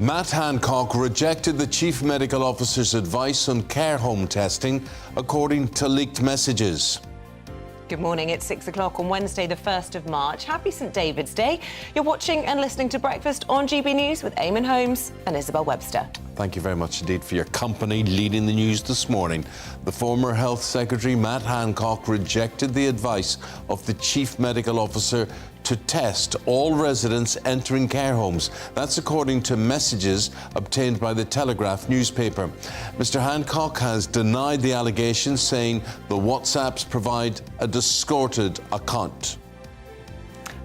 Matt Hancock rejected the Chief Medical Officer's advice on care home testing, according to leaked messages. Good morning, it's 6 o'clock on Wednesday, the 1st of March. Happy St David's Day. You're watching and listening to Breakfast on GB News with Eamonn, Holmes and Isabel Webster. Thank you very much indeed for your company leading the news this morning. The former Health Secretary, Matt Hancock, rejected the advice of the Chief Medical Officer to test all residents entering care homes. That's according to messages obtained by the Telegraph newspaper. Mr. Hancock has denied the allegations, saying the WhatsApps provide a distorted account.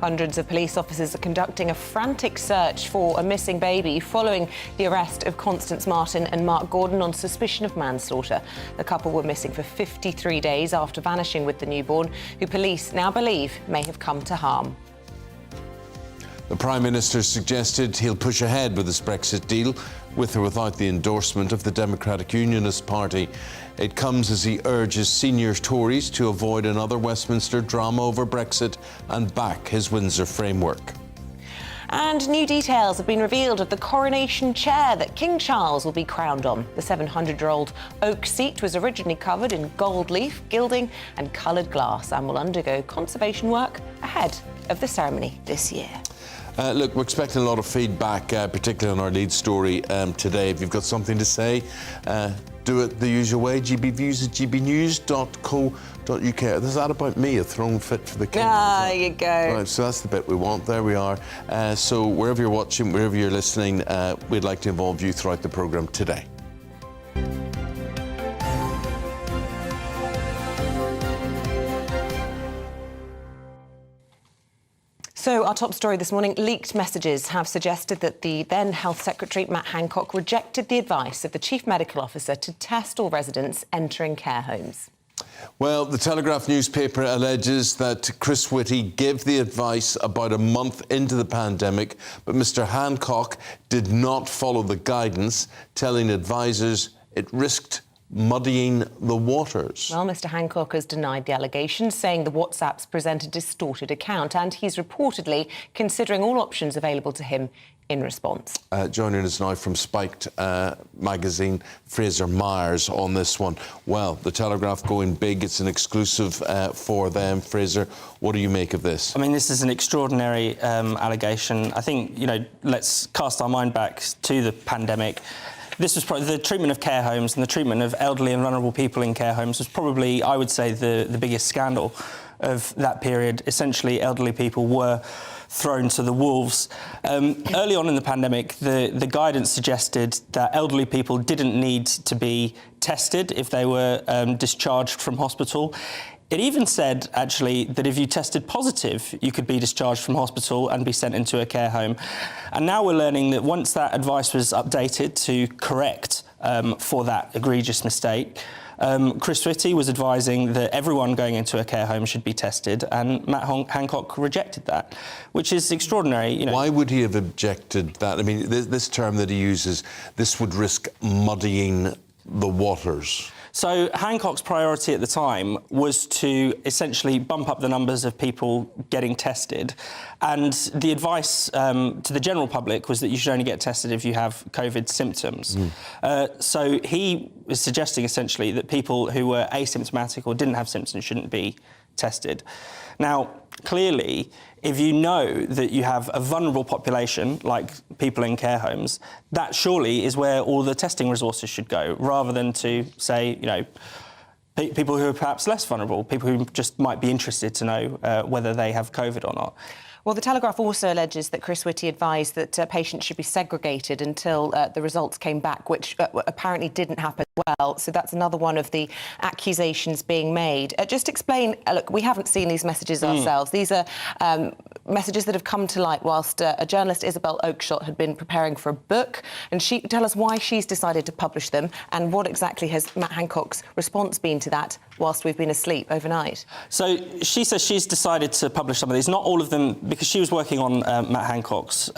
Hundreds of police officers are conducting a frantic search for a missing baby following the arrest of Constance Martin and Mark Gordon on suspicion of manslaughter. The couple were missing for 53 days after vanishing with the newborn, who police now believe may have come to harm. The Prime Minister suggested he'll push ahead with his Brexit deal, with or without the endorsement of the Democratic Unionist Party. It comes as he urges senior Tories to avoid another Westminster drama over Brexit and back his Windsor Framework. And new details have been revealed of the coronation chair that King Charles will be crowned on. The 700-year-old oak seat was originally covered in gold leaf, gilding and coloured glass and will undergo conservation work ahead of the ceremony this year. Look, we're expecting a lot of feedback, particularly on our lead story today. If you've got something to say, do it the usual way, gbviews@gbnews.co.uk. Is that about me, a throne fit for the king? Ah, there you go. Right, so that's the bit we want. There we are. So wherever you're watching, wherever you're listening, we'd like to involve you throughout the programme today. So our top story this morning, leaked messages have suggested that the then Health Secretary, Matt Hancock, rejected the advice of the Chief Medical Officer to test all residents entering care homes. Well, the Telegraph newspaper alleges that Chris Whitty gave the advice about a month into the pandemic, but Mr. Hancock did not follow the guidance, telling advisors it risked muddying the waters. Well, Mr. Hancock has denied the allegations, saying the WhatsApps present a distorted account, and he's reportedly considering all options available to him in response. Joining us now from Spiked magazine, Fraser Myers on this one. Well, the Telegraph going big, it's an exclusive for them. Fraser, what do you make of this? I mean, this is an extraordinary allegation. I think, you know, let's cast our mind back to the pandemic. This was probably the treatment of care homes and the treatment of elderly and vulnerable people in care homes was probably, I would say, the biggest scandal of that period. Essentially, elderly people were thrown to the wolves. Early on in the pandemic, the guidance suggested that elderly people didn't need to be tested if they were discharged from hospital. It even said, actually, that if you tested positive, you could be discharged from hospital and be sent into a care home. And now we're learning that once that advice was updated to correct for that egregious mistake, Chris Whitty was advising that everyone going into a care home should be tested, and Matt Hancock rejected that, which is extraordinary. You know. Why would he have objected that? I mean, this term that he uses, this would risk muddying the waters. So Hancock's priority at the time was to essentially bump up the numbers of people getting tested. And the advice to the general public was that you should only get tested if you have COVID symptoms. So he was suggesting essentially that people who were asymptomatic or didn't have symptoms shouldn't be tested. Now, clearly, if you know that you have a vulnerable population, like people in care homes, that surely is where all the testing resources should go, rather than to say, you know, people who are perhaps less vulnerable, people who just might be interested to know whether they have COVID or not. Well, the Telegraph also alleges that Chris Whitty advised that patients should be segregated until the results came back, which apparently didn't happen well. So that's another one of the accusations being made. Just explain, look, we haven't seen these messages ourselves. These are messages that have come to light whilst a journalist, Isabel, had been preparing for a book. And tell us why she's decided to publish them and what exactly has Matt Hancock's response been to that whilst we've been asleep overnight. So she says she's decided to publish some of these, not all of them, because she was working on Matt Hancock's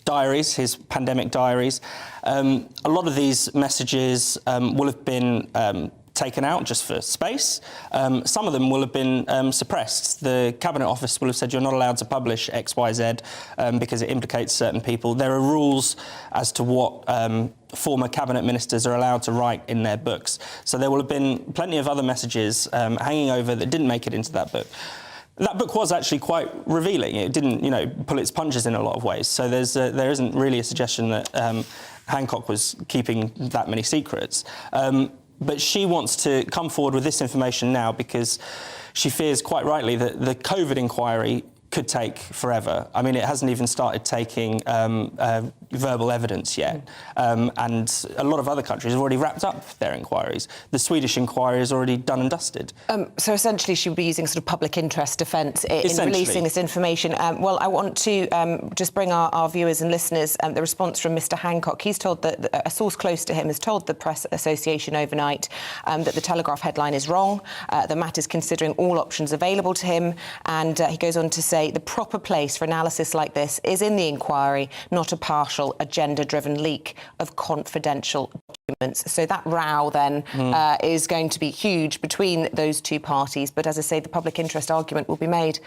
diaries, his pandemic diaries. A lot of these messages will have been taken out just for space. Some of them will have been suppressed. The Cabinet Office will have said you're not allowed to publish X, Y, Z because it implicates certain people. There are rules as to what former cabinet ministers are allowed to write in their books. So there will have been plenty of other messages hanging over that didn't make it into that book. That book was actually quite revealing. It didn't, pull its punches in a lot of ways. So there isn't really a suggestion that Hancock was keeping that many secrets. But she wants to come forward with this information now because she fears, quite rightly, that the COVID inquiry could take forever. I mean, it hasn't even started taking verbal evidence yet. And a lot of other countries have already wrapped up their inquiries. The Swedish inquiry is already done and dusted. So essentially she would be using sort of public interest defence in releasing this information. Well, I want to just bring our viewers and listeners the response from Mr Hancock. He's told that a source close to him has told the Press Association overnight that the Telegraph headline is wrong, that Matt is considering all options available to him, and he goes on to say the proper place for analysis like this is in the inquiry, not a partial agenda-driven leak of confidential documents. So that row then is going to be huge between those two parties. But as I say, the public interest argument will be made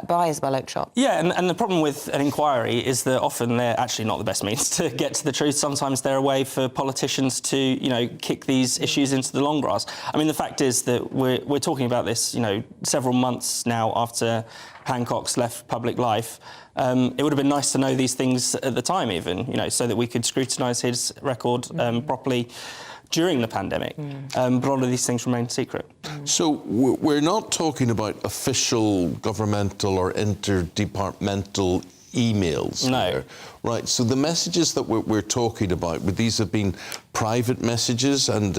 by Isabel Oakeshott. Yeah, and the problem with an inquiry is that often they're actually not the best means to get to the truth. Sometimes they're a way for politicians to, kick these issues into the long grass. I mean, the fact is that we're talking about this, several months now after Hancock's left public life. It would have been nice to know these things at the time even, so that we could scrutinise his record properly during the pandemic. But all of these things remain secret. So we're not talking about official, governmental or interdepartmental emails. No. Here, right? So the messages that we're talking about, would these have been private messages? And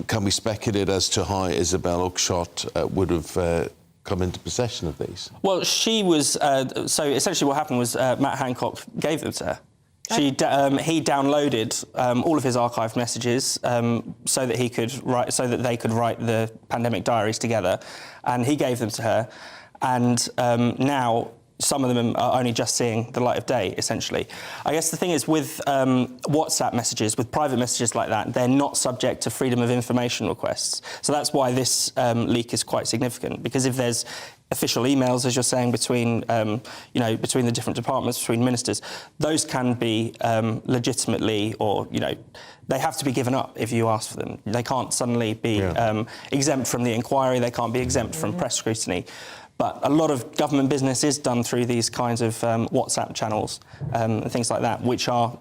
can we speculate as to how Isabel Oakeshott would have come into possession of these? Well, she was... so essentially what happened was Matt Hancock gave them to her. He downloaded all of his archived messages so that they could write the pandemic diaries together, and he gave them to her. And now some of them are only just seeing the light of day, essentially. I guess the thing is with WhatsApp messages, with private messages like that, they're not subject to freedom of information requests. So that's why this leak is quite significant, because if there's official emails, as you're saying, between between the different departments, between ministers, those can be legitimately, or they have to be given up if you ask for them. They can't suddenly be exempt from the inquiry. They can't be exempt from press scrutiny. But a lot of government business is done through these kinds of WhatsApp channels and things like that, which are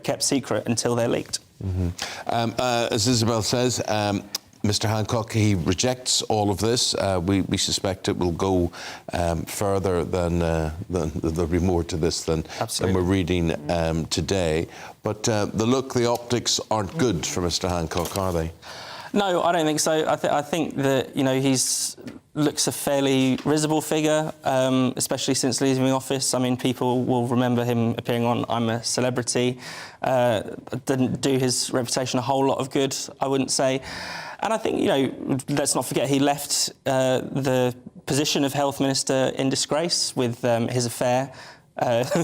kept secret until they're leaked. As Isabel says, Mr Hancock, he rejects all of this. We suspect it will go further than there'll be more to this than we're reading today. But the optics aren't good for Mr Hancock, are they? No, I don't think so. I think that he's looks a fairly risible figure, especially since leaving office. I mean, people will remember him appearing on I'm a Celebrity. Didn't do his reputation a whole lot of good, I wouldn't say. And I think, let's not forget he left the position of Health Minister in disgrace with his affair.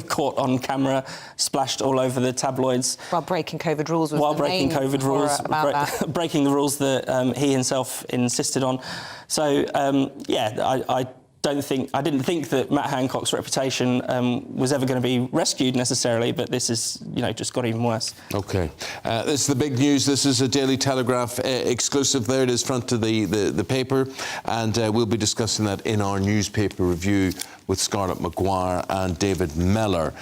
Caught on camera, splashed all over the tabloids. While breaking COVID rules was breaking the rules that he himself insisted on. So, I didn't think that Matt Hancock's reputation was ever going to be rescued necessarily, but this is, just got even worse. OK. This is the big news. This is a Daily Telegraph exclusive. There it is, front of the paper. And we'll be discussing that in our newspaper review with Scarlett Maguire and David Mellor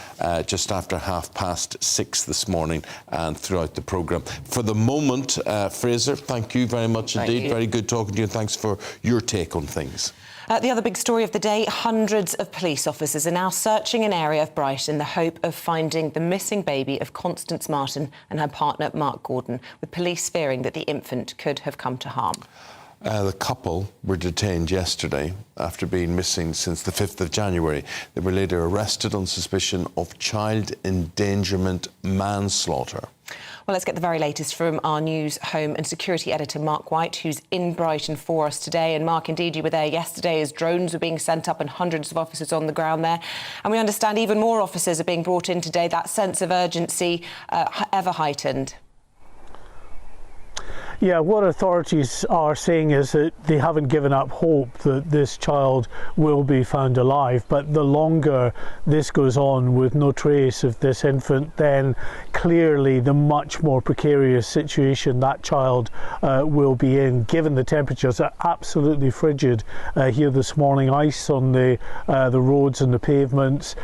just after 6:30 this morning and throughout the programme. For the moment, Fraser, thank you very much indeed. Very good talking to you, and thanks for your take on things. The other big story of the day, hundreds of police officers are now searching an area of Brighton in the hope of finding the missing baby of Constance Martin and her partner, Mark Gordon, with police fearing that the infant could have come to harm. The couple were detained yesterday after being missing since the 5th of January. They were later arrested on suspicion of child endangerment manslaughter. Well, let's get the very latest from our news, home and security editor, Mark White, who's in Brighton for us today. And Mark, indeed, you were there yesterday as drones were being sent up and hundreds of officers on the ground there. And we understand even more officers are being brought in today. That sense of urgency ever heightened. Yeah, what authorities are saying is that they haven't given up hope that this child will be found alive, but the longer this goes on with no trace of this infant, then clearly the much more precarious situation that child will be in, given the temperatures are absolutely frigid here this morning, ice on the roads and the pavements.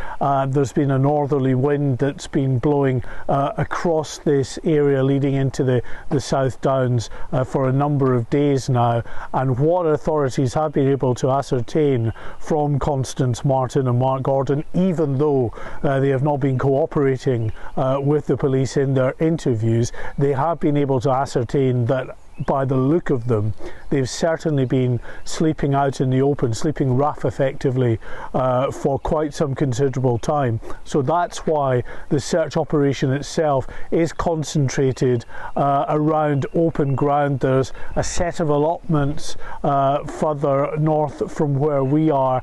There's been a northerly wind that's been blowing across this area leading into the South Downs for a number of days now, and what authorities have been able to ascertain from Constance Martin and Mark Gordon, even though they have not been cooperating with the police in their interviews, they have been able to ascertain that by the look of them, they've certainly been sleeping out in the open, sleeping rough effectively for quite some considerable time. So that's why the search operation itself is concentrated around open ground. There's a set of allotments further north from where we are,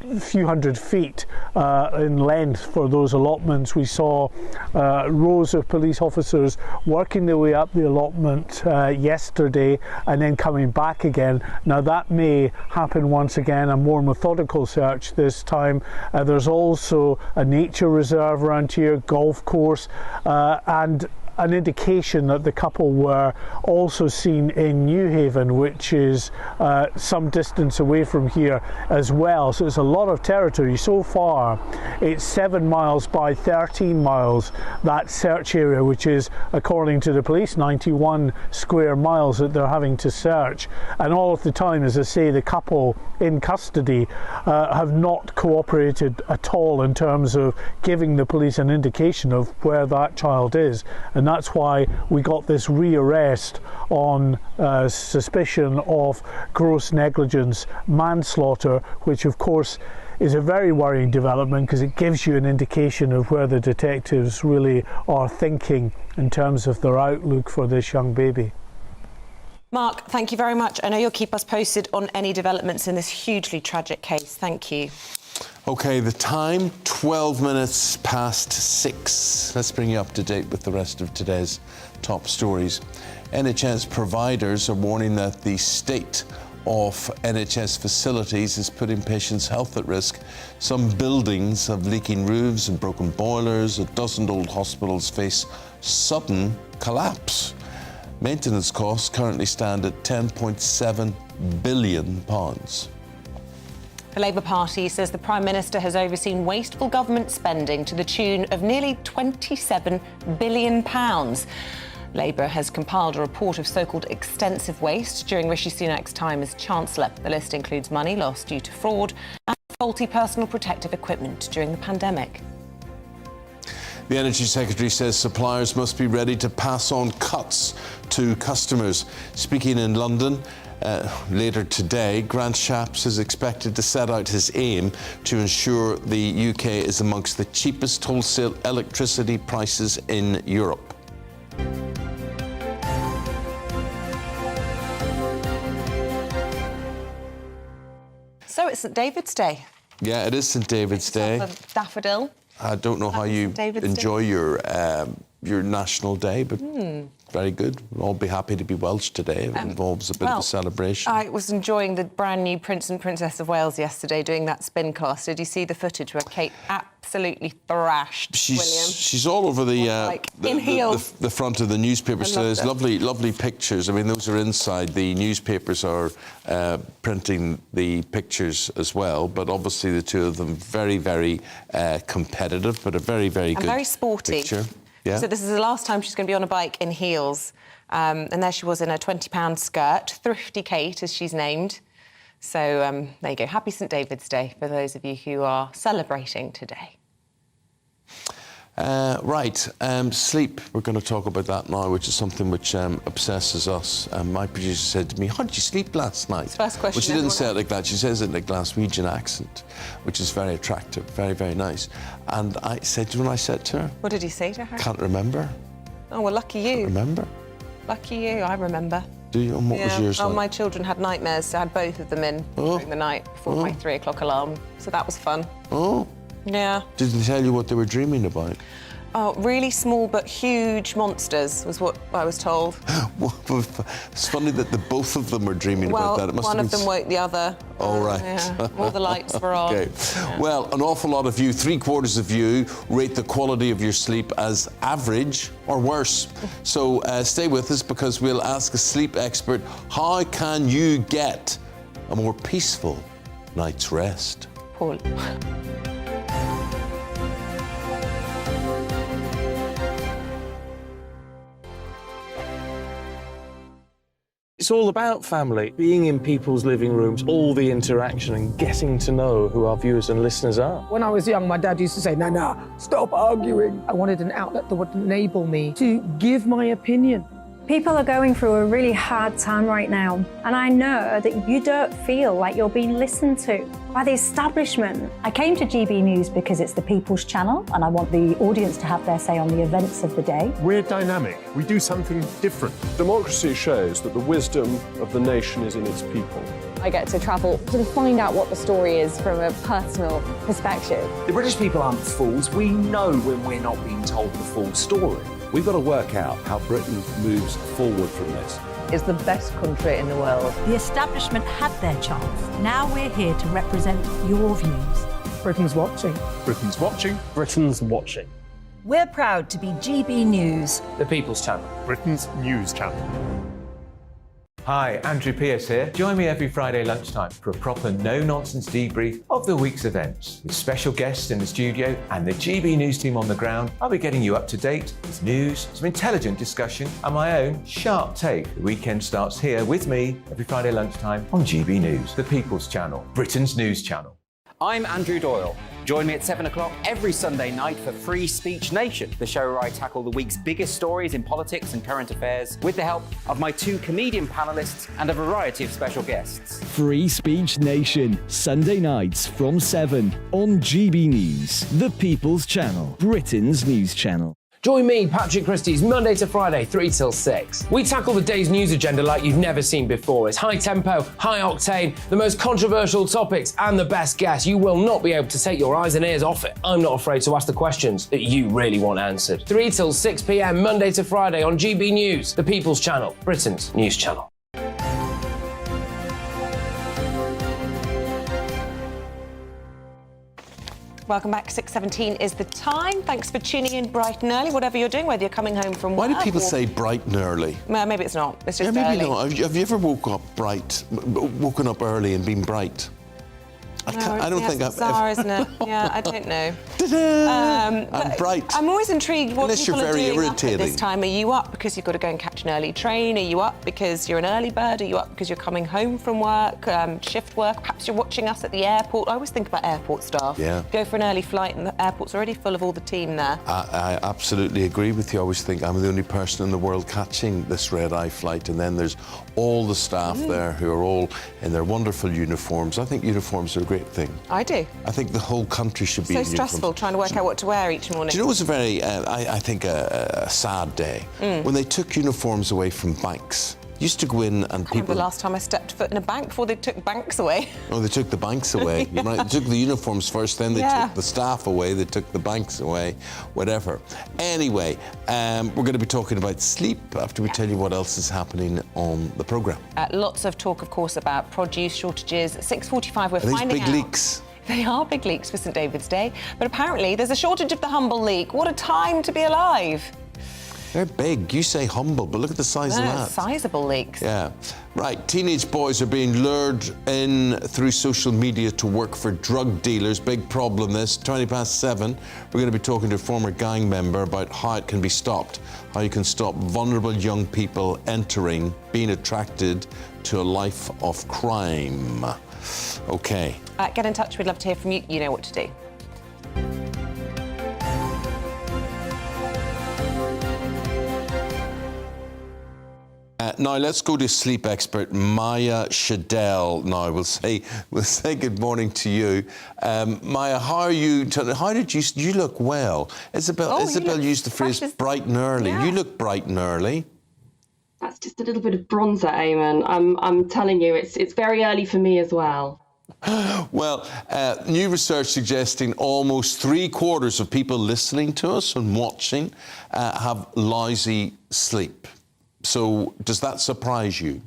a few hundred feet in length for those allotments. We saw rows of police officers working their way up the allotment yesterday and then coming back again. Now that may happen once again, a more methodical search this time. There's also a nature reserve around here, golf course, and an indication that the couple were also seen in Newhaven, which is some distance away from here as well. So it's a lot of territory. So far it's 7 miles by 13 miles, that search area, which is, according to the police, 91 square miles that they're having to search. And all of the time, as I say, the couple in custody have not cooperated at all in terms of giving the police an indication of where that child is. And that's why we got this rearrest on suspicion of gross negligence manslaughter, which of course is a very worrying development because it gives you an indication of where the detectives really are thinking in terms of their outlook for this young baby. Mark, thank you very much. I know you'll keep us posted on any developments in this hugely tragic case. Thank you. OK, the time, 12 minutes past 6. Let's bring you up to date with the rest of today's top stories. NHS providers are warning that the state of NHS facilities is putting patients' health at risk. Some buildings have leaking roofs and broken boilers. A dozen old hospitals face sudden collapse. Maintenance costs currently stand at £10.7 billion. The Labour Party says the Prime Minister has overseen wasteful government spending to the tune of nearly £27 billion. Labour has compiled a report of so-called extensive waste during Rishi Sunak's time as Chancellor. The list includes money lost due to fraud and faulty personal protective equipment during the pandemic. The Energy Secretary says suppliers must be ready to pass on cuts to customers. Speaking in London later today, Grant Shapps is expected to set out his aim to ensure the UK is amongst the cheapest wholesale electricity prices in Europe. So it's St David's Day. Yeah, it is St David's Day. A daffodil. I don't know how you enjoy your National Day, but very good. We'll all be happy to be Welsh today. It involves a bit of a celebration. I was enjoying the brand new Prince and Princess of Wales yesterday doing that spin class. Did you see the footage where Kate absolutely thrashed William? She's all over the front of the newspapers today. There's lovely pictures. I mean, those are inside. The newspapers are printing the pictures as well, but obviously the two of them very, very competitive, but a very, very good very sporty picture. Yeah. So this is the last time she's going to be on a bike in heels. And there she was in a £20 skirt. Thrifty Kate, as she's named. So there you go. Happy St David's Day for those of you who are celebrating today. Sleep. We're going to talk about that now, which is something which obsesses us. My producer said to me, "How did you sleep last night?" First question. Well, she didn't say it like that. She says it in a Glaswegian accent, which is very attractive, very, very nice. And I said, when I said to her, what did you say to her? Can't remember. Oh, well, lucky you. Can't remember. Lucky you, I remember. Do you? And what was yours like? My children had nightmares, so I had both of them in during the night before my 3 o'clock alarm. So that was fun. Oh. Yeah. Did they tell you what they were dreaming about? Oh, really small but huge monsters was what I was told. It's funny that the both of them are dreaming about that. It must one have of been them woke the other. All right. Yeah. All the lights were on. Okay. Yeah. Well, an awful lot of you, 3/4 of you, rate the quality of your sleep as average or worse. So stay with us because we'll ask a sleep expert, how can you get a more peaceful night's rest? Paul. It's all about family, being in people's living rooms, all the interaction and getting to know who our viewers and listeners are. When I was young, my dad used to say, no, stop arguing. I wanted an outlet that would enable me to give my opinion. People are going through a really hard time right now, and I know that you don't feel like you're being listened to by the establishment. I came to GB News because it's the People's Channel, and I want the audience to have their say on the events of the day. We're dynamic. We do something different. Democracy shows that the wisdom of the nation is in its people. I get to travel to find out what the story is from a personal perspective. The British people aren't fools. We know when we're not being told the full story. We've got to work out how Britain moves forward from this. It's the best country in the world. The establishment had their chance. Now we're here to represent your views. Britain's watching. Britain's watching. Britain's watching. We're proud to be GB News. The People's Channel. Britain's news channel. Hi, Andrew Pierce here. Join me every Friday lunchtime for a proper no-nonsense debrief of the week's events. With special guests in the studio and the GB News team on the ground, I'll be getting you up to date with news, some intelligent discussion and my own sharp take. The weekend starts here with me every Friday lunchtime on GB News, the People's Channel, Britain's news channel. I'm Andrew Doyle. Join me at 7 o'clock every Sunday night for Free Speech Nation, the show where I tackle the week's biggest stories in politics and current affairs with the help of my 2 comedian panellists and a variety of special guests. Free Speech Nation, Sunday nights from 7 on GB News, the People's Channel, Britain's news channel. Join me, Patrick Christie's, Monday to Friday, 3 till 6. We tackle the day's news agenda like you've never seen before. It's high tempo, high octane, the most controversial topics, and the best guests. You will not be able to take your eyes and ears off it. I'm not afraid to ask the questions that you really want answered. 3 till 6 p.m, Monday to Friday on GB News, the People's Channel, Britain's news channel. Welcome back. 6:17 is the time. Thanks for tuning in bright and early, whatever you're doing, whether you're coming home from Why work. do people say bright and early? Well, maybe it's not. It's just maybe early. not. Have you ever woken up early and been bright? I don't think I've bizarre, isn't it? Yeah, I don't know. I'm bright. I'm always intrigued what Unless people you're very are doing irritating. up at this time. Are you up because you've got to go and catch an early train? Are you up because you're an early bird? Are you up because you're coming home from work, shift work? Perhaps you're watching us at the airport. I always think about airport staff. Yeah. Go for an early flight and the airport's already full of all the team there. I absolutely agree with you. I always think I'm the only person in the world catching this red-eye flight, and then there's all the staff there who are all in their wonderful uniforms. I think uniforms are a great thing. I do. I think the whole country should be so in stressful uniforms. trying to work out what to wear each morning. Do you know it was a very, I think, a sad day when they took uniforms away from banks. Used to go in and I remember people... the last time I stepped foot in a bank before they took banks away. Oh, they took the banks away. You're right. They took the uniforms first, then they Yeah. took the staff away, they took the banks away, whatever. Anyway, we're going to be talking about sleep after we tell you what else is happening on the programme. Lots of talk, of course, about produce shortages. At 6:45, we're Are these finding big out. leaks? They are big leaks for St David's Day, but apparently there's a shortage of the humble leek. What a time to be alive. They're big. You say humble, but look at the size of that. Sizable leaks. Yeah. Right. Teenage boys are being lured in through social media to work for drug dealers. Big problem this. 7:20. We're going to be talking to a former gang member about how it can be stopped, how you can stop vulnerable young people being attracted to a life of crime. OK. Get in touch. We'd love to hear from you. You know what to do. Now let's go to sleep expert Maya Shadell. Now we'll say good morning to you, Maya. How are you? How did you look well? Isabel used the phrase bright and early. Yeah. You look bright and early. That's just a little bit of bronzer, Eamonn. I'm telling you, it's very early for me as well. Well, new research suggesting almost 3/4 of people listening to us and watching have lousy sleep. So does that surprise you?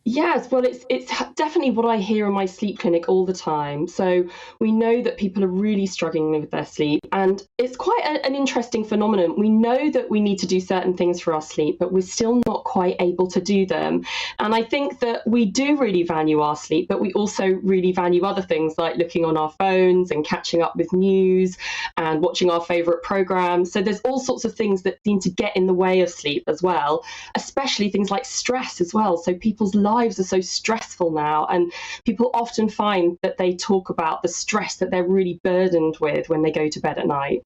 Yes, well, it's definitely what I hear in my sleep clinic all the time. So we know that people are really struggling with their sleep, and it's quite an interesting phenomenon. We know that we need to do certain things for our sleep, but we're still not quite able to do them. And I think that we do really value our sleep, but we also really value other things like looking on our phones and catching up with news and watching our favourite programmes. So there's all sorts of things that seem to get in the way of sleep as well, especially things like stress as well. So people's lives are so stressful now, and people often find that they talk about the stress that they're really burdened with when they go to bed at night.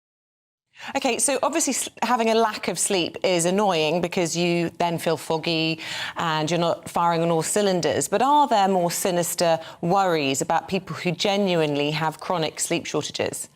OK, so obviously having a lack of sleep is annoying because you then feel foggy and you're not firing on all cylinders. But are there more sinister worries about people who genuinely have chronic sleep shortages?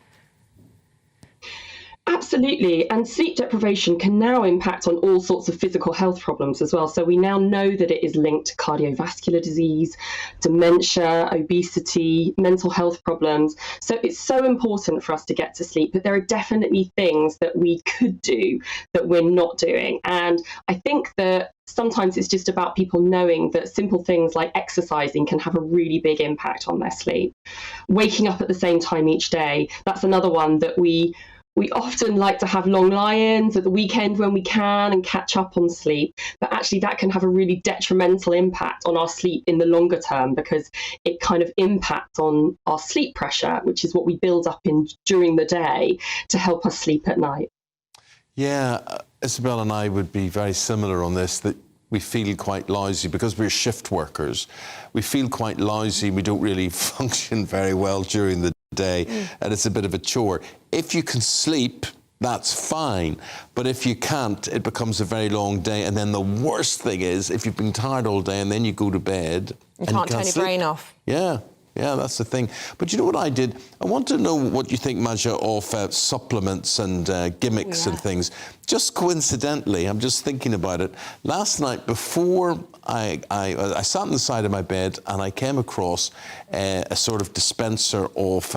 Absolutely. And sleep deprivation can now impact on all sorts of physical health problems as well. So we now know that it is linked to cardiovascular disease, dementia, obesity, mental health problems. So it's so important for us to get to sleep. But there are definitely things that we could do that we're not doing. And I think that sometimes it's just about people knowing that simple things like exercising can have a really big impact on their sleep. Waking up at the same time each day, that's another one that we often like to have long lie-ins at the weekend when we can and catch up on sleep, but actually that can have a really detrimental impact on our sleep in the longer term because it kind of impacts on our sleep pressure, which is what we build up in during the day to help us sleep at night. Yeah, Isabel and I would be very similar on this, that we feel quite lousy because we're shift workers. We feel quite lousy. We don't really function very well during the day, and it's a bit of a chore. If you can sleep, that's fine, but if you can't, it becomes a very long day. And then the worst thing is if you've been tired all day and then you go to bed and you can't turn your brain off. Yeah, that's the thing. But you know what I did? I want to know what you think, Maja, of supplements and gimmicks and things. Just coincidentally, I'm just thinking about it. Last night, before I sat on the side of my bed and I came across a sort of dispenser of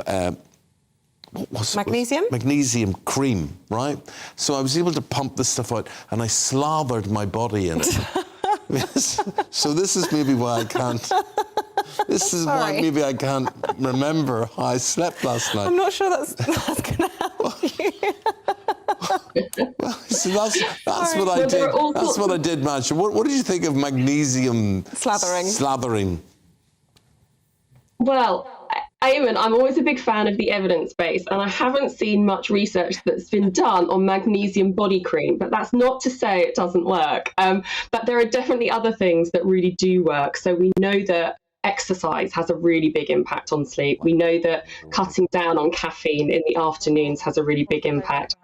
magnesium? Magnesium cream, right? So I was able to pump this stuff out and I slathered my body in it. So this is maybe why I can't... This is why maybe I can't remember how I slept last night. I'm not sure that's going to help you. Well, so that's what I did. That's what I did, Maja. What did you think of magnesium slathering? Well, Eamonn, I'm always a big fan of the evidence base, and I haven't seen much research that's been done on magnesium body cream, but that's not to say it doesn't work. But there are definitely other things that really do work. So we know that exercise has a really big impact on sleep. We know that cutting down on caffeine in the afternoons has a really big impact.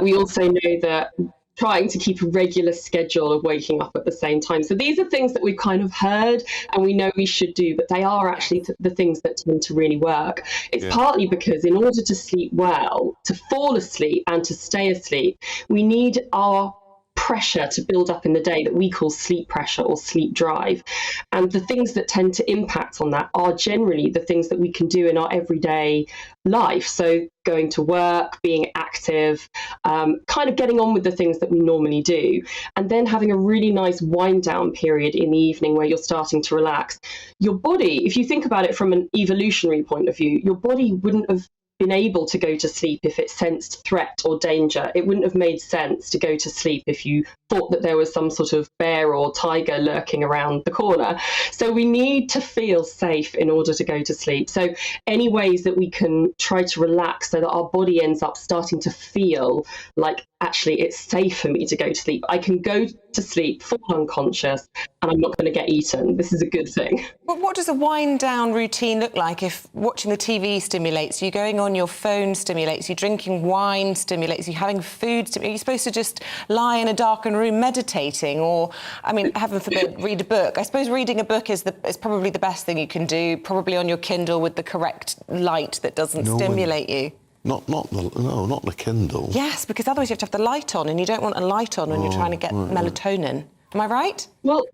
We also know that trying to keep a regular schedule of waking up at the same time. So these are things that we've kind of heard and we know we should do, but they are actually the things that tend to really work. It's partly because in order to sleep well, to fall asleep and to stay asleep, we need our pressure to build up in the day that we call sleep pressure or sleep drive. And the things that tend to impact on that are generally the things that we can do in our everyday life. So going to work, being active, kind of getting on with the things that we normally do. And then having a really nice wind down period in the evening where you're starting to relax. Your body, if you think about it from an evolutionary point of view, your body wouldn't have been able to go to sleep if it sensed threat or danger. It wouldn't have made sense to go to sleep if you thought that there was some sort of bear or tiger lurking around the corner. So we need to feel safe in order to go to sleep. So any ways that we can try to relax so that our body ends up starting to feel like actually it's safe for me to go to sleep. I can go to sleep full unconscious and I'm not going to get eaten. This is a good thing. But what does a wind down routine look like if watching the TV stimulates you, going on your phone stimulates you, drinking wine stimulates you, having food stimulates you? Are you supposed to just lie in a darkened room meditating or, I mean, heaven forbid, read a book? I suppose reading a book is probably the best thing you can do, probably on your Kindle with the correct light that doesn't stimulate you. Not the Kindle. Yes, because otherwise you have to have the light on and you don't want a light on when you're trying to get melatonin. Am I right? Well,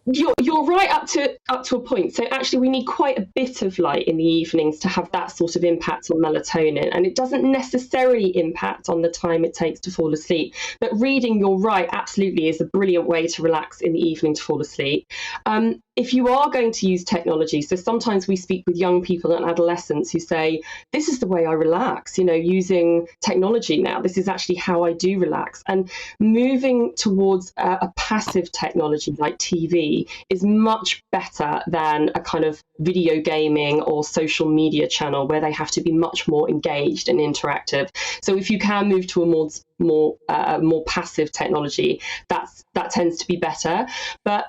You're right up to a point. So actually we need quite a bit of light in the evenings to have that sort of impact on melatonin, and it doesn't necessarily impact on the time it takes to fall asleep. But reading, you're right, absolutely is a brilliant way to relax in the evening to fall asleep. If you are going to use technology, so sometimes we speak with young people and adolescents who say, this is the way I relax, using technology now. This is actually how I do relax. And moving towards a passive technology like TV is much better than a kind of video gaming or social media channel where they have to be much more engaged and interactive. So if you can move to a more passive technology, that tends to be better. But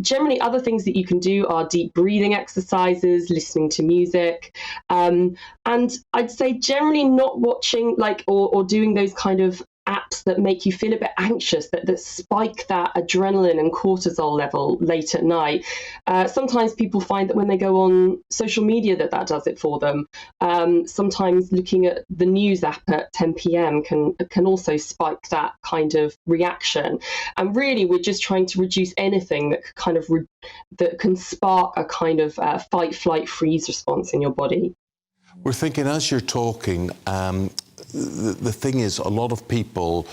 generally other things that you can do are deep breathing exercises, listening to music, and I'd say generally not watching or doing those kind of apps that make you feel a bit anxious, that spike that adrenaline and cortisol level late at night. Sometimes people find that when they go on social media that does it for them. Sometimes looking at the news app at 10 p.m. can also spike that kind of reaction. And really, we're just trying to reduce anything that that can spark a kind of fight, flight, freeze response in your body. We're thinking as you're talking, the thing is, a lot of people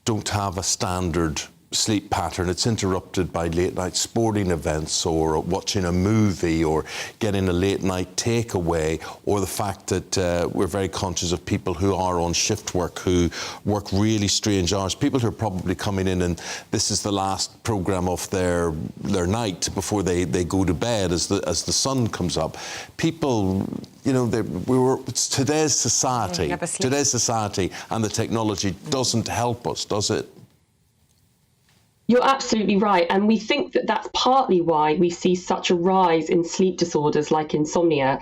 don't have a standard sleep pattern. It's interrupted by late night sporting events or watching a movie or getting a late night takeaway, or the fact that we're very conscious of people who are on shift work, who work really strange hours, people who are probably coming in and this is the last programme of their night before they go to bed as the sun comes up. People, it's today's society, and the technology doesn't help us, does it? You're absolutely right. And we think that that's partly why we see such a rise in sleep disorders like insomnia.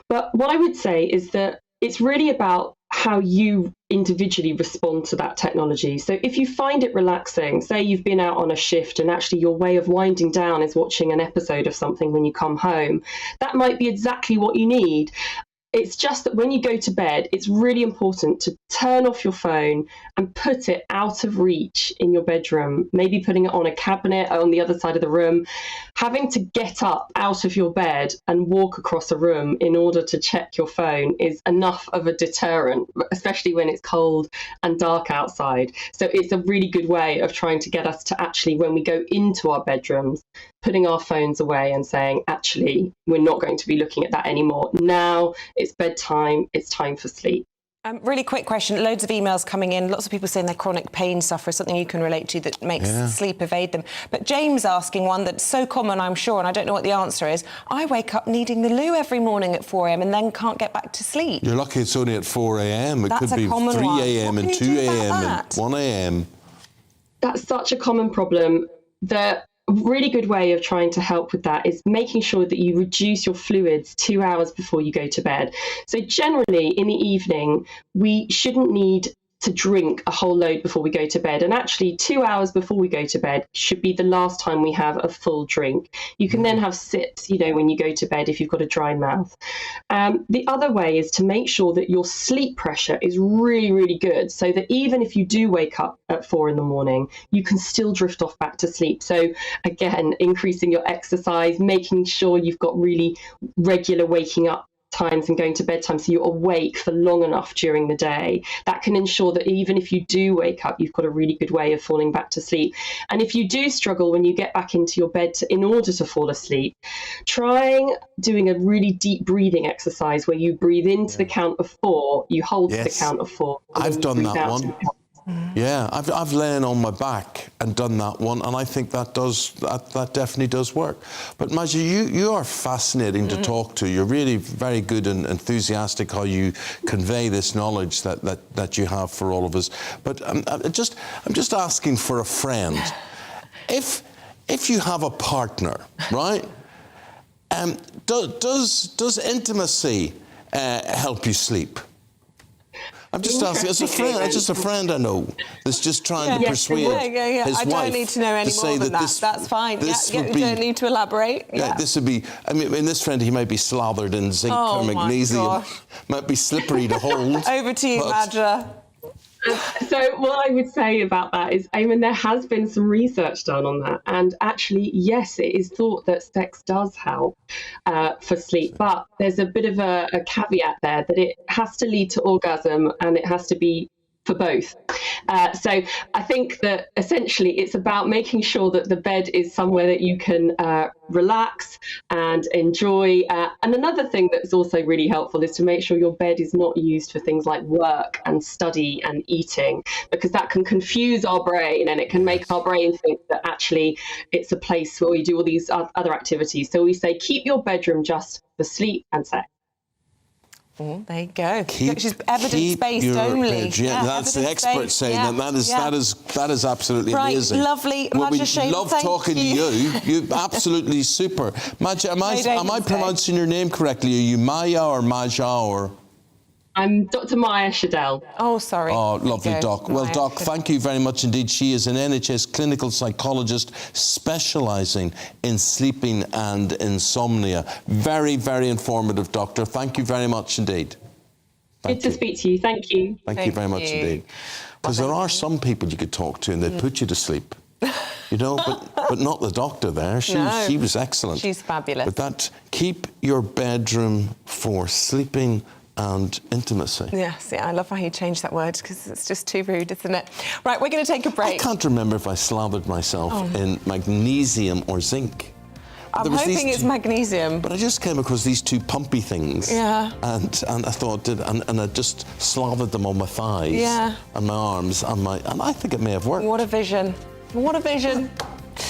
But what I would say is that it's really about how you individually respond to that technology. So if you find it relaxing, say you've been out on a shift and actually your way of winding down is watching an episode of something when you come home, that might be exactly what you need. It's just that when you go to bed, it's really important to turn off your phone and put it out of reach in your bedroom, maybe putting it on a cabinet on the other side of the room. Having to get up out of your bed and walk across a room in order to check your phone is enough of a deterrent, especially when it's cold and dark outside. So it's a really good way of trying to get us to actually, when we go into our bedrooms, putting our phones away and saying, actually, we're not going to be looking at that anymore. Now it's bedtime, it's time for sleep. Really quick question, loads of emails coming in, lots of people saying they're chronic pain sufferers, something you can relate to that makes sleep evade them. But James asking one that's so common, I'm sure, and I don't know what the answer is. I wake up needing the loo every morning at 4 a.m. and then can't get back to sleep. You're lucky it's only at 4 a.m. It could be 3 a.m. and 2 a.m. and 1 a.m. That's such a common problem. The really good way of trying to help with that is making sure that you reduce your fluids 2 hours before you go to bed. So generally in the evening, we shouldn't need to drink a whole load before we go to bed. And actually 2 hours before we go to bed should be the last time we have a full drink. You can then have sips, when you go to bed if you've got a dry mouth. The other way is to make sure that your sleep pressure is really, really good, so that even if you do wake up at 4 in the morning, you can still drift off back to sleep. So again, increasing your exercise, making sure you've got really regular waking up times and going to bedtime so you're awake for long enough during the day. That can ensure that even if you do wake up, you've got a really good way of falling back to sleep. And if you do struggle when you get back into your bed in order to fall asleep, trying doing a really deep breathing exercise where you breathe into the count of 4, you hold to the count of 4. I've done that one. Yeah, I've lain on my back and done that one, and I think that definitely does work. But Maja, you are fascinating to talk to. You're really very good and enthusiastic how you convey this knowledge that you have for all of us. But I'm just asking for a friend. If you have a partner, right? Does intimacy help you sleep? I'm just asking, as a friend, it's just a friend I know that's just trying to persuade his wife. I don't need to know any more than that. That's fine. You don't need to elaborate. This would be, in this friend, he might be slathered in zinc or magnesium. Might be slippery to hold. Over to you, Madra. So what I would say about that is, Eamonn, there has been some research done on that. And actually, yes, it is thought that sex does help for sleep. But there's a bit of a caveat there that it has to lead to orgasm and it has to be for both. So I think that essentially it's about making sure that the bed is somewhere that you can relax and enjoy. And another thing that's also really helpful is to make sure your bed is not used for things like work and study and eating, because that can confuse our brain and it can make our brain think that actually it's a place where we do all these other activities. So we say keep your bedroom just for sleep and sex. Oh, there you go. She's evidence-based only. Yeah, that's the expert saying that is absolutely amazing. Right, lovely. Well, we Madja Shane, love talking to you. You're absolutely super. Madja, am I pronouncing your name correctly? Are you Maya or Maja or? I'm Dr. Maya Shadell. Oh, sorry. Oh, lovely, Doc. Well, Doc, thank you very much indeed. She is an NHS clinical psychologist specialising in sleeping and insomnia. Very, very informative, Doctor. Thank you very much indeed. Good to speak to you. Thank you. Thank you very much indeed. Because there are some people you could talk to and they put you to sleep. You know, but not the doctor there. She was excellent. She's fabulous. But that, keep your bedroom for sleeping and intimacy. Yes, I love how you changed that word because it's just too rude, isn't it? Right, we're going to take a break. I can't remember if I slathered myself in magnesium or zinc. I'm hoping it's magnesium. But I just came across these two pumpy things. Yeah. And I thought, and I just slathered them on my thighs and my arms and I think it may have worked. What a vision. What a vision.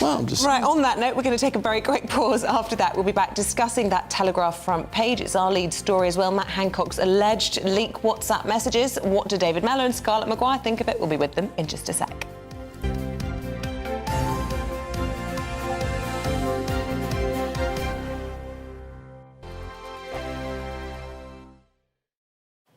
Well, right, on that note, we're going to take a very quick pause. After that, we'll be back discussing that Telegraph front page. It's our lead story as well, Matt Hancock's alleged leak WhatsApp messages. What do David Mellor and Scarlett Maguire think of it? We'll be with them in just a sec.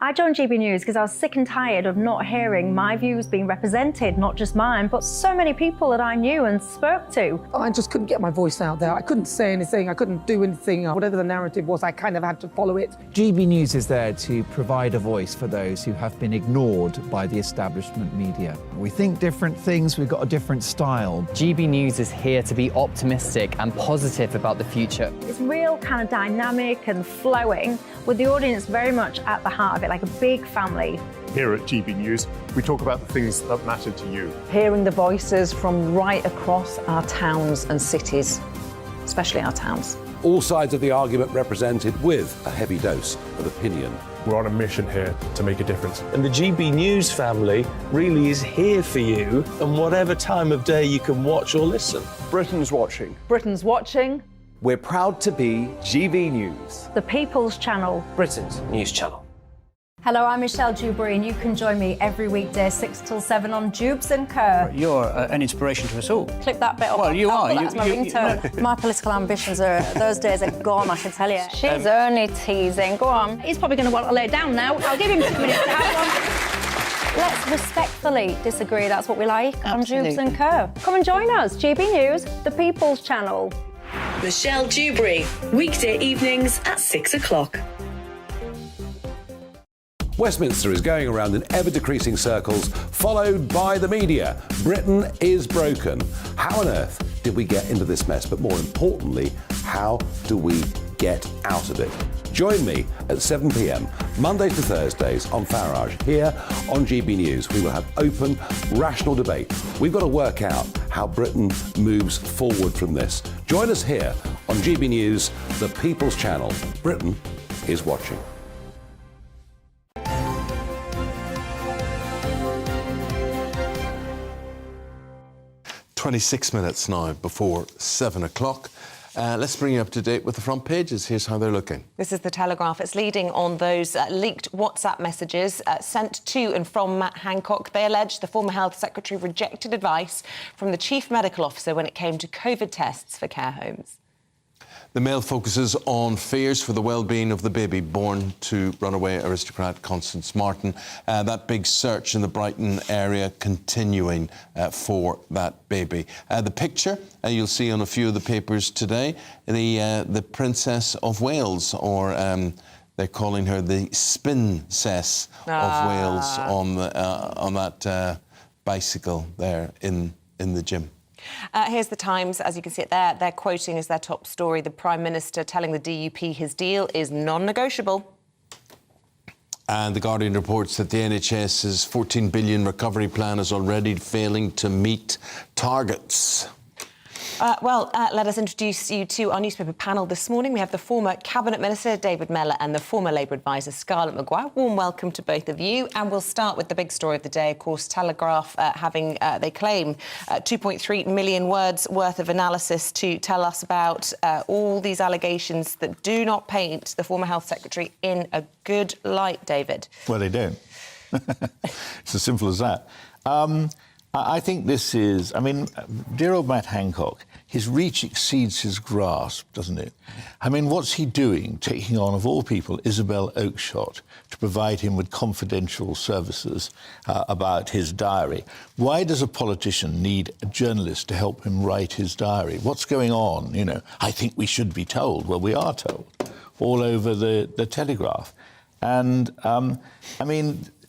I joined GB News because I was sick and tired of not hearing my views being represented, not just mine, but so many people that I knew and spoke to. I just couldn't get my voice out there. I couldn't say anything. I couldn't do anything. Whatever the narrative was, I kind of had to follow it. GB News is there to provide a voice for those who have been ignored by the establishment media. We think different things, we've got a different style. GB News is here to be optimistic and positive about the future. It's real kind of dynamic and flowing, with the audience very much at the heart of it, like a big family. Here at GB News, we talk about the things that matter to you. Hearing the voices from right across our towns and cities, especially our towns. All sides of the argument represented with a heavy dose of opinion. We're on a mission here to make a difference. And the GB News family really is here for you, and whatever time of day you can watch or listen. Britain's watching. Britain's watching. We're proud to be GB News. The People's Channel. Britain's news channel. Hello, I'm Michelle Dewberry, and you can join me every weekday 6 till 7 on Jubes and Kerr. You're an inspiration to us all. Clip that bit up. Well, you are. That's my ringtone. My political ambitions are, those days are gone, I can tell you. She's only teasing. Go on. He's probably going to want to lay down now. I'll give him 2 minutes to have one. Let's respectfully disagree. That's what we like on Jubes and Kerr. Come and join us. GB News, the People's Channel. Michelle Dewberry, weekday evenings at 6 o'clock. Westminster is going around in ever-decreasing circles, followed by the media. Britain is broken. How on earth did we get into this mess? But more importantly, how do we get out of it? Join me at 7 p.m, Mondays to Thursdays on Farage, here on GB News. We will have open, rational debate. We've got to work out how Britain moves forward from this. Join us here on GB News, the People's Channel. Britain is watching. 26 minutes now before 7 o'clock. Let's bring you up to date with the front pages. Here's how they're looking. This is the Telegraph. It's leading on those leaked WhatsApp messages sent to and from Matt Hancock. They allege the former Health Secretary rejected advice from the Chief Medical Officer when it came to COVID tests for care homes. The Mail focuses on fears for the well-being of the baby born to runaway aristocrat Constance Martin. That big search in the Brighton area continuing for that baby. The picture you'll see on a few of the papers today, the Princess of Wales, or They're calling her the Spincess of Wales on that bicycle there in the gym. Here's the Times. As you can see it there, they're quoting as their top story the Prime Minister telling the DUP his deal is non-negotiable. And The Guardian reports that the NHS's 14 billion recovery plan is already failing to meet targets. Let us introduce you to our newspaper panel this morning. We have the former Cabinet Minister, David Mellor, and the former Labour advisor, Scarlett Maguire. Warm welcome to both of you. And we'll start with the big story of the day, of course, Telegraph they claim 2.3 million words worth of analysis to tell us about all these allegations that do not paint the former Health Secretary in a good light, David. Well, they don't. It's as simple as that. I think this is, dear old Matt Hancock, his reach exceeds his grasp, doesn't it? What's he doing, taking on, of all people, Isabel Oakeshott to provide him with confidential services about his diary? Why does a politician need a journalist to help him write his diary? What's going on? I think we should be told. Well, we are told, all over the Telegraph. And,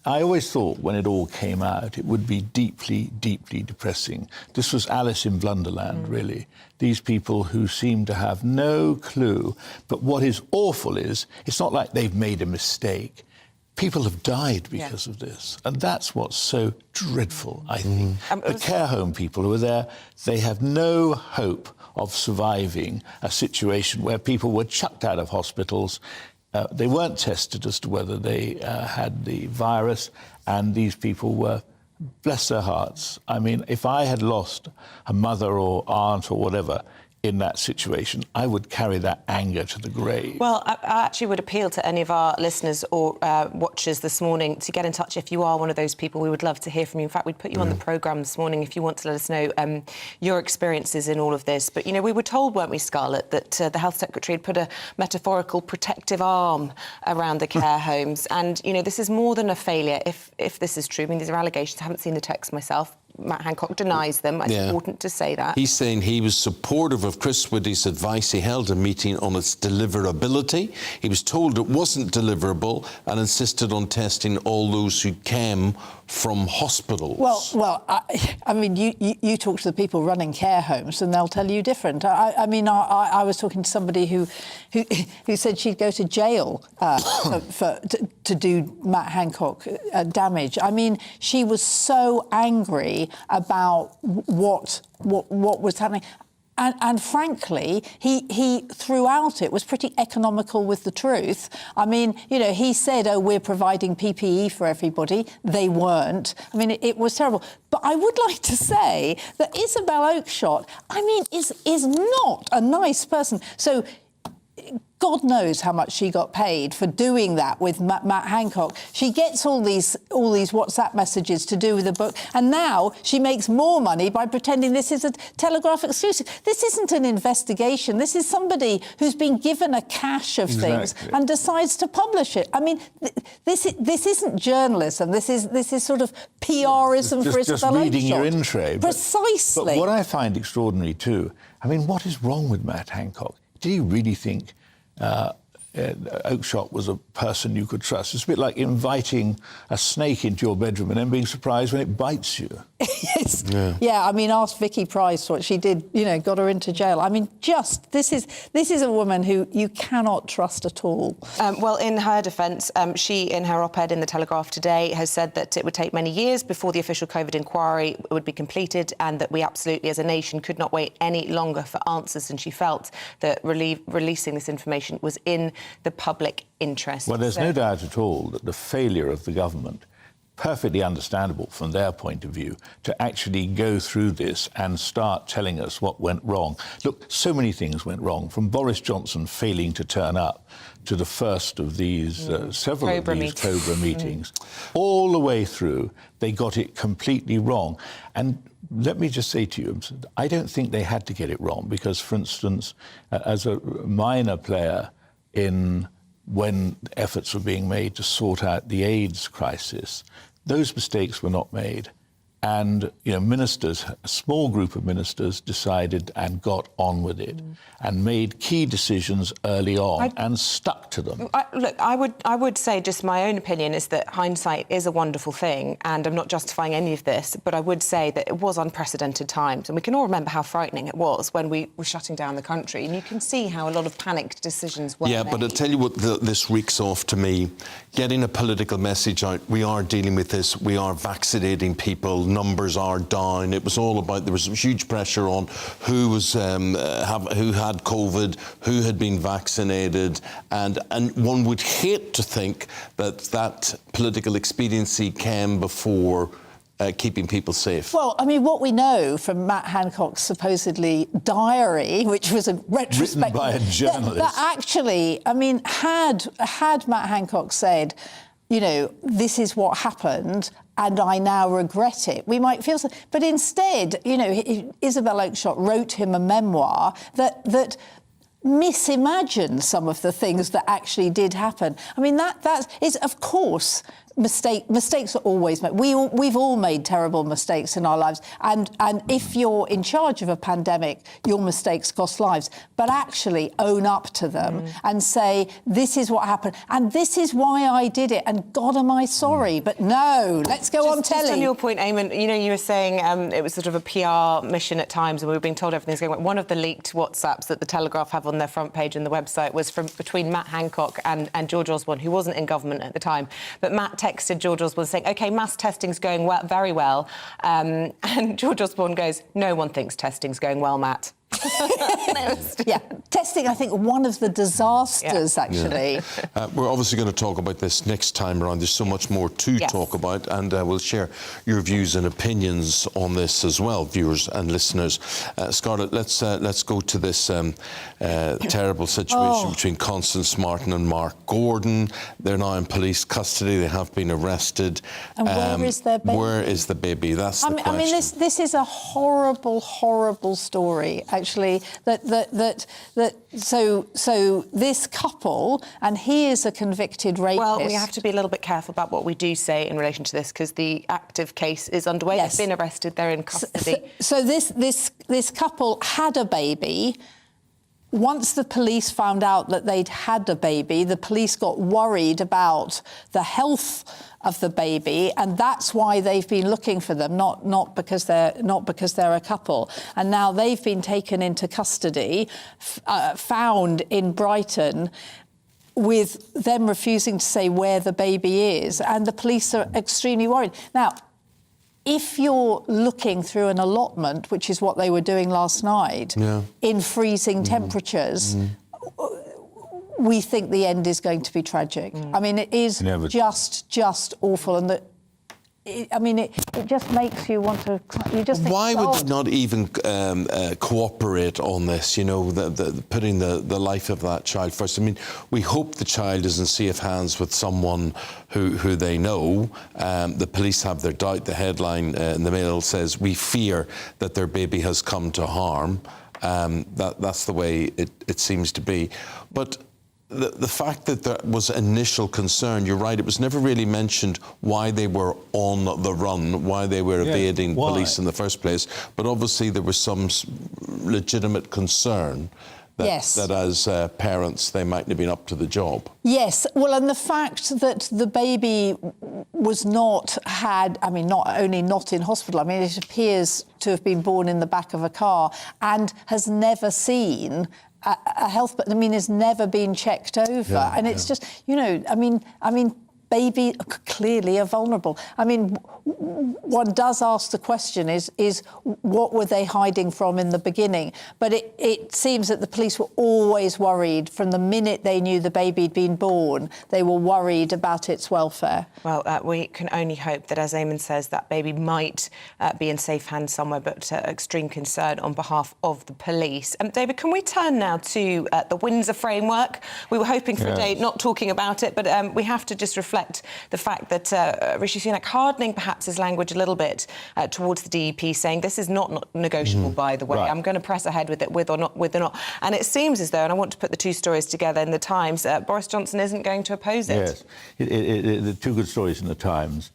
I always thought when it all came out, it would be deeply, deeply depressing. This was Alice in Blunderland, really. These people who seem to have no clue. But what is awful is, it's not like they've made a mistake. People have died because of this. And that's what's so dreadful, I think. The care home people who are there, they have no hope of surviving a situation where people were chucked out of hospitals. They weren't tested as to whether they had the virus, and these people were, bless their hearts. If I had lost a mother or aunt or whatever in that situation, I would carry that anger to the grave. Well, I actually would appeal to any of our listeners or watchers this morning to get in touch if you are one of those people. We would love to hear from you. In fact, we'd put you on the programme this morning if you want to let us know your experiences in all of this. But, we were told, weren't we, Scarlett, that the Health Secretary had put a metaphorical protective arm around the care homes. And, this is more than a failure, if this is true. These are allegations. I haven't seen the text myself. Matt Hancock denies them. It's important to say that. He's saying he was supportive of Chris Whitty's advice. He held a meeting on its deliverability. He was told it wasn't deliverable and insisted on testing all those who came from hospitals. You talk to the people running care homes and they'll tell you different. I was talking to somebody who said she'd go to jail to do Matt Hancock damage. She was so angry about what was happening. And frankly, he throughout it was pretty economical with the truth. He said, we're providing PPE for everybody. They weren't. It was terrible. But I would like to say that Isabel Oakeshott, is not a nice person. So God knows how much she got paid for doing that with Matt Hancock. She gets all these WhatsApp messages to do with the book, and now she makes more money by pretending this is a Telegraph exclusive. This isn't an investigation. This is somebody who's been given a cache of things and decides to publish it. This isn't journalism. This is sort of PRism for Isabel Oakeshott. Just reading your intro. Precisely. But what I find extraordinary too, what is wrong with Matt Hancock? Did he really think Oakeshott was a person you could trust? It's a bit like inviting a snake into your bedroom and then being surprised when it bites you. Yes. Ask Vicky Price what she did, got her into jail. This is a woman who you cannot trust at all. In her defence, she, in her op-ed in the Telegraph today, has said that it would take many years before the official COVID inquiry would be completed, and that we absolutely, as a nation, could not wait any longer for answers. And she felt that releasing this information was in the public interest. Well, there's no doubt at all that the failure of the government, perfectly understandable from their point of view, to actually go through this and start telling us what went wrong. Look, so many things went wrong, from Boris Johnson failing to turn up to the first of these, several of these Cobra meetings. All the way through, they got it completely wrong. And let me just say to you, I don't think they had to get it wrong, because, for instance, as a minor player when efforts were being made to sort out the AIDS crisis, those mistakes were not made. And, you know, ministers, a small group of ministers decided and got on with it and made key decisions early on and stuck to them. Look, I would say just my own opinion is that hindsight is a wonderful thing, and I'm not justifying any of this, but I would say that it was unprecedented times, and we can all remember how frightening it was when we were shutting down the country, and you can see how a lot of panicked decisions were made. But I'll tell you what this reeks off to me, getting a political message out, we are dealing with this, we are vaccinating people, numbers are down. It was all about, there was huge pressure on who was who had COVID, who had been vaccinated, and one would hate to think that political expediency came before keeping people safe. Well, I mean, what we know from Matt Hancock's supposedly diary, which was a retrospective... Written by a journalist. That actually, I mean, had Matt Hancock said, you know, this is what happened and I now regret it, we might feel so. But instead, you know, Isabel Oakeshott wrote him a memoir that misimagine some of the things that actually did happen. I mean, that is, of course, mistakes are always made. We've all made terrible mistakes in our lives, and if you're in charge of a pandemic, your mistakes cost lives. But actually own up to them and say, this is what happened, and this is why I did it, and God, am I sorry? But no, let's go on telly. Just on your point, Eamonn, you know, you were saying it was sort of a PR mission at times, and we were being told everything's going well. One of the leaked WhatsApps that the Telegraph have on their front page and the website was between Matt Hancock and George Osborne, who wasn't in government at the time. But Matt texted George Osborne saying, OK, mass testing's going well, very well. And George Osborne goes, no one thinks testing's going well, Matt. Yeah, testing, I think, one of the disasters, actually. Yeah. We're obviously going to talk about this next time around. There's so much more to talk about, and we'll share your views and opinions on this as well, viewers and listeners. Scarlett, let's go to this terrible situation between Constance Martin and Mark Gordon. They're now in police custody. They have been arrested. And where is their baby? Where is the baby? That's the question. I mean, this is a horrible, horrible story, actually. So this couple, and he is a convicted rapist. Well, we have to be a little bit careful about what we do say in relation to this, because the active case is underway. Yes. They've been arrested. They're in custody. So this couple had a baby. Once the police found out that they'd had a baby, the police got worried about the health of the baby, and that's why they've been looking for them, not because they're a couple. And now they've been taken into custody, found in Brighton, with them refusing to say where the baby is, and the police are extremely worried. Now, if you're looking through an allotment, which is what they were doing last night, in freezing temperatures, we think the end is going to be tragic. I mean, it is just awful, and it just makes you want to. You just think, why would they not even cooperate on this? You know, putting the life of that child first. I mean, we hope the child is in safe hands with someone who they know. The police have their doubt. The headline in the Mail says, "We fear that their baby has come to harm." That's the way it seems to be, but. The fact that there was initial concern, you're right, it was never really mentioned why they were on the run, why they were evading police in the first place. But obviously there was some legitimate concern that as parents they mightn't have been up to the job. Yes, well, and the fact that the baby was not only not in hospital, I mean, it appears to have been born in the back of a car and has never seen a health, but I mean, has never been checked over, and it's just, you know, I mean, baby clearly are vulnerable. I mean, one does ask the question: is what were they hiding from in the beginning? But it seems that the police were always worried from the minute they knew the baby had been born. They were worried about its welfare. Well, we can only hope that, as Eamonn says, that baby might be in safe hands somewhere, but extreme concern on behalf of the police. David, can we turn now to the Windsor Framework? We were hoping for a day not talking about it, but we have to just reflect the fact that Rishi Sunak hardening perhaps his language a little bit towards the DUP, saying this is not negotiable, by the way. I'm going to press ahead with it, with or not. And it seems as though, and I want to put the two stories together in the Times, Boris Johnson isn't going to oppose it. Yes, the two good stories in the Times.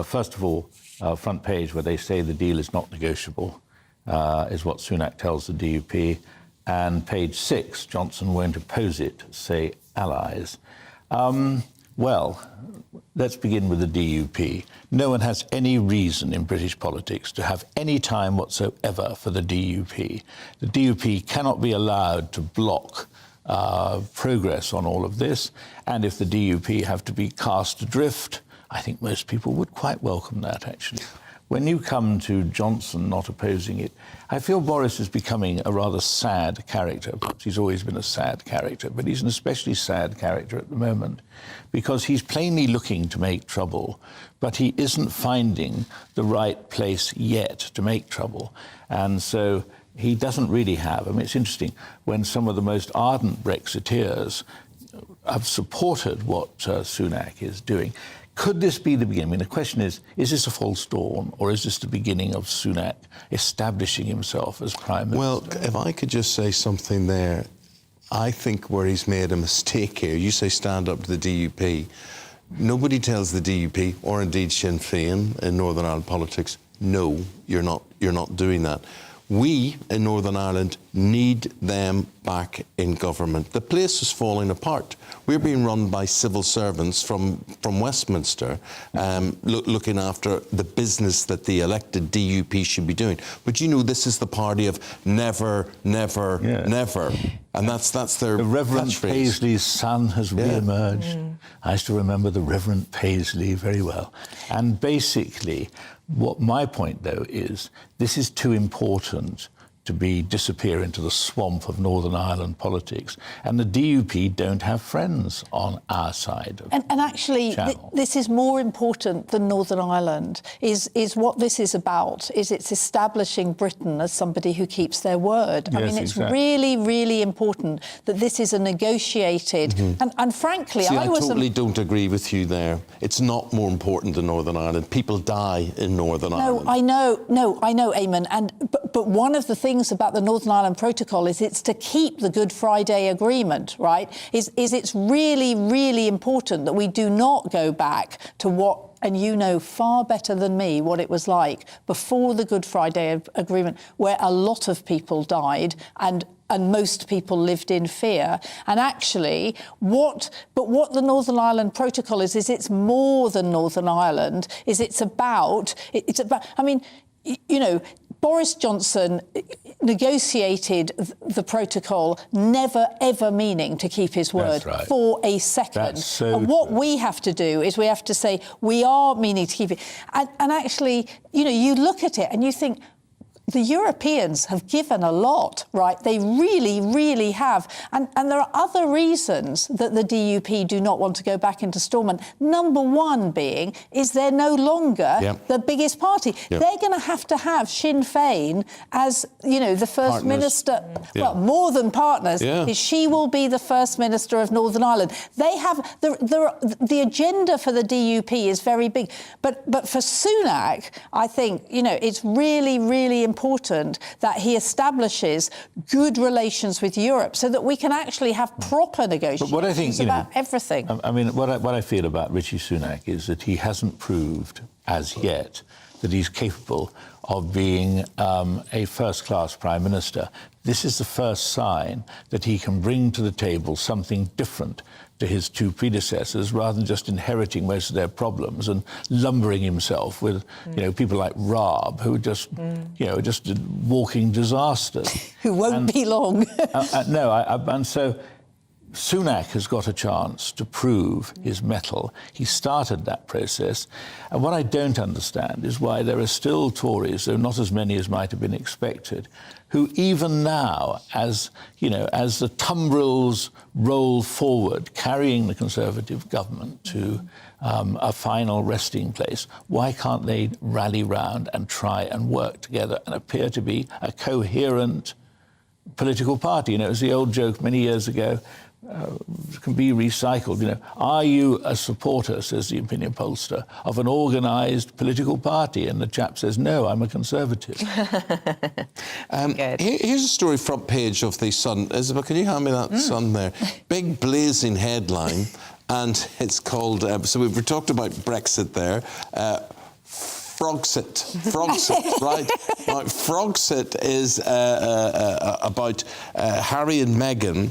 First of all, front page where they say the deal is not negotiable, is what Sunak tells the DUP. And page 6, Johnson won't oppose it, say allies. Well, let's begin with the DUP. No one has any reason in British politics to have any time whatsoever for the DUP. The DUP cannot be allowed to block progress on all of this, and if the DUP have to be cast adrift, I think most people would quite welcome that, actually. When you come to Johnson not opposing it, I feel Boris is becoming a rather sad character. Perhaps he's always been a sad character, but he's an especially sad character at the moment because he's plainly looking to make trouble, but he isn't finding the right place yet to make trouble. And so he doesn't really have. I mean, it's interesting, when some of the most ardent Brexiteers have supported what Sunak is doing, could this be the beginning? I mean, the question is this a false dawn, or is this the beginning of Sunak establishing himself as Prime Minister? Well, if I could just say something there, I think where he's made a mistake here, you say stand up to the DUP. Nobody tells the DUP, or indeed Sinn Féin in Northern Ireland politics, no, you're not doing that. We in Northern Ireland need them back in government. The place is falling apart. We're being run by civil servants from Westminster, looking after the business that the elected DUP should be doing. But you know, this is the party of never, never, never. And that's their The Reverend catchphrase. Paisley's son has re-emerged. I used to remember the Reverend Paisley very well. And basically, what my point, though, is this is too important to disappear into the swamp of Northern Ireland politics. And the DUP don't have friends on our side of And actually, this is more important than Northern Ireland, is what this is about, is it's establishing Britain as somebody who keeps their word. I mean, it's really, really important that this is a nenegotiated... And frankly, See, I totally don't agree with you there. It's not more important than Northern Ireland. People die in Northern Ireland. I know, Eamonn. But one of the things about the Northern Ireland Protocol is it's to keep the Good Friday Agreement, right? Is it's really, really important that we do not go back to what, and you know far better than me what it was like before the Good Friday Agreement, where a lot of people died and most people lived in fear. And actually, what the Northern Ireland Protocol is it's more than Northern Ireland. It's about, I mean, you know, Boris Johnson negotiated the protocol, never, ever meaning to keep his word for a second. And what we have to do is we have to say, we are meaning to keep it. And actually, you know, you look at it and you think, the Europeans have given a lot, right? They really, really have. And there are other reasons that the DUP do not want to go back into Stormont. Number one being is they're no longer the biggest party. They're going to have Sinn Féin as, you know, the First Minister. Well, more than partners. She will be the First Minister of Northern Ireland. They have... The agenda for the DUP is very big. But for Sunak, I think, you know, it's really, really important that he establishes good relations with Europe so that we can actually have proper negotiations what I think, about everything. I mean, what I feel about Rishi Sunak is that he hasn't proved as yet that he's capable of being a first-class Prime Minister. This is the first sign that he can bring to the table something different to his two predecessors, rather than just inheriting most of their problems and lumbering himself with, you know, people like Raab, who are just, you know, just a walking disaster. Who won't be long. And so Sunak has got a chance to prove his mettle. He started that process. And what I don't understand is why there are still Tories, though not as many as might have been expected, who even now, as you know, as the tumbrils roll forward, carrying the Conservative government to a final resting place, why can't they rally round and try and work together and appear to be a coherent political party? You know, it was the old joke many years ago, can be recycled. You know, are you a supporter, says the opinion pollster, of an organised political party? And the chap says, no, I'm a Conservative. Here's a story, front page of the Sun. Isabel, can you hand me that Sun there? Big blazing headline, and it's called, so we've talked about Brexit there. Frogsit, right? Now, Frogsit is about Harry and Meghan.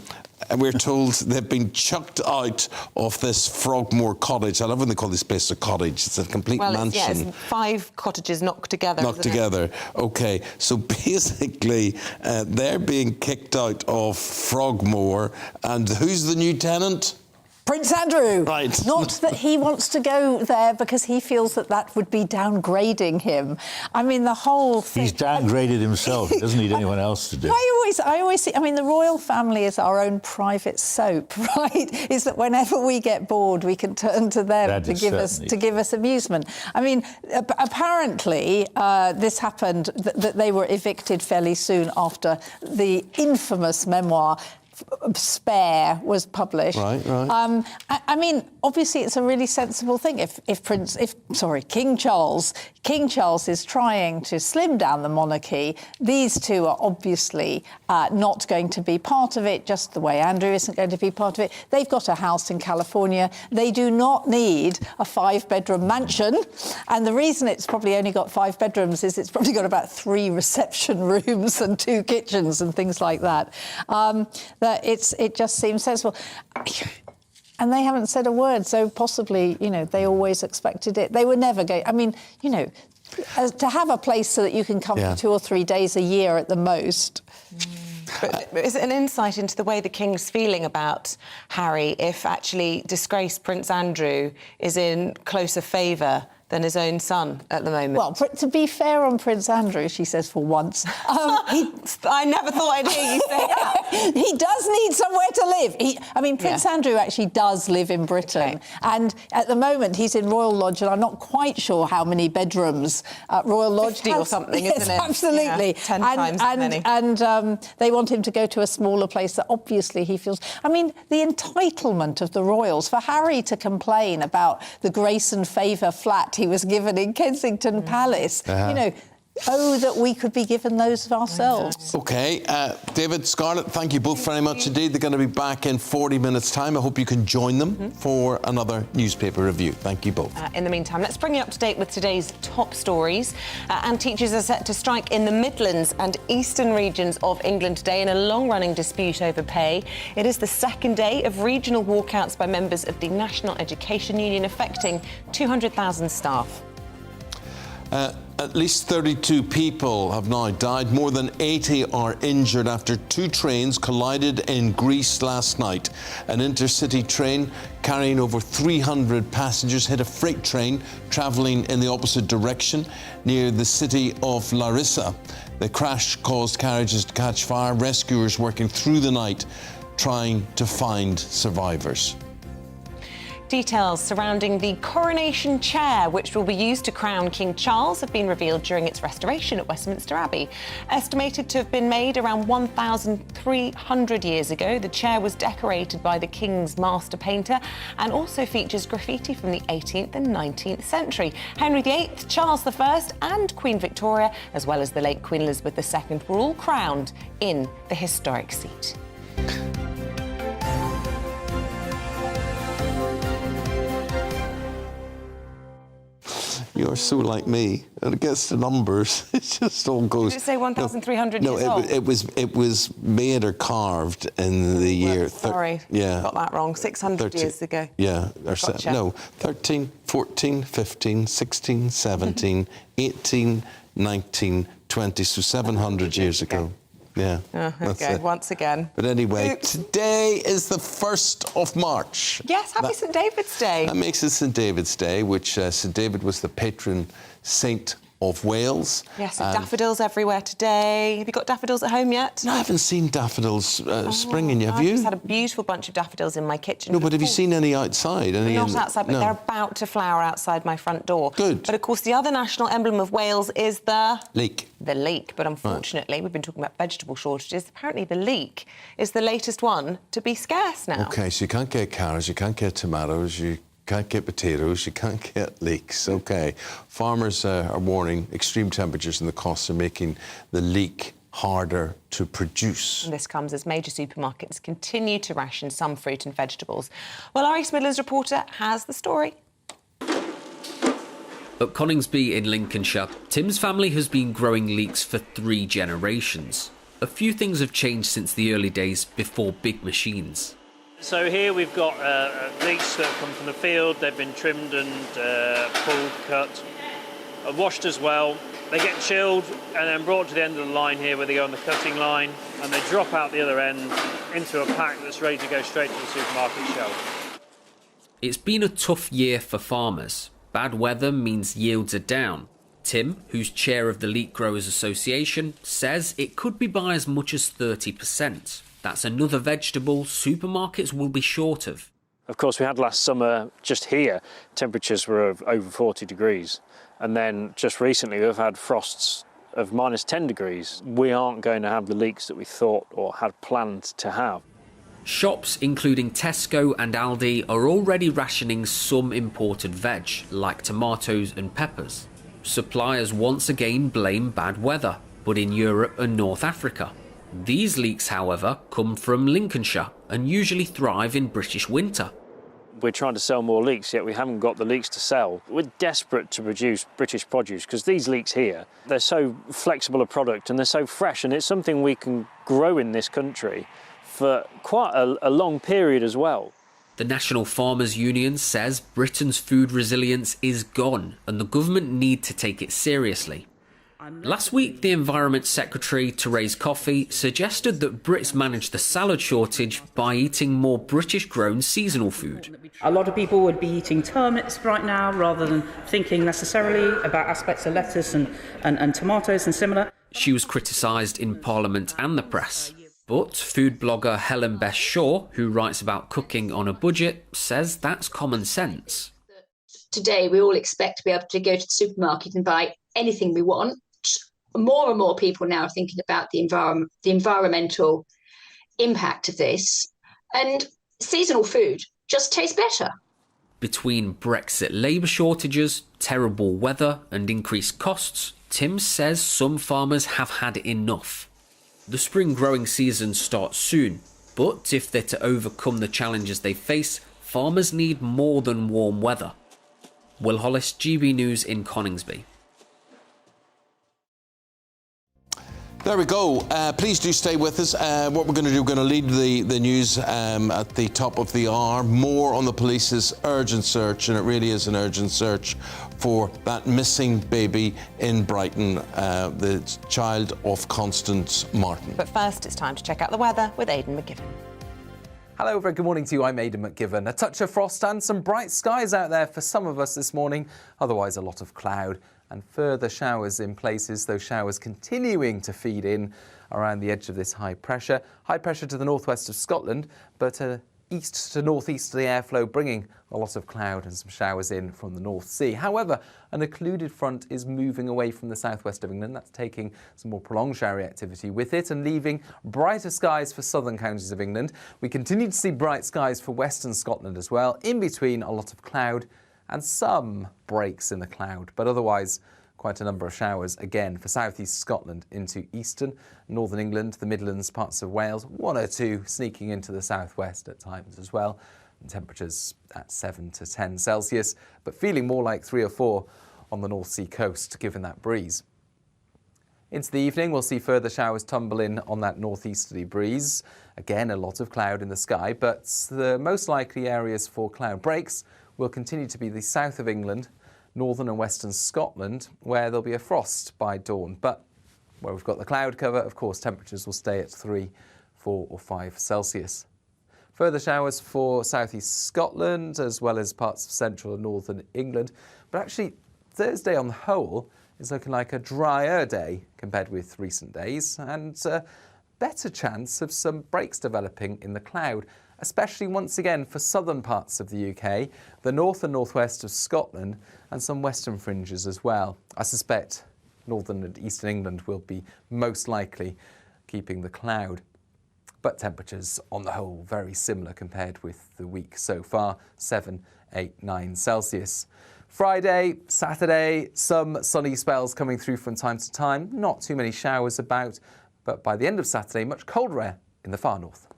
And we're told they've been chucked out of this Frogmore cottage. I love when they call this place a cottage. It's a complete mansion. It's 5 cottages knocked together. OK. So basically, they're being kicked out of Frogmore. And who's the new tenant? Prince Andrew. Right. Not that he wants to go there because he feels that that would be downgrading him. I mean, the whole thing... He's downgraded himself. He doesn't need anyone else to do. I always see... I mean, the royal family is our own private soap, right? Is that whenever we get bored, we can turn to them to give us amusement. I mean, apparently, this happened, that they were evicted fairly soon after the infamous memoir Spare was published. Right. I mean, obviously, it's a really sensible thing. King Charles is trying to slim down the monarchy. These two are obviously not going to be part of it, just the way Andrew isn't going to be part of it. They've got a house in California. They do not need a 5-bedroom mansion. And the reason it's probably only got 5 bedrooms is it's probably got about 3 reception rooms and 2 kitchens and things like that. It just seems sensible. And they haven't said a word, so possibly, they always expected it. They were never going... I mean, to have a place so that you can come for 2 or 3 days a year at the most... But is it an insight into the way the King's feeling about Harry if actually disgraced Prince Andrew is in closer favour than his own son at the moment? Well, to be fair on Prince Andrew, she says for once, I never thought I'd hear you say that. He does need somewhere to live. Prince Andrew actually does live in Britain. Okay. And at the moment, he's in Royal Lodge, and I'm not quite sure how many bedrooms Royal Lodge 50 or something, isn't it? Absolutely. 10 times as many. And they want him to go to a smaller place that obviously he feels... I mean, the entitlement of the royals, for Harry to complain about the grace and favour flat he was given in Kensington Palace, that we could be given those ourselves. OK, David, Scarlett, thank you both very much indeed. They're going to be back in 40 minutes' time. I hope you can join them for another newspaper review. Thank you both. In the meantime, let's bring you up to date with today's top stories. And teachers are set to strike in the Midlands and eastern regions of England today in a long-running dispute over pay. It is the second day of regional walkouts by members of the National Education Union, affecting 200,000 staff. At least 32 people have now died. More than 80 are injured after 2 trains collided in Greece last night. An intercity train carrying over 300 passengers hit a freight train travelling in the opposite direction near the city of Larissa. The crash caused carriages to catch fire. Rescuers working through the night trying to find survivors. Details surrounding the Coronation chair, which will be used to crown King Charles, have been revealed during its restoration at Westminster Abbey. Estimated to have been made around 1,300 years ago, the chair was decorated by the King's master painter and also features graffiti from the 18th and 19th century. Henry VIII, Charles I and Queen Victoria, as well as the late Queen Elizabeth II, were all crowned in the historic seat. You're so like me. When it gets to numbers, it just all goes... Did it say 1,300 years old? It was made or carved in the year... Sorry, got that wrong. 600 years ago. Yeah. Gotcha. 13, 14, 15, 16, 17, 18, 19, 20, so 700 years ago. Yeah. Okay, once again. But anyway, today is the 1st of March. Yes, happy St David's Day. That makes it St David's Day, which St David was the patron saint of Wales. Yes, and daffodils everywhere today. Have you got daffodils at home yet? No, I haven't seen daffodils springing yet. Have you? I just had a beautiful bunch of daffodils in my kitchen. No, but have you seen any outside? Not outside, but they're about to flower outside my front door. Good. But of course, the other national emblem of Wales is the... leek. The leek. But unfortunately, we've been talking about vegetable shortages. Apparently, the leek is the latest one to be scarce now. OK, so you can't get carrots, you can't get tomatoes, you can't get potatoes, you can't get leeks. OK. Farmers are warning extreme temperatures and the costs are making the leek harder to produce. And this comes as major supermarkets continue to ration some fruit and vegetables. Well, our East Midlands reporter has the story. At Coningsby in Lincolnshire, Tim's family has been growing leeks for 3 generations. A few things have changed since the early days before big machines. So here we've got leeks that come from the field. They've been trimmed and pulled, cut, washed as well. They get chilled and then brought to the end of the line here where they go on the cutting line, and they drop out the other end into a pack that's ready to go straight to the supermarket shelf. It's been a tough year for farmers. Bad weather means yields are down. Tim, who's chair of the Leek Growers Association, says it could be by as much as 30%. That's another vegetable supermarkets will be short of. Of course, we had last summer, just here, temperatures were of over 40 degrees. And then just recently we've had frosts of minus 10 degrees. We aren't going to have the leeks that we thought or had planned to have. Shops, including Tesco and Aldi, are already rationing some imported veg, like tomatoes and peppers. Suppliers once again blame bad weather, but in Europe and North Africa. These leeks, however, come from Lincolnshire and usually thrive in British winter. We're trying to sell more leeks, yet we haven't got the leeks to sell. We're desperate to produce British produce because these leeks here, they're so flexible a product and they're so fresh, and it's something we can grow in this country for quite a long period as well. The National Farmers Union says Britain's food resilience is gone and the government need to take it seriously. Last week, the Environment Secretary, Therese Coffey, suggested that Brits manage the salad shortage by eating more British-grown seasonal food. A lot of people would be eating turnips right now rather than thinking necessarily about aspects of lettuce and tomatoes and similar. She was criticised in Parliament and the press. But food blogger Helen Bess Shaw, who writes about cooking on a budget, says that's common sense. Today, we all expect to be able to go to the supermarket and buy anything we want. More and more people now are thinking about the environmental impact of this, and seasonal food just tastes better. Between Brexit labour shortages, terrible weather and increased costs, Tim says some farmers have had enough. The spring growing season starts soon, but if they're to overcome the challenges they face, farmers need more than warm weather. Will Hollis, GB News in Coningsby. There we go. Please do stay with us. What we're going to do, we're going to lead the news at the top of the hour. More on the police's urgent search, and it really is an urgent search for that missing baby in Brighton, the child of Constance Martin. But first, it's time to check out the weather with Aidan McGivern. Hello, very good morning to you. I'm Aidan McGivern. A touch of frost and some bright skies out there for some of us this morning. Otherwise, a lot of cloud and further showers in places, those showers continuing to feed in around the edge of this high pressure. High pressure to the northwest of Scotland, but east to northeasterly airflow bringing a lot of cloud and some showers in from the North Sea. However, an occluded front is moving away from the southwest of England. That's taking some more prolonged showery activity with it and leaving brighter skies for southern counties of England. We continue to see bright skies for western Scotland as well. In between, a lot of cloud and some breaks in the cloud, but otherwise quite a number of showers again for southeast Scotland into eastern, northern England, the Midlands, parts of Wales, 1 or 2 sneaking into the southwest at times as well. And temperatures at 7 to 10 Celsius, but feeling more like 3 or 4 on the North Sea coast, given that breeze. Into the evening, we'll see further showers tumble in on that northeasterly breeze. Again, a lot of cloud in the sky, but the most likely areas for cloud breaks will continue to be the south of England, northern and western Scotland, where there'll be a frost by dawn. But where we've got the cloud cover, of course, temperatures will stay at 3, 4 or 5 Celsius. Further showers for southeast Scotland, as well as parts of central and northern England. But actually, Thursday on the whole is looking like a drier day compared with recent days, and a better chance of some breaks developing in the cloud, especially once again for southern parts of the UK, the north and northwest of Scotland, and some western fringes as well. I suspect northern and eastern England will be most likely keeping the cloud. But temperatures on the whole very similar compared with the week so far, 7, 8, 9 Celsius. Friday, Saturday, some sunny spells coming through from time to time. Not too many showers about, but by the end of Saturday, much colder air in the far north.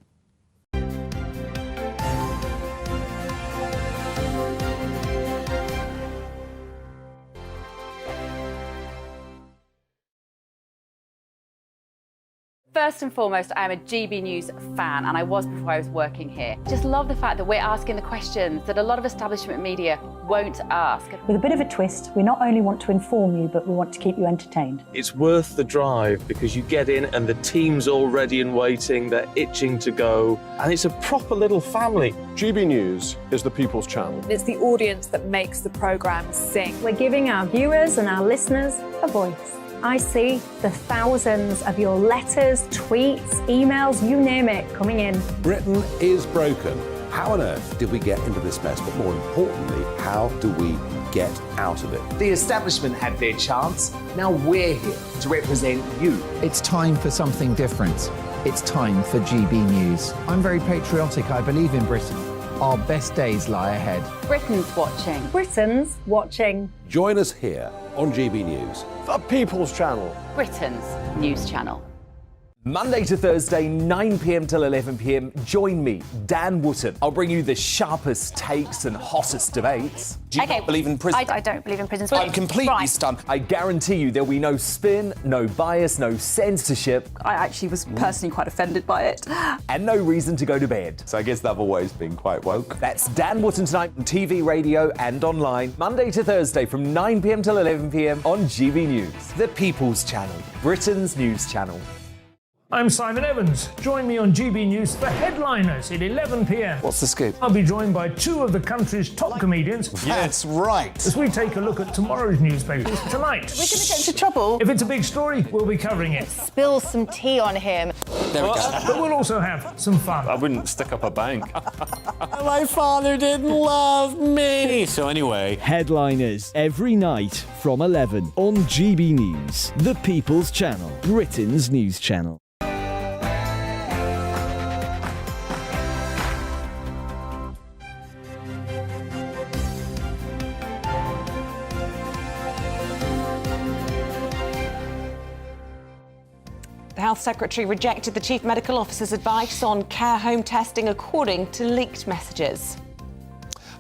First and foremost, I am a GB News fan, and I was before I was working here. Just love the fact that we're asking the questions that a lot of establishment media won't ask. With a bit of a twist, we not only want to inform you, but we want to keep you entertained. It's worth the drive because you get in and the team's all ready and waiting, they're itching to go, and it's a proper little family. GB News is the people's channel. It's the audience that makes the programme sing. We're giving our viewers and our listeners a voice. I see the thousands of your letters, tweets, emails, you name it, coming in. Britain is broken. How on earth did we get into this mess? But more importantly, how do we get out of it? The establishment had their chance. Now we're here to represent you. It's time for something different. It's time for GB News. I'm very patriotic. I believe in Britain. Our best days lie ahead. Britain's watching. Britain's watching. Join us here on GB News. The people's channel. Britain's news channel. Monday to Thursday, 9 p.m. till 11 p.m. Join me, Dan Wootton. I'll bring you the sharpest takes and hottest debates. Do you not believe in prison? I don't believe in prisons. I'm completely stunned. I guarantee you there'll be no spin, no bias, no censorship. I actually was personally quite offended by it. And no reason to go to bed. So I guess they've always been quite woke. That's Dan Wootton tonight on TV, radio and online. Monday to Thursday from 9 p.m. till 11 p.m. on GB News. The People's Channel, Britain's news channel. I'm Simon Evans. Join me on GB News for Headliners at 11 p.m. What's the scoop? I'll be joined by two of the country's top comedians. That's right. As we take a look at tomorrow's newspapers tonight. We're going to get into trouble. If it's a big story, we'll be covering it. Spill some tea on him. There we go. But we'll also have some fun. I wouldn't stick up a bank. My father didn't love me. So anyway. Headliners every night from 11 on GB News, the People's Channel, Britain's news channel. The Health Secretary rejected the Chief Medical Officer's advice on care home testing according to leaked messages.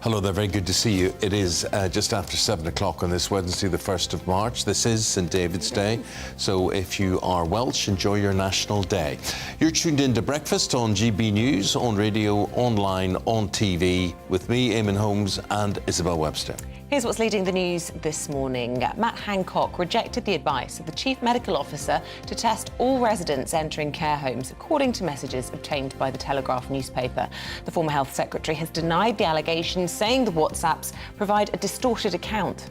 Hello there, very good to see you. It is just after 7 o'clock on this Wednesday, the 1st of March. This is St David's Day, so if you are Welsh, enjoy your National Day. You're tuned in to Breakfast on GB News, on radio, online, on TV, with me, Eamonn Holmes, and Isabel Webster. Here's what's leading the news this morning. Matt Hancock rejected the advice of the Chief Medical Officer to test all residents entering care homes, according to messages obtained by the Telegraph newspaper. The former Health Secretary has denied the allegations, saying the WhatsApps provide a distorted account.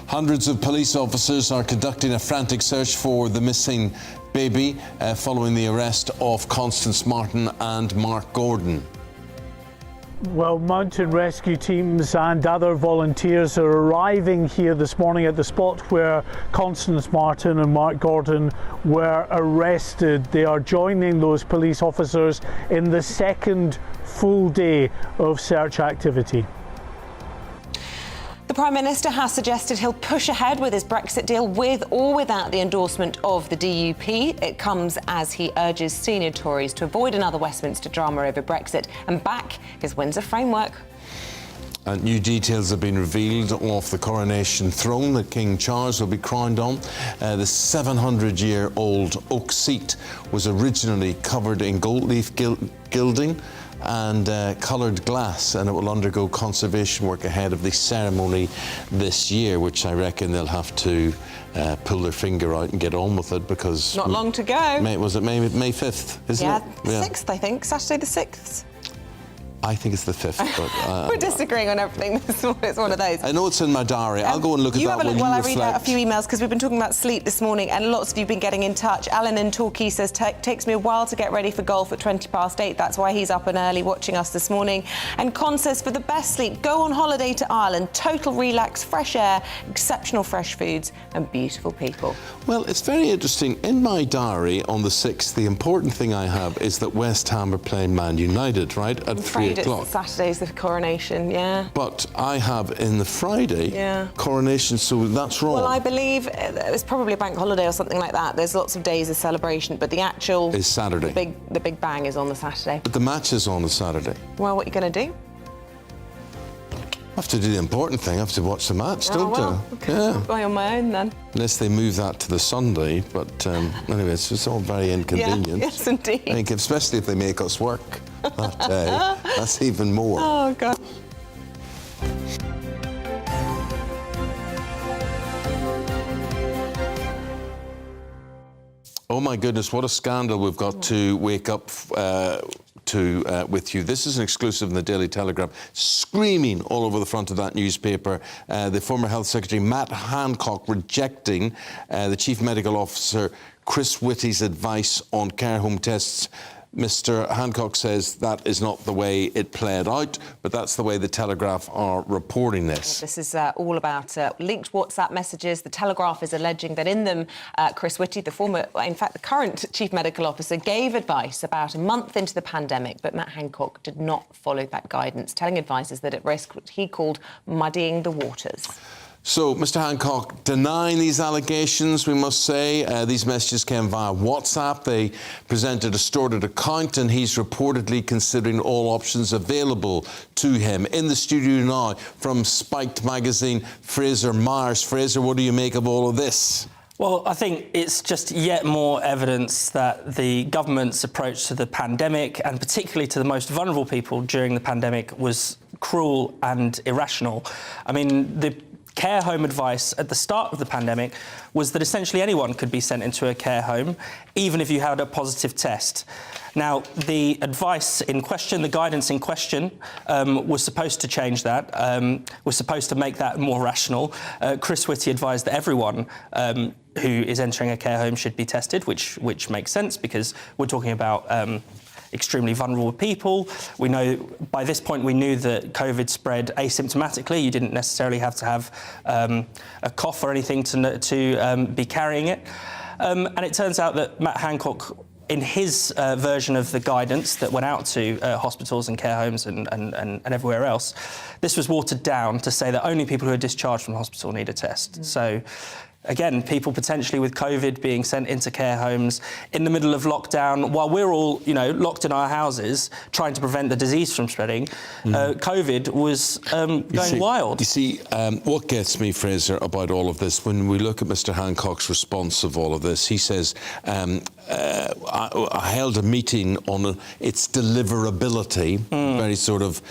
Hundreds of police officers are conducting a frantic search for the missing baby following the arrest of Constance Martin and Mark Gordon. Well, mountain rescue teams and other volunteers are arriving here this morning at the spot where Constance Martin and Mark Gordon were arrested. They are joining those police officers in the second full day of search activity. The Prime Minister has suggested he'll push ahead with his Brexit deal with or without the endorsement of the DUP. It comes as he urges senior Tories to avoid another Westminster drama over Brexit and back his Windsor Framework. And new details have been revealed of the Coronation throne that King Charles will be crowned on. The 700-year-old oak seat was originally covered in gold leaf gilding and coloured glass, and it will undergo conservation work ahead of the ceremony this year, which I reckon they'll have to pull their finger out and get on with it, because Not long to go. Was it May 5th, isn't it? Yeah, 6th, I think. Saturday the 6th. I think it's the 5th, but... We're disagreeing on everything this morning. It's one of those. I know it's in my diary. I'll go and look at that when you I reflect. read out a few emails, because we've been talking about sleep this morning, and lots of you have been getting in touch. Alan in Torquay says, takes me a while to get ready for golf at 8:20. That's why he's up and early watching us this morning. And Con says, for the best sleep, go on holiday to Ireland. Total relax, fresh air, exceptional fresh foods, and beautiful people. Well, it's very interesting. In my diary on the 6th, the important thing I have is that West Ham are playing Man United, right, at 3 o'clock. It's Saturday's the Coronation, yeah. But I have in the Friday Coronation, so that's wrong. Well, I believe it's probably a bank holiday or something like that. There's lots of days of celebration, but the actual... is Saturday. The big bang is on the Saturday. But the match is on the Saturday. Well, what are you going to do? have to do the important thing. I have to watch the match, don't well, I? okay. Yeah. I'll go on my own then. Unless they move that to the Sunday, but anyway, it's all very inconvenient. Yeah, yes, indeed. I think, especially if they make us work that day, that's even more. Oh, God. Oh my goodness, what a scandal we've got to wake up to with you. This is an exclusive in the Daily Telegraph, screaming all over the front of that newspaper. The former Health Secretary, Matt Hancock, rejecting the Chief Medical Officer, Chris Whitty's advice on care home tests. Mr. Hancock says that is not the way it played out, but that's the way the Telegraph are reporting this. This is all about linked WhatsApp messages. The Telegraph is alleging that in them, Chris Whitty, the former, in fact, the current Chief Medical Officer, gave advice about a month into the pandemic, but Matt Hancock did not follow that guidance, telling advisers that at risk what he called muddying the waters. So, Mr. Hancock denying these allegations, we must say. These messages came via WhatsApp. They present a distorted account, and he's reportedly considering all options available to him. In the studio now, from Spiked magazine, Fraser Myers. Fraser, what do you make of all of this? Well, I think it's just yet more evidence that the government's approach to the pandemic, and particularly to the most vulnerable people during the pandemic, was cruel and irrational. I mean, the care home advice at the start of the pandemic was that essentially anyone could be sent into a care home, even if you had a positive test. Now, the advice in question, the guidance in question, was supposed to change that, was supposed to make that more rational. Chris Whitty advised that everyone who is entering a care home should be tested, which makes sense because we're talking about extremely vulnerable people. We know, by this point, we knew that COVID spread asymptomatically. You didn't necessarily have to have a cough or anything to be carrying it. And it turns out that Matt Hancock, in his version of the guidance that went out to hospitals and care homes and everywhere else, this was watered down to say that only people who are discharged from hospital need a test. So, again, people potentially with COVID being sent into care homes in the middle of lockdown, while we're all, locked in our houses trying to prevent the disease from spreading, COVID was going wild. You see, what gets me, Fraser, about all of this, when we look at Mr. Hancock's response of all of this, he says, I held a meeting on its deliverability, very sort of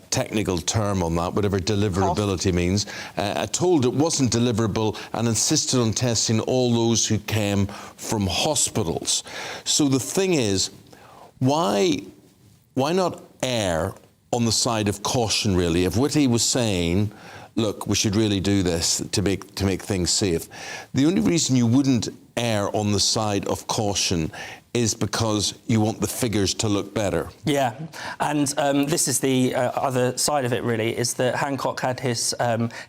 technical term on that, whatever deliverability means. I told it wasn't deliverable and insisted on testing all those who came from hospitals. So the thing is, why not err on the side of caution, really? If Whitty was saying, look, we should really do this to make things safe, the only reason you wouldn't err on the side of caution is because you want the figures to look better. Yeah, and this is the other side of it, really, is that Hancock had his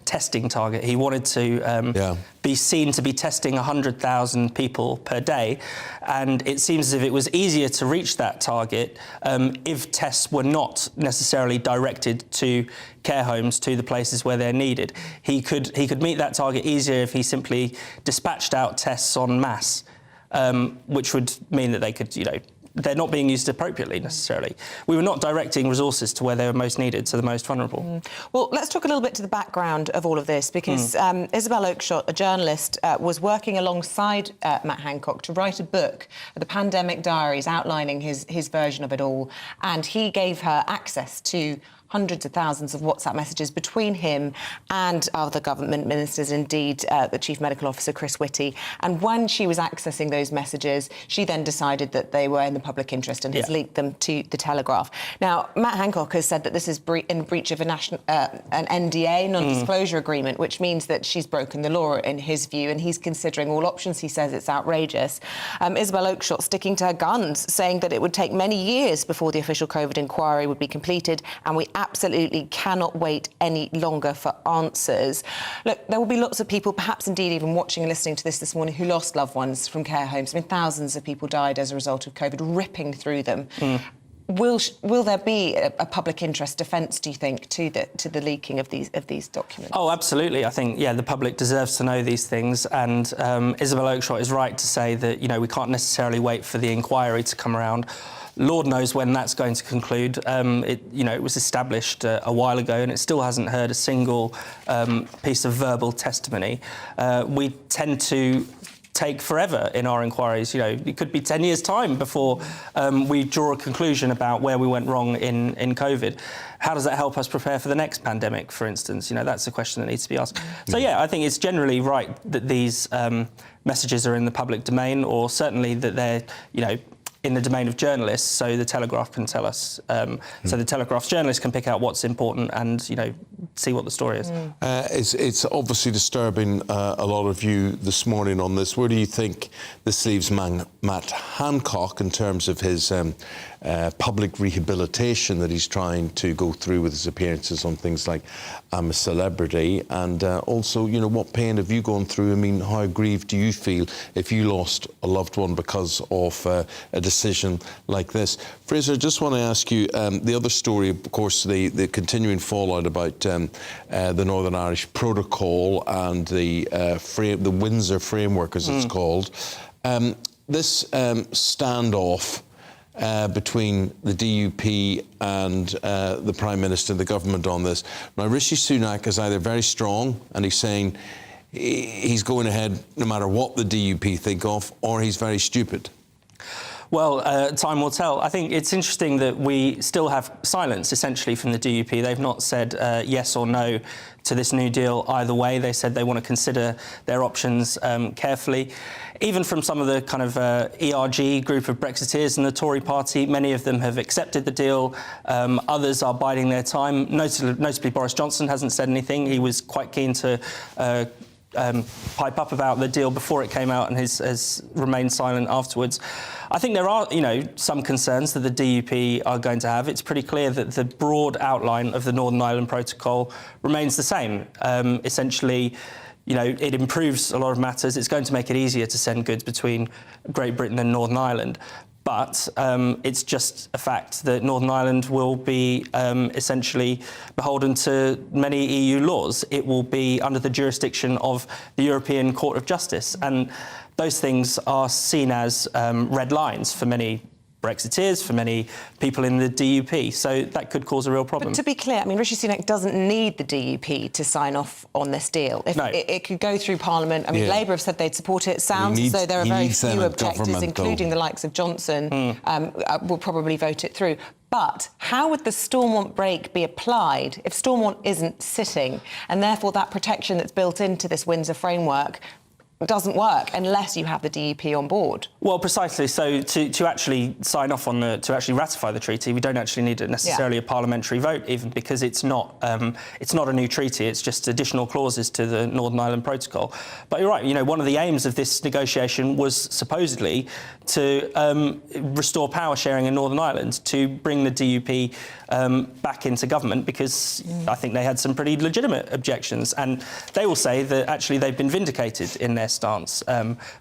testing target. He wanted to be seen to be testing 100,000 people per day, and it seems as if it was easier to reach that target if tests were not necessarily directed to care homes, to the places where they're needed. He could meet that target easier if he simply dispatched out tests en masse. Which would mean that they could, they're not being used appropriately necessarily. We were not directing resources to where they were most needed, to the most vulnerable. Well, let's talk a little bit to the background of all of this, because Isabel, a journalist, was working alongside Matt Hancock to write a book, The Pandemic Diaries, outlining his version of it all, and he gave her access to hundreds of thousands of WhatsApp messages between him and other government ministers, indeed the Chief Medical Officer, Chris Whitty. And when she was accessing those messages, she then decided that they were in the public interest and has leaked them to the Telegraph. Now, Matt Hancock has said that this is in breach of an NDA, non-disclosure agreement, which means that she's broken the law in his view, and he's considering all options. He says it's outrageous. Isabel Oakeshott sticking to her guns, saying that it would take many years before the official COVID inquiry would be completed, and we absolutely cannot wait any longer for answers. Look, there will be lots of people, perhaps indeed even watching and listening to this morning, who lost loved ones from care homes. I mean, thousands of people died as a result of COVID ripping through them. Will there be a public interest defence, do you think, to the leaking of these documents? Oh, absolutely. I think, the public deserves to know these things, and Isabel Oakeshott is right to say that, we can't necessarily wait for the inquiry to come around. Lord knows when that's going to conclude. It was established a while ago, and it still hasn't heard a single piece of verbal testimony. We tend to take forever in our inquiries. It could be 10 years' time before we draw a conclusion about where we went wrong in COVID. How does that help us prepare for the next pandemic, for instance? That's a question that needs to be asked. So, I think it's generally right that these messages are in the public domain, or certainly that they're, in the domain of journalists, so the Telegraph can tell us. So the Telegraph's journalists can pick out what's important and, see what the story is. It's obviously disturbing a lot of you this morning on this. Where do you think this leaves Matt Hancock in terms of his public rehabilitation that he's trying to go through with his appearances on things like I'm a Celebrity? And also, what pain have you gone through? I mean, how grieved do you feel if you lost a loved one because of a decision like this? Fraser, I just want to ask you, the other story, of course, the continuing fallout about the Northern Irish Protocol and the Windsor Framework, as it's called. This standoff between the DUP and the Prime Minister and the government on this. Now, Rishi Sunak is either very strong and he's saying he's going ahead no matter what the DUP think of, or he's very stupid. Well, time will tell. I think it's interesting that we still have silence, essentially, from the DUP. They've not said yes or no to this new deal either way. They said they want to consider their options carefully. Even from some of the kind of ERG group of Brexiteers in the Tory party, many of them have accepted the deal. Others are biding their time. Notably, Boris Johnson hasn't said anything. He was quite keen to pipe up about the deal before it came out and has remained silent afterwards. I think there are, some concerns that the DUP are going to have. It's pretty clear that the broad outline of the Northern Ireland Protocol remains the same. Essentially, it improves a lot of matters. It's going to make it easier to send goods between Great Britain and Northern Ireland. But it's just a fact that Northern Ireland will be essentially beholden to many EU laws. It will be under the jurisdiction of the European Court of Justice. And those things are seen as red lines for many Brexiteers, for many people in the DUP. So that could cause a real problem. But to be clear, Rishi Sunak doesn't need the DUP to sign off on this deal. If it could go through Parliament. Labour have said they'd support it. It sounds as though there are very few objectors, including the likes of Johnson, will probably vote it through. But how would the Stormont break be applied if Stormont isn't sitting, and therefore that protection that's built into this Windsor Framework doesn't work unless you have the DUP on board? Well, precisely. So to actually sign off on to actually ratify the treaty, we don't actually need necessarily a parliamentary vote, even because it's not a new treaty. It's just additional clauses to the Northern Ireland Protocol. But you're right. One of the aims of this negotiation was supposedly to restore power sharing in Northern Ireland, to bring the DUP back into government, because I think they had some pretty legitimate objections, and they will say that actually they've been vindicated in their stance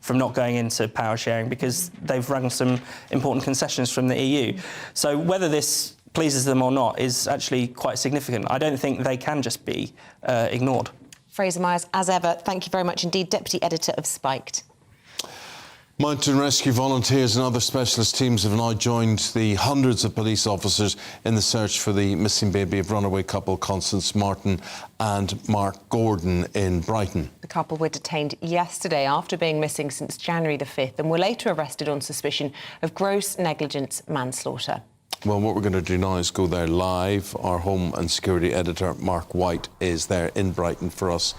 from not going into power sharing, because they've wrung some important concessions from the EU. So whether this pleases them or not is actually quite significant. I don't think they can just be ignored. Fraser Myers, as ever, thank you very much indeed, Deputy Editor of Spiked. Mountain rescue volunteers and other specialist teams have now joined the hundreds of police officers in the search for the missing baby of runaway couple Constance Martin and Mark Gordon in Brighton. The couple were detained yesterday after being missing since January the 5th and were later arrested on suspicion of gross negligence manslaughter. Well, what we're going to do now is go there live. Our Home and Security Editor, Mark White, is there in Brighton for us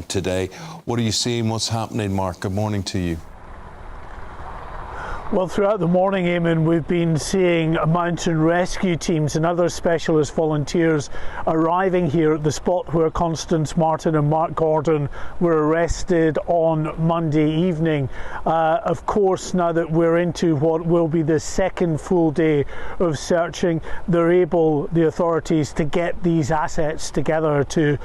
today. What are you seeing? What's happening, Mark? Good morning to you. Well, throughout the morning, Eamonn, we've been seeing mountain rescue teams and other specialist volunteers arriving here at the spot where Constance Martin and Mark Gordon were arrested on Monday evening. Of course, now that we're into what will be the second full day of searching, they're able, the authorities, to get these assets together to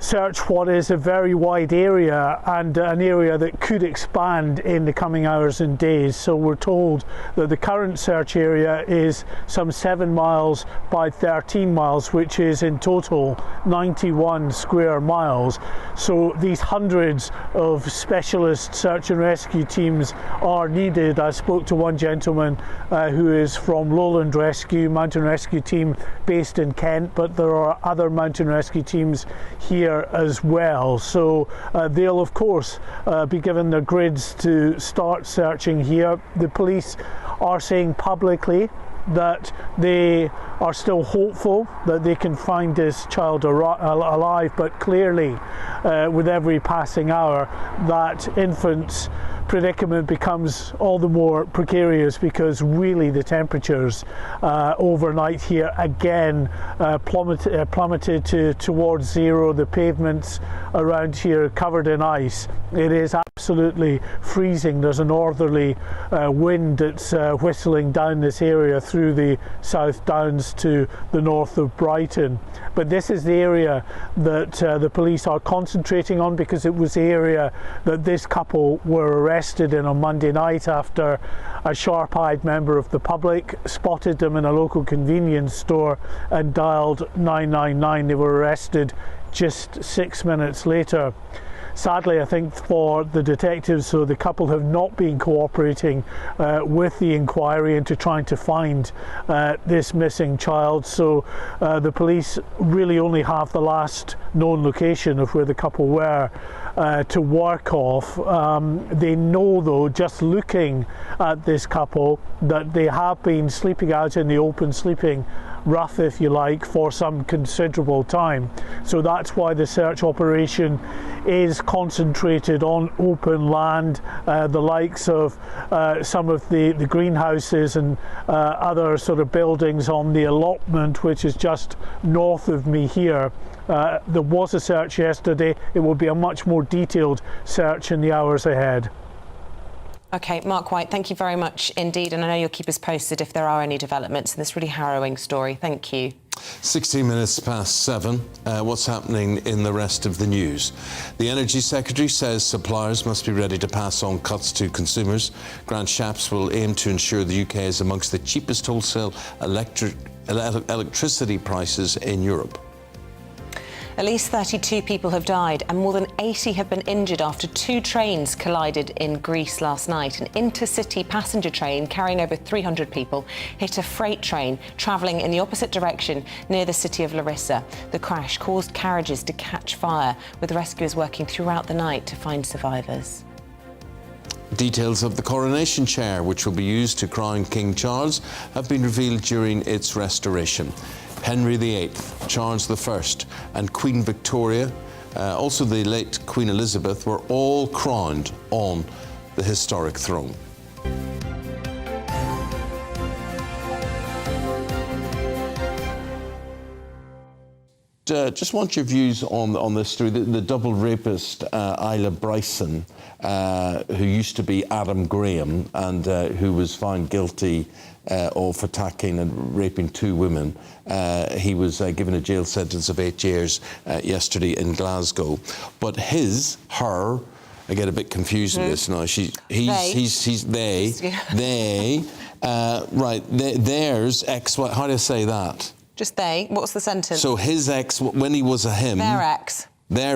search what is a very wide area and an area that could expand in the coming hours and days. So we're told that the current search area is some 7 miles by 13 miles, which is in total 91 square miles. So these hundreds of specialist search and rescue teams are needed. I spoke to one gentleman who is from Lowland Rescue, mountain rescue team based in Kent, but there are other mountain rescue teams here as well. So they'll of course be given their grids to start searching here. The police are saying publicly that they are still hopeful that they can find this child alive, but clearly with every passing hour that infant's predicament becomes all the more precarious, because really the temperatures overnight here again plummeted towards zero. The pavements around here covered in ice. It is absolutely freezing. There's a northerly wind that's whistling down this area through the South Downs to the north of Brighton. But this is the area that the police are concentrating on, because it was the area that this couple were arrested in on Monday night after a sharp-eyed member of the public spotted them in a local convenience store and dialed 999. They were arrested just 6 minutes later. Sadly, I think for the detectives, so the couple have not been cooperating with the inquiry into trying to find this missing child. So the police really only have the last known location of where the couple were to work off. They know, though, just looking at this couple, that they have been sleeping out in the open, sleeping rough, if you like, for some considerable time. So that's why the search operation is concentrated on open land, the likes of some of the greenhouses and other sort of buildings on the allotment, which is just north of me here. There was a search yesterday. It will be a much more detailed search in the hours ahead. OK, Mark White, thank you very much indeed. And I know you'll keep us posted if there are any developments in this really harrowing story. Thank you. 16 minutes past 7. What's happening in the rest of the news? The Energy Secretary says suppliers must be ready to pass on cuts to consumers. Grant Shapps will aim to ensure the UK is amongst the cheapest wholesale electricity prices in Europe. At least 32 people have died and more than 80 have been injured after 2 trains collided in Greece last night. An intercity passenger train carrying over 300 people hit a freight train travelling in the opposite direction near the city of Larissa. The crash caused carriages to catch fire, with rescuers working throughout the night to find survivors. Details of the Coronation chair, which will be used to crown King Charles, have been revealed during its restoration. Henry VIII, Charles I and Queen Victoria, also the late Queen Elizabeth, were all crowned on the historic throne. Just want your views on this story. The double rapist, Isla Bryson, who used to be Adam Graham and who was found guilty of attacking and raping 2 women. He was given a jail sentence of 8 years yesterday in Glasgow. But her, I get a bit confused with this now. Theirs ex-wife. How do I say that? Just they. What's the sentence? So his ex, when he was a him. Their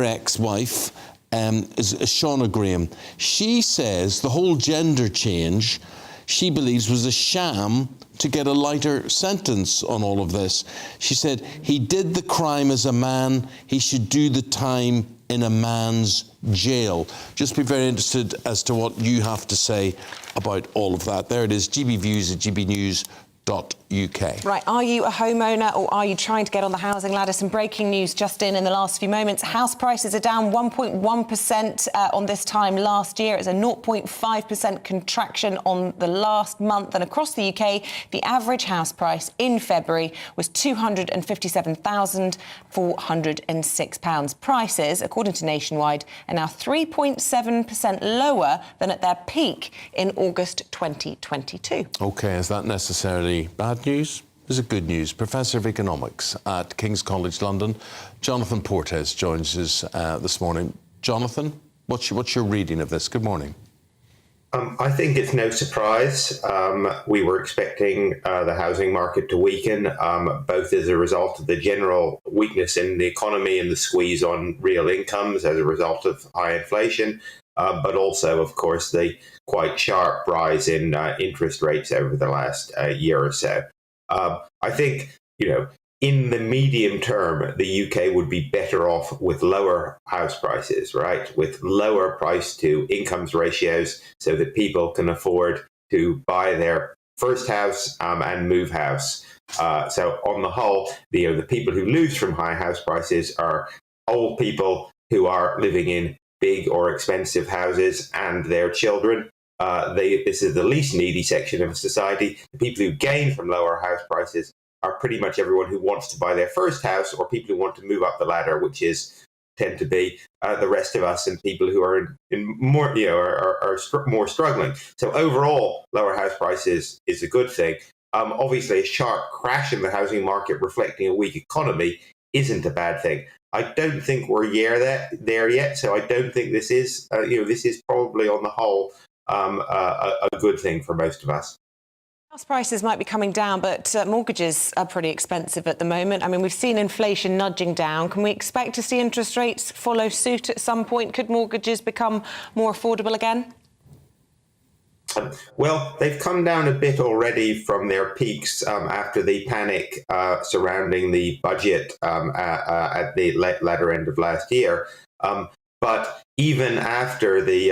ex-wife is Shauna Graham. She says the whole gender change, she believes, was a sham to get a lighter sentence on all of this. She said he did the crime as a man, he should do the time in a man's jail. Just be very interested as to what you have to say about all of that. There it is, GB Views at GBNews.UK. Right, are you a homeowner or are you trying to get on the housing ladder? Some breaking news just in the last few moments. House prices are down 1.1% on this time last year. It's a 0.5% contraction on the last month. And across the UK, the average house price in February was £257,406. Prices, according to Nationwide, are now 3.7% lower than at their peak in August 2022. OK, is that necessarily bad news? There's a good news. Professor of Economics at King's College London, Jonathan Portes, joins us this morning. Jonathan, what's your reading of this? Good morning. I think it's no surprise. We were expecting the housing market to weaken, both as a result of the general weakness in the economy and the squeeze on real incomes as a result of high inflation, but also, of course, the quite sharp rise in interest rates over the last year or so. I think, in the medium term, the UK would be better off with lower house prices, right? With lower price to incomes ratios so that people can afford to buy their first house and move house. So on the whole, the people who lose from high house prices are old people who are living in big or expensive houses and their children. This is the least needy section of society. The people who gain from lower house prices are pretty much everyone who wants to buy their first house or people who want to move up the ladder, which tend to be the rest of us and people who are more struggling. So overall, lower house prices is a good thing. Obviously, a sharp crash in the housing market reflecting a weak economy isn't a bad thing. I don't think we're there yet, so I don't think this is probably on the whole a good thing for most of us. House prices might be coming down, but mortgages are pretty expensive at the moment. I mean, we've seen inflation nudging down. Can we expect to see interest rates follow suit at some point? Could mortgages become more affordable again? Well, they've come down a bit already from their peaks after the panic surrounding the budget at the latter end of last year. But even after the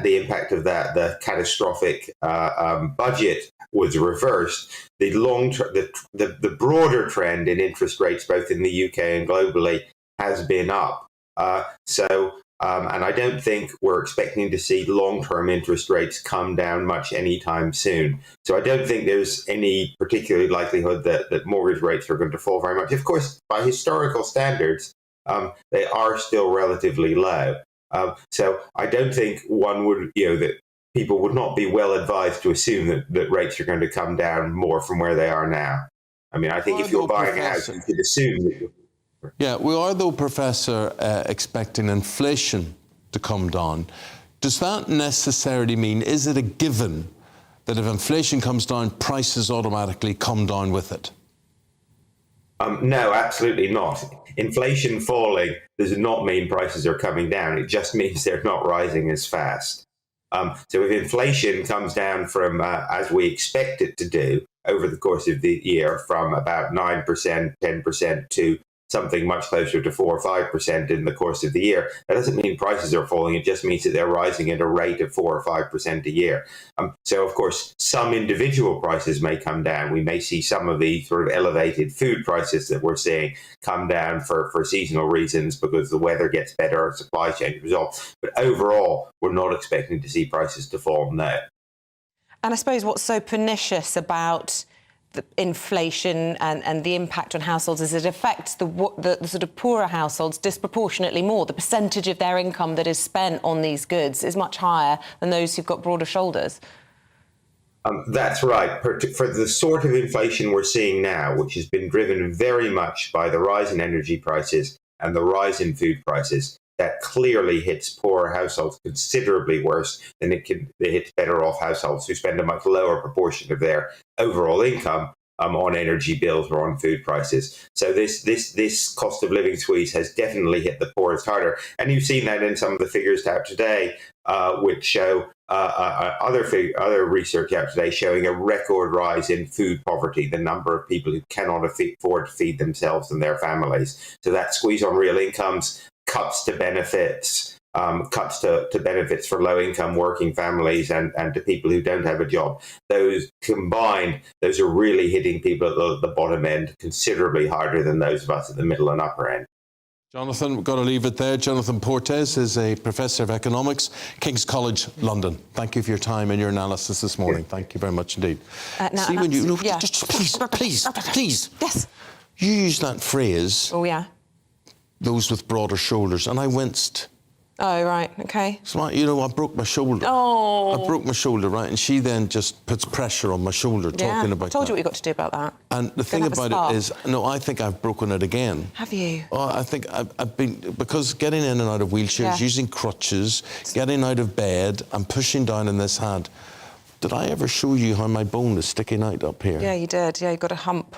impact of the catastrophic budget was reversed, the broader trend in interest rates, both in the UK and globally, has been up. And I don't think we're expecting to see long-term interest rates come down much anytime soon. So I don't think there's any particular likelihood that mortgage rates are going to fall very much. Of course, by historical standards, they are still relatively low. So I don't think that people would not be well advised to assume that rates are going to come down more from where they are now. I mean, I think if you're buying a house, you could assume that. Yeah, we are, though, Professor, expecting inflation to come down. Does that necessarily mean, is it a given that if inflation comes down, prices automatically come down with it? No, absolutely not. Inflation falling does not mean prices are coming down. It just means they're not rising as fast. So if inflation comes down from, as we expect it to do over the course of the year, from about 9%, 10% to something much closer to 4 or 5% in the course of the year, that doesn't mean prices are falling. It just means that they're rising at a rate of 4 or 5% a year. So, of course, some individual prices may come down. We may see some of the sort of elevated food prices that we're seeing come down for seasonal reasons because the weather gets better, supply chain results. But overall, we're not expecting to see prices to fall, no. And I suppose what's so pernicious about the inflation and the impact on households is it affects the sort of poorer households disproportionately more. The percentage of their income that is spent on these goods is much higher than those who've got broader shoulders. That's right. For the sort of inflation we're seeing now, which has been driven very much by the rise in energy prices and the rise in food prices, that clearly hits poorer households considerably worse than it hits better off households who spend a much lower proportion of their overall income on energy bills or on food prices. So this cost of living squeeze has definitely hit the poorest harder. And you've seen that in some of the figures out today, which show other research out today showing a record rise in food poverty, the number of people who cannot afford to feed themselves and their families. So that squeeze on real incomes, cuts to benefits, cuts to benefits for low-income working families and to people who don't have a job. Those combined, those are really hitting people at the bottom end considerably harder than those of us at the middle and upper end. Jonathan, we've got to leave it there. Jonathan Portes is a Professor of Economics, King's College London. Thank you for your time and your analysis this morning. Thank you very much indeed. See, when you... Yeah. Just please. Yes. You use that phrase... Oh, yeah. Those with broader shoulders, and I winced. Oh, right, OK. It's like, you know, I broke my shoulder. Oh. I broke my shoulder, right? And she then just puts pressure on my shoulder talking about I told that. you what you got to do about that. And the thing about it is, no, I think I've broken it again. Have you? Oh, I think I've been, because getting in and out of wheelchairs, using crutches, getting out of bed and pushing down in this hand. Did I ever show you how my bone is sticking out up here? Yeah, you did. Yeah, you got a hump.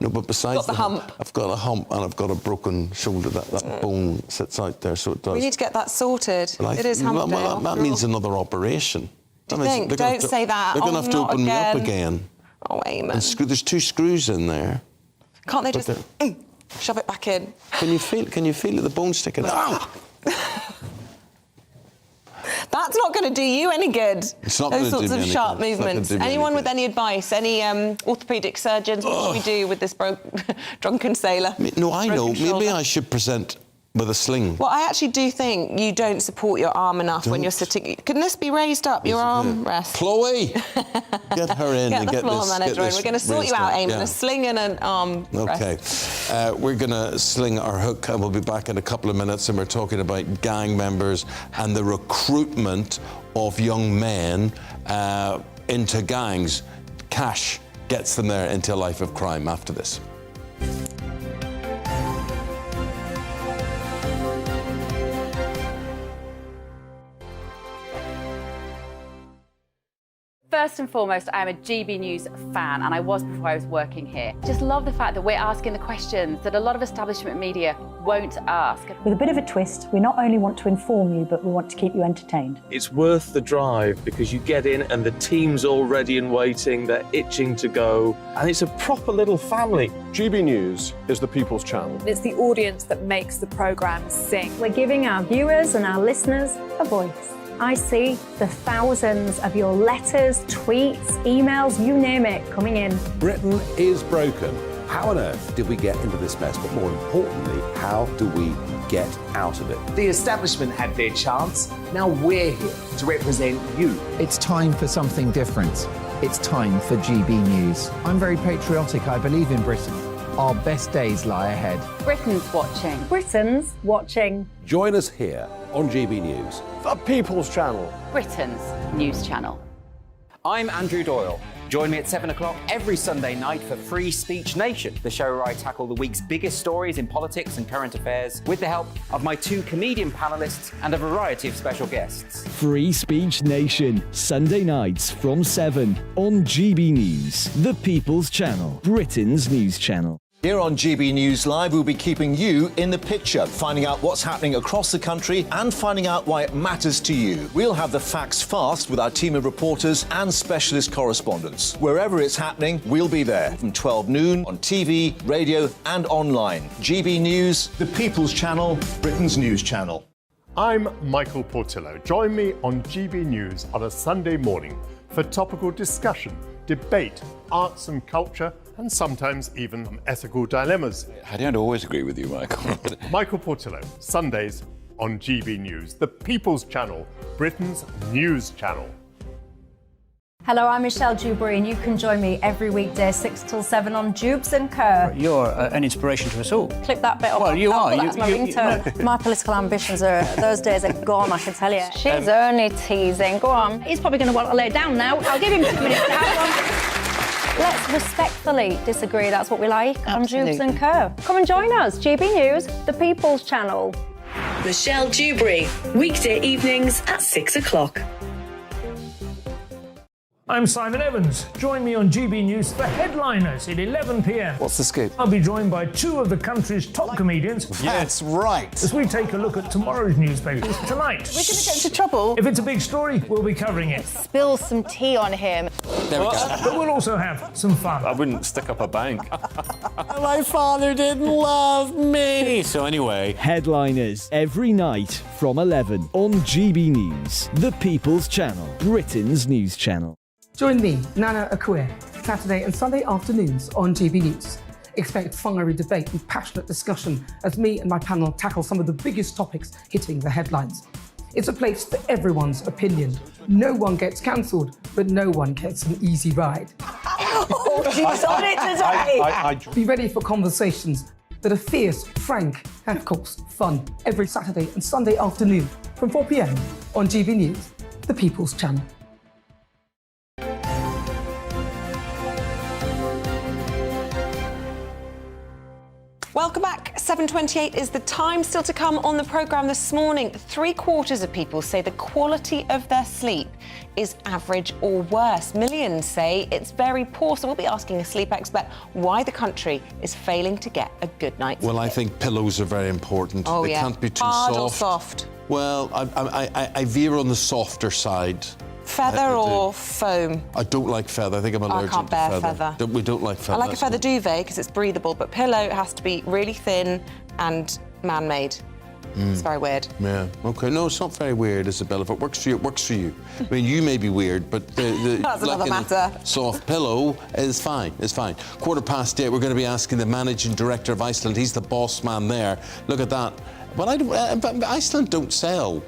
No, but besides the hump. I've got a hump and I've got a broken shoulder. That bone sits out there, so it does. We need to get that sorted. It is hump day. Well, that means another operation. Do you think? Don't say that. They're going to have to open me up again. Oh, Eamonn. There's 2 screws in there. Can't they just shove it back in? Can you feel it? The bone sticking out. That's not going to do you any good. It's not Those going to do sorts me of any sharp good. It's not movements. gonna do me Anyone any with any advice? Any orthopaedic surgeons? What should we do with this drunken sailor? No, I know. Broken shoulder? Maybe I should present with a sling. Well, I actually do think you don't support your arm enough when you're sitting. Can this be raised up, your arm rest? Chloe! Get her in and the get floor this. manager in. We're going to sort you out, Eamonn. Yeah. A sling and an arm Okay. rest. We're going to sling our hook and we'll be back in a couple of minutes, and we're talking about gang members and the recruitment of young men into gangs. Cash gets them there into a life of crime after this. First and foremost, I am a GB News fan, and I was before I was working here. Just love the fact that we're asking the questions that a lot of establishment media won't ask. With a bit of a twist, we not only want to inform you, but we want to keep you entertained. It's worth the drive because you get in and the team's all ready and waiting, they're itching to go, and it's a proper little family. GB News is the People's Channel. It's the audience that makes the programme sing. We're giving our viewers and our listeners a voice. I see the thousands of your letters, tweets, emails, you name it, coming in. Britain is broken. How on earth did we get into this mess? But more importantly, how do we get out of it? The establishment had their chance. Now we're here to represent you. It's time for something different. It's time for GB News. I'm very patriotic. I believe in Britain. Our best days lie ahead. Britain's watching. Britain's watching. Join us here on GB News. The People's Channel. Britain's news channel. I'm Andrew Doyle. Join me at 7 o'clock every Sunday night for Free Speech Nation, the show where I tackle the week's biggest stories in politics and current affairs with the help of my 2 comedian panellists and a variety of special guests. Free Speech Nation, Sunday nights from 7 on GB News, the People's Channel, Britain's news channel. Here on GB News Live, we'll be keeping you in the picture, finding out what's happening across the country and finding out why it matters to you. We'll have the facts fast with our team of reporters and specialist correspondents. Wherever it's happening, we'll be there from 12 noon on TV, radio and online. GB News, the People's Channel, Britain's news channel. I'm Michael Portillo. Join me on GB News on a Sunday morning for topical discussion, debate, arts and culture, and sometimes even ethical dilemmas. I don't always agree with you, Michael. Michael Portillo, Sundays on GB News, the People's Channel, Britain's news channel. Hello, I'm Michelle Dewberry, and you can join me every weekday 6 till 7 on Jubes and Kerr. You're an inspiration to us all. Clip that bit off. Well, you are. That's my ringtone. My political ambitions those days are gone, I can tell you. She's only teasing. Go on. He's probably going to want to lay down now. I'll give him 2 minutes to have one. Let's respectfully disagree. That's what we like on Jubes and Kerr. Come and join us. GB News, the People's Channel. Michelle Dewberry, weekday evenings at 6 o'clock. I'm Simon Evans. Join me on GB News for Headliners at 11 p.m. What's the scoop? I'll be joined by 2 of the country's top comedians. That's right. As we take a look at tomorrow's newspapers tonight. We're going to get into trouble. If it's a big story, we'll be covering it. Spill some tea on him. There we go. But we'll also have some fun. I wouldn't stick up a bank. My father didn't love me. So anyway. Headliners every night from 11 on GB News, the People's Channel, Britain's news channel. Join me, Nana Akue, Saturday and Sunday afternoons on GB News. Expect fiery debate and passionate discussion as me and my panel tackle some of the biggest topics hitting the headlines. It's a place for everyone's opinion. No one gets cancelled, but no one gets an easy ride. Oh, she's on it today. Be ready for conversations, that are fierce, frank, and of course, fun every Saturday and Sunday afternoon from 4 p.m. on GB News, the People's Channel. Welcome back. 7:28 is the time. Still to come on the programme this morning. 3/4 of people say the quality of their sleep is average or worse. Millions say it's very poor. So we'll be asking a sleep expert why the country is failing to get a good night's sleep. Well, I think pillows are very important. Oh, they yeah. can't be too Hard soft. or soft? Well, I veer on the softer side. Feather or foam? I don't like feather. I think I'm allergic can't bear to feather. We don't like feather. I like a feather duvet because it's breathable, but pillow has to be really thin and man-made. It's very weird. Yeah. Okay. No, it's not very weird, Isabel. If it works for you, it works for you. I mean, you may be weird, but the That's another matter. Soft pillow is fine. It's fine. 8:15. We're going to be asking the managing director of Iceland. He's the boss man there. Look at that. Well, Iceland don't sell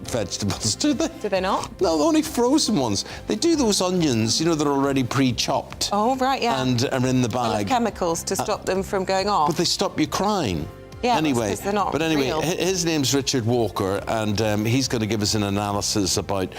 vegetables, do they? Do they not? No, only frozen ones. They do those onions, you know, they're already pre-chopped. Oh, right, yeah. And are in the Full of bag. chemicals to stop them from going off. But they stop you crying. Yeah, anyway, because they're not real. His name's Richard Walker, and he's going to give us an analysis about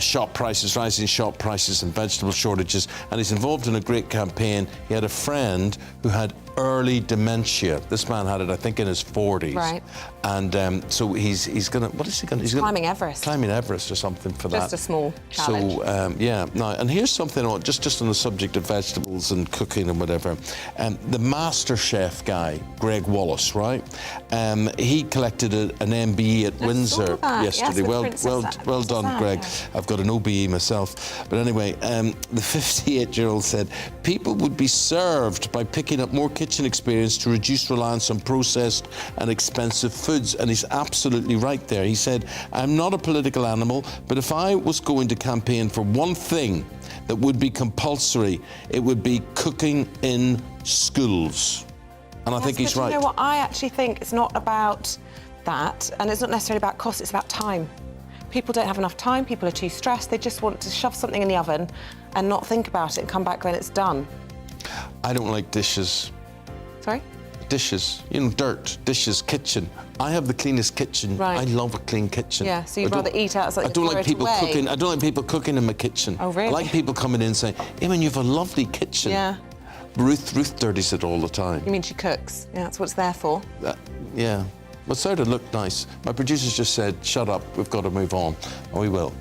shop prices, rising shop prices and vegetable shortages. And he's involved in a great campaign. He had a friend who had early dementia. This man had it, I think, in his 40s. Right. And so he's going to, what is he going to? He's climbing Everest. Climbing Everest or something for that. Just a small challenge. So, yeah. Now, and here's something, just on the subject of vegetables and cooking and whatever. The master chef guy, Greg Wallace, right? He collected an MBE at Windsor yesterday. Yes, well done, Greg. Yeah. I've got an OBE myself. But anyway, the 58-year-old said people would be served by picking up more kitchen experience to reduce reliance on processed and expensive foods. And he's absolutely right there. He said, I'm not a political animal, but if I was going to campaign for one thing that would be compulsory, it would be cooking in schools. And I think he's right. You know what? I actually think it's not about that, and it's not necessarily about cost, it's about time. People don't have enough time, people are too stressed, they just want to shove something in the oven and not think about it and come back when it's done. I don't like dishes. Sorry? Dishes, you know, dirt, dishes, kitchen. I have the cleanest kitchen. Right. I love a clean kitchen. Yeah, so you'd rather eat outside. I don't like people cooking. I don't like people cooking in my kitchen. Oh, really? I like people coming in and saying, Eamonn, you have a lovely kitchen. Yeah. Ruth dirties it all the time. You mean she cooks? Yeah, that's what it's there for. Yeah. Well, so to look nice. My producers just said, shut up, we've got to move on. And we will.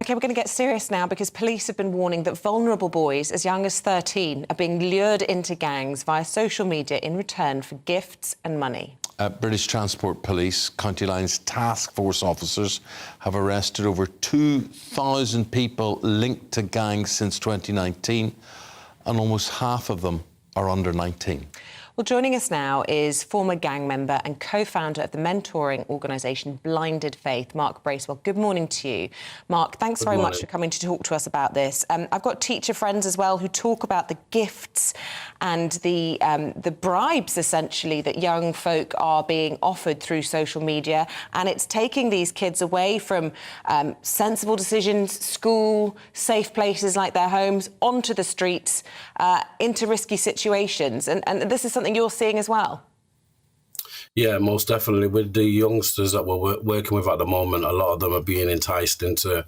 OK, we're going to get serious now because police have been warning that vulnerable boys as young as 13 are being lured into gangs via social media in return for gifts and money. British Transport Police, County Lines Task Force officers have arrested over 2,000 people linked to gangs since 2019, and almost half of them are under 19. Well, joining us now is former gang member and co-founder of the mentoring organisation Blinded Faith, Mark Bracewell. Good morning to you. Mark, thanks very much for coming to talk to us about this. I've got teacher friends as well who talk about the gifts and the bribes, essentially, that young folk are being offered through social media, and it's taking these kids away from sensible decisions, school, safe places like their homes, onto the streets, into risky situations. And this is something you're seeing as well. Yeah, most definitely. With the youngsters that we're working with at the moment, a lot of them are being enticed into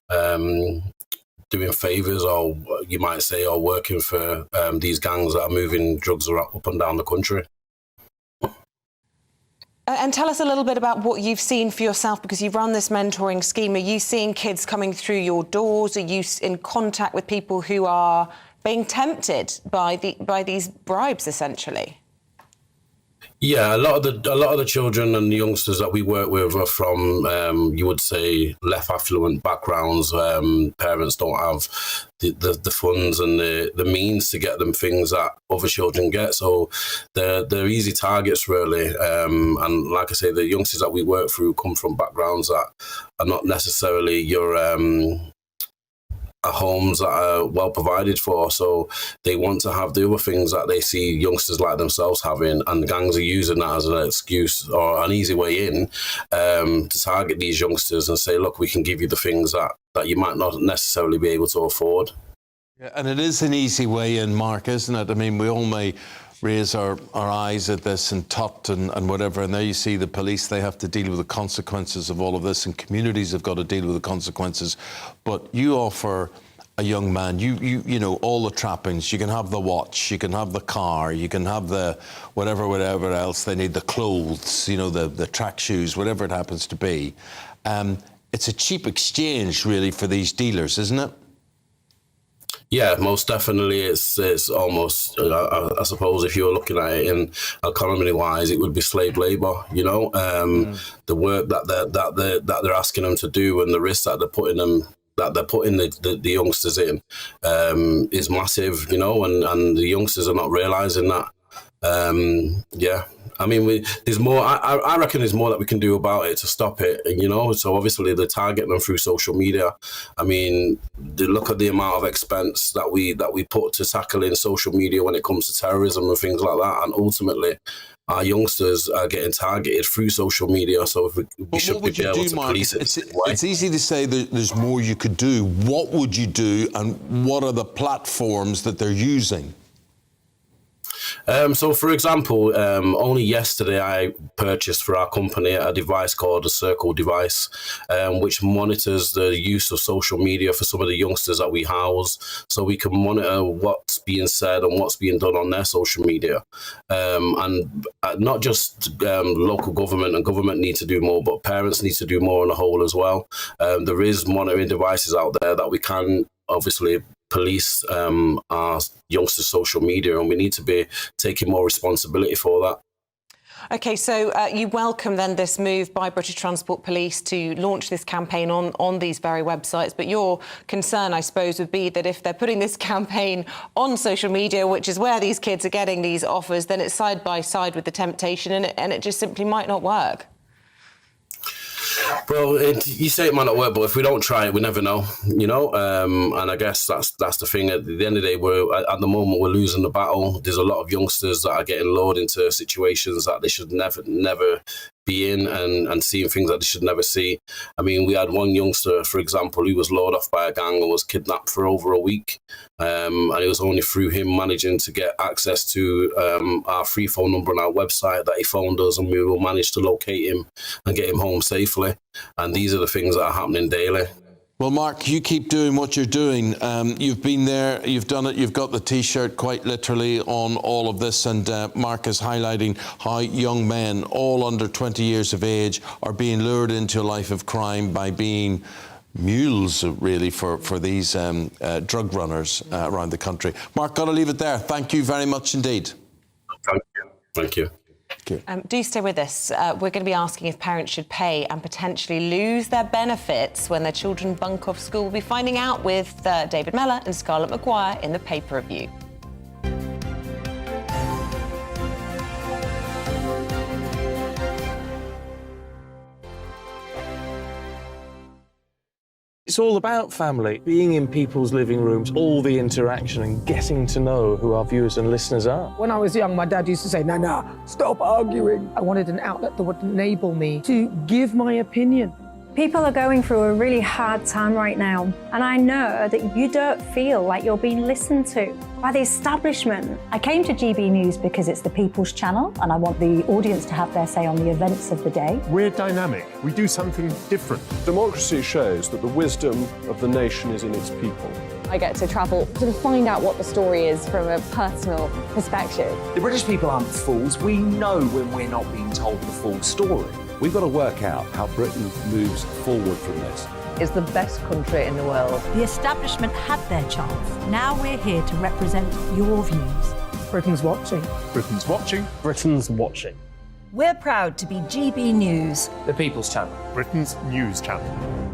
doing favours, or you might say, or working for these gangs that are moving drugs up and down the country. And tell us a little bit about what you've seen for yourself, because you've run this mentoring scheme. Are you seeing kids coming through your doors? Are you in contact with people who are being tempted by these bribes, essentially? Yeah, a lot of the children and the youngsters that we work with are from, you would say, less affluent backgrounds. Parents don't have the funds and the means to get them things that other children get. So they're easy targets, really. And like I say, the youngsters that we work through come from backgrounds that are not necessarily your homes that are well provided for, so they want to have the other things that they see youngsters like themselves having, and the gangs are using that as an excuse or an easy way in to target these youngsters and say, look, we can give you the things that that you might not necessarily be able to afford. Yeah, and it is an easy way in, Mark, isn't it? I mean, we all may raise our eyes at this and tut and whatever, and there you see the police, they have to deal with the consequences of all of this, and communities have got to deal with the consequences. But you offer a young man, you know, all the trappings. You can have the watch, you can have the car, you can have the whatever else they need, the clothes, you know, the track shoes, whatever it happens to be. It's a cheap exchange, really, for these dealers, isn't it? Yeah, most definitely. It's almost, I suppose, if you're looking at it in economy-wise, it would be slave labour. You know, the work that they're asking them to do and the risk that they're putting the youngsters in is massive. You know, and the youngsters are not realising that. Yeah. I mean, there's more. I reckon there's more that we can do about it to stop it. You know, so obviously they're targeting them through social media. I mean, look at the amount of expense that we put to tackling social media when it comes to terrorism and things like that. And ultimately, our youngsters are getting targeted through social media. So if we should be able to police it. It's easy to say that there's more you could do. What would you do, and what are the platforms that they're using? So, for example, only yesterday I purchased for our company a device called a Circle device, which monitors the use of social media for some of the youngsters that we house, so we can monitor what's being said and what's being done on their social media. And not just local government and government need to do more, but parents need to do more on the whole as well. There is monitoring devices out there that we can obviously police our youngsters' social media, and we need to be taking more responsibility for that. OK, so you welcome then this move by British Transport Police to launch this campaign on these very websites. But your concern, I suppose, would be that if they're putting this campaign on social media, which is where these kids are getting these offers, then it's side by side with the temptation, and it just simply might not work. Well, you say it might not work, but if we don't try it, we never know, you know. And I guess that's the thing. At the end of the day, at the moment we're losing the battle. There's a lot of youngsters that are getting lured into situations that they should never be in, and seeing things that they should never see. I mean, we had one youngster, for example, who was lured off by a gang and was kidnapped for over a week. And it was only through him managing to get access to our free phone number on our website that he phoned us, and we will manage to locate him and get him home safely. And these are the things that are happening daily. Well, Mark, you keep doing what you're doing. You've been there, you've done it, you've got the T-shirt quite literally on all of this, and Mark is highlighting how young men, all under 20 years of age, are being lured into a life of crime by being mules, really, for these drug runners around the country. Mark, got to leave it there. Thank you very much indeed. Thank you. Thank you. Do stay with us. We're going to be asking if parents should pay and potentially lose their benefits when their children bunk off school. We'll be finding out with David Mellor and Scarlett Maguire in the paper review. It's all about family, being in people's living rooms, all the interaction and getting to know who our viewers and listeners are. When I was young, my dad used to say, Nana, stop arguing. I wanted an outlet that would enable me to give my opinion. People are going through a really hard time right now, and I know that you don't feel like you're being listened to by the establishment. I came to GB News because it's the People's Channel, and I want the audience to have their say on the events of the day. We're dynamic. We do something different. Democracy shows that the wisdom of the nation is in its people. I get to travel to find out what the story is from a personal perspective. The British people aren't fools. We know when we're not being told the full story. We've got to work out how Britain moves forward from this. It's the best country in the world. The establishment had their chance. Now we're here to represent your views. Britain's watching. Britain's watching. Britain's watching. We're proud to be GB News. The People's Channel. Britain's news channel.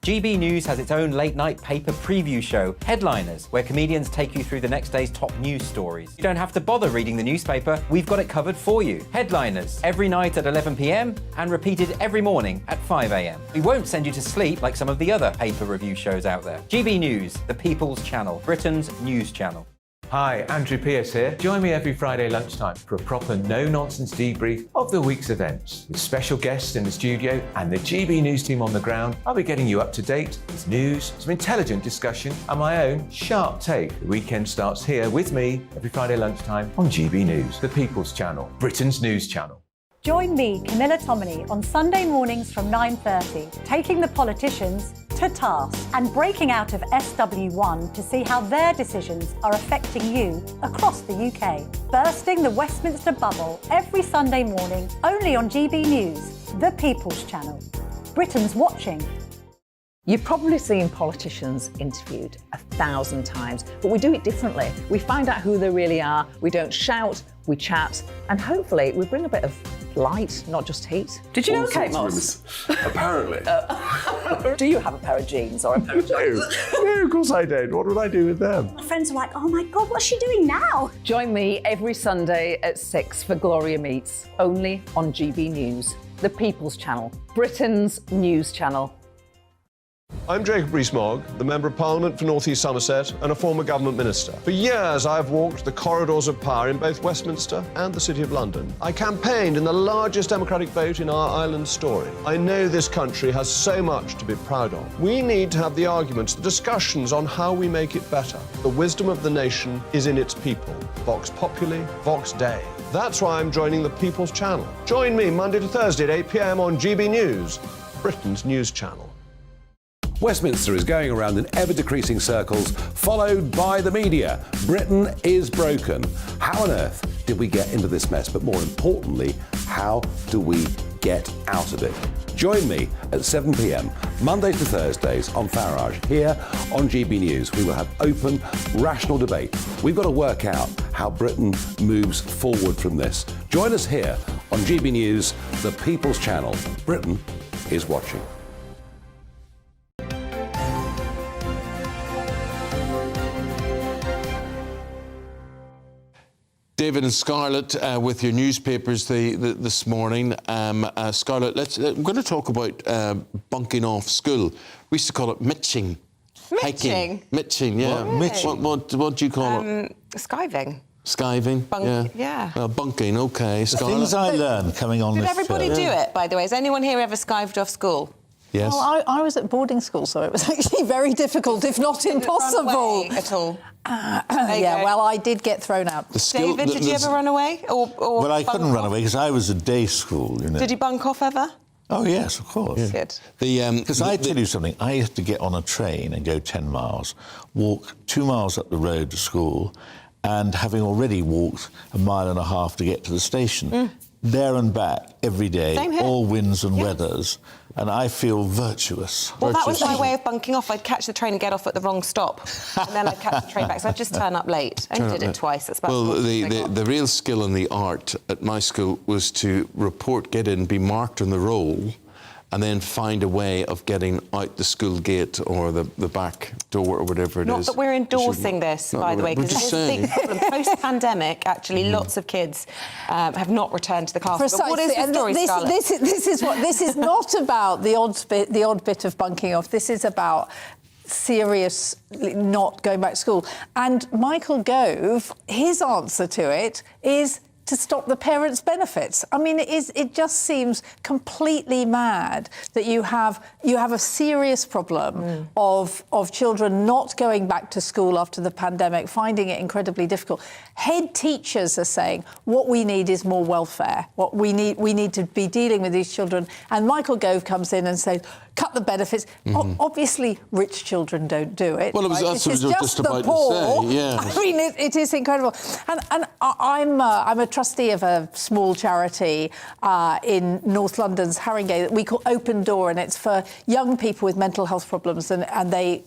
GB News has its own late-night paper preview show, Headliners, where comedians take you through the next day's top news stories. You don't have to bother reading the newspaper, we've got it covered for you. Headliners, every night at 11 p.m. and repeated every morning at 5 a.m. We won't send you to sleep like some of the other paper review shows out there. GB News, the People's Channel, Britain's news channel. Hi, Andrew Pierce here. Join me every Friday lunchtime for a proper no-nonsense debrief of the week's events. With special guests in the studio and the GB News team on the ground, I'll be getting you up to date with news, some intelligent discussion and my own sharp take. The weekend starts here with me every Friday lunchtime on GB News, the People's Channel, Britain's news channel. Join me, Camilla Tominey, on Sunday mornings from 9:30, taking the politicians to task and breaking out of SW1 to see how their decisions are affecting you across the UK. Bursting the Westminster bubble every Sunday morning, only on GB News, the People's Channel. Britain's watching. You've probably seen politicians interviewed 1,000 times, but we do it differently. We find out who they really are, we don't shout, we chat, and hopefully we bring a bit of light, not just heat. Did you know Kate Moss? Apparently. Do you have a pair of jeans or a pair of jeans? No, of course I don't. What would I do with them? My friends are like, oh my God, what's she doing now? Join me every Sunday at 6 for Gloria Meets, only on GB News, the People's Channel, Britain's news channel. I'm Jacob Rees-Mogg, the Member of Parliament for North East Somerset and a former government minister. For years, I have walked the corridors of power in both Westminster and the City of London. I campaigned in the largest democratic vote in our island story. I know this country has so much to be proud of. We need to have the arguments, the discussions on how we make it better. The wisdom of the nation is in its people. Vox Populi, Vox Dei. That's why I'm joining the People's Channel. Join me Monday to Thursday at 8 p.m. on GB News, Britain's news channel. Westminster is going around in ever-decreasing circles, followed by the media. Britain is broken. How on earth did we get into this mess? But more importantly, how do we get out of it? Join me at 7 p.m, Mondays to Thursdays on Farage, here on GB News. We will have open, rational debate. We've got to work out how Britain moves forward from this. Join us here on GB News, the People's Channel. Britain is watching. David and Scarlett with your newspapers this morning. Scarlett, I'm going to talk about bunking off school. We used to call it mitching. Mitching? Mitching, yeah. What? What do you call it? Skiving. Skiving? Yeah. Well, bunking, OK. Scarlett? Things I learned coming on Did this everybody do it, by the way? Has anyone here ever skived off school? Yes. Well, I was at boarding school, so it was actually very difficult, if not impossible. At all? Yeah, well, I did get thrown out. David, did you ever run away? Well, I couldn't run away because I was at day school, you know. Did you bunk off ever? Oh, yes, of course. Good. Because I tell you something, I used to get on a train and go 10 miles, walk 2 miles up the road to school, and having already walked 1.5 miles to get to the station, there and back every day, all winds and weathers, and I feel virtuous. Well, that was my way of bunking off. I'd catch the train and get off at the wrong stop, and then I'd catch the train back. So I'd just turn up late. I only did it twice. That's about well, the real skill and the art at my school was to report, get in, be marked on the roll, and then find a way of getting out the school gate or the back door or whatever it is. Not that we're endorsing this, by the way, because it is a big problem. Post-pandemic, actually, lots of kids have not returned to the classroom. Precisely. But what is the story, Scarlett? This is not about the odd bit of bunking off. This is about seriously not going back to school. And Michael Gove, his answer to it is to stop the parents' benefits. I mean, it just seems completely mad that you have a serious problem of children not going back to school after the pandemic, finding it incredibly difficult. Head teachers are saying what we need is more welfare. What we need to be dealing with these children. And Michael Gove comes in and says, cut the benefits. Obviously, rich children don't do it. Well, that's what I was just about to say. Yeah. I mean, it is incredible. And I'm a trustee of a small charity in North London's Haringey that we call Open Door, and it's for young people with mental health problems, and they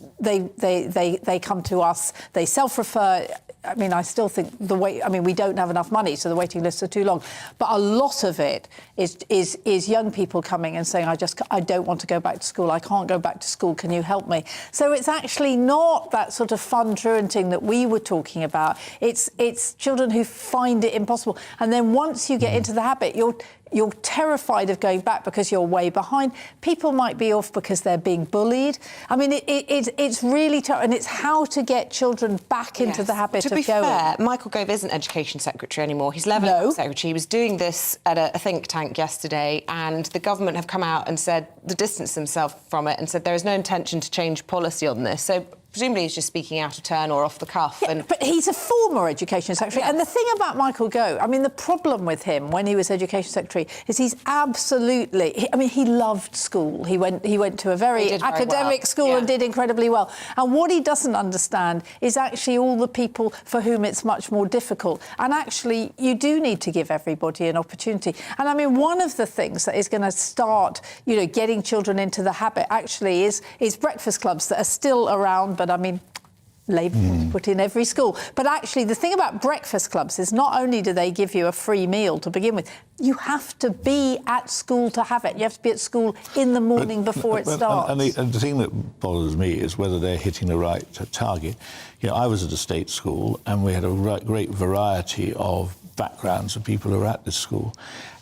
come to us. They self-refer. I mean, I still think we don't have enough money, so the waiting lists are too long. But a lot of it is young people coming and saying, I don't want to go back to school. I can't go back to school. Can you help me? So it's actually not that sort of fun truanting that we were talking about. It's children who find it impossible. And then once you get into the habit, you're terrified of going back because you're way behind. People might be off because they're being bullied. I mean, it's really tough, and it's how to get children back into the habit of going. To be fair, Michael Gove isn't Education Secretary anymore. He's Level Secretary. He was doing this at a think tank yesterday, and the government have come out and said, distanced themselves from it and said there is no intention to change policy on this. So presumably he's just speaking out of turn or off the cuff. Yeah, but he's a former Education Secretary. Yes. And the thing about Michael Gove, I mean, the problem with him when he was Education Secretary is he's absolutely... he loved school. He went to a very academic school and did incredibly well. And what he doesn't understand is actually all the people for whom it's much more difficult. And actually, you do need to give everybody an opportunity. And I mean, one of the things that is going to start, getting children into the habit actually is breakfast clubs that are still around, but I mean, Labour put in every school. But actually, the thing about breakfast clubs is not only do they give you a free meal to begin with, you have to be at school to have it. You have to be at school in the morning before it starts. And the thing that bothers me is whether they're hitting the right target. I was at a state school, and we had a great variety of backgrounds of people who are at this school.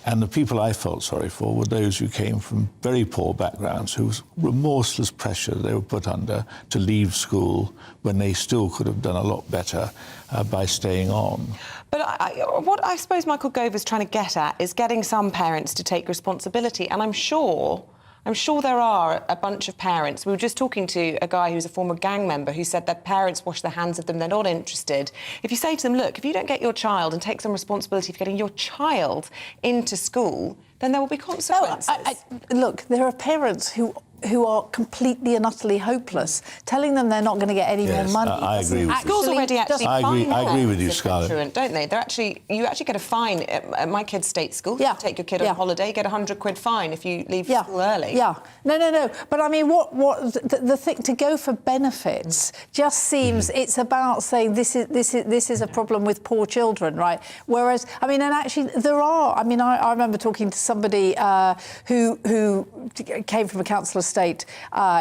And the people I felt sorry for were those who came from very poor backgrounds, whose remorseless pressure they were put under to leave school when they still could have done a lot better by staying on. But what I suppose Michael Gove is trying to get at is getting some parents to take responsibility. And I'm sure there are a bunch of parents. We were just talking to a guy who's a former gang member who said their parents wash their hands of them, they're not interested. If you say to them, look, if you don't get your child and take some responsibility for getting your child into school, then there will be consequences. Look, there are parents who are completely and utterly hopeless, telling them they're not going to get any more money. I agree with you. Schools already actually fine I agree with you, Scarlett. Don't they? You actually get a fine at my kid's state school. Yeah. You take your kid on holiday, get £100 fine if you leave school early. Yeah. No. But I mean, the thing to go for benefits just seems it's about saying this is a problem with poor children, right? Whereas, I mean, and actually there are. I mean, I remember talking to somebody who came from a council estate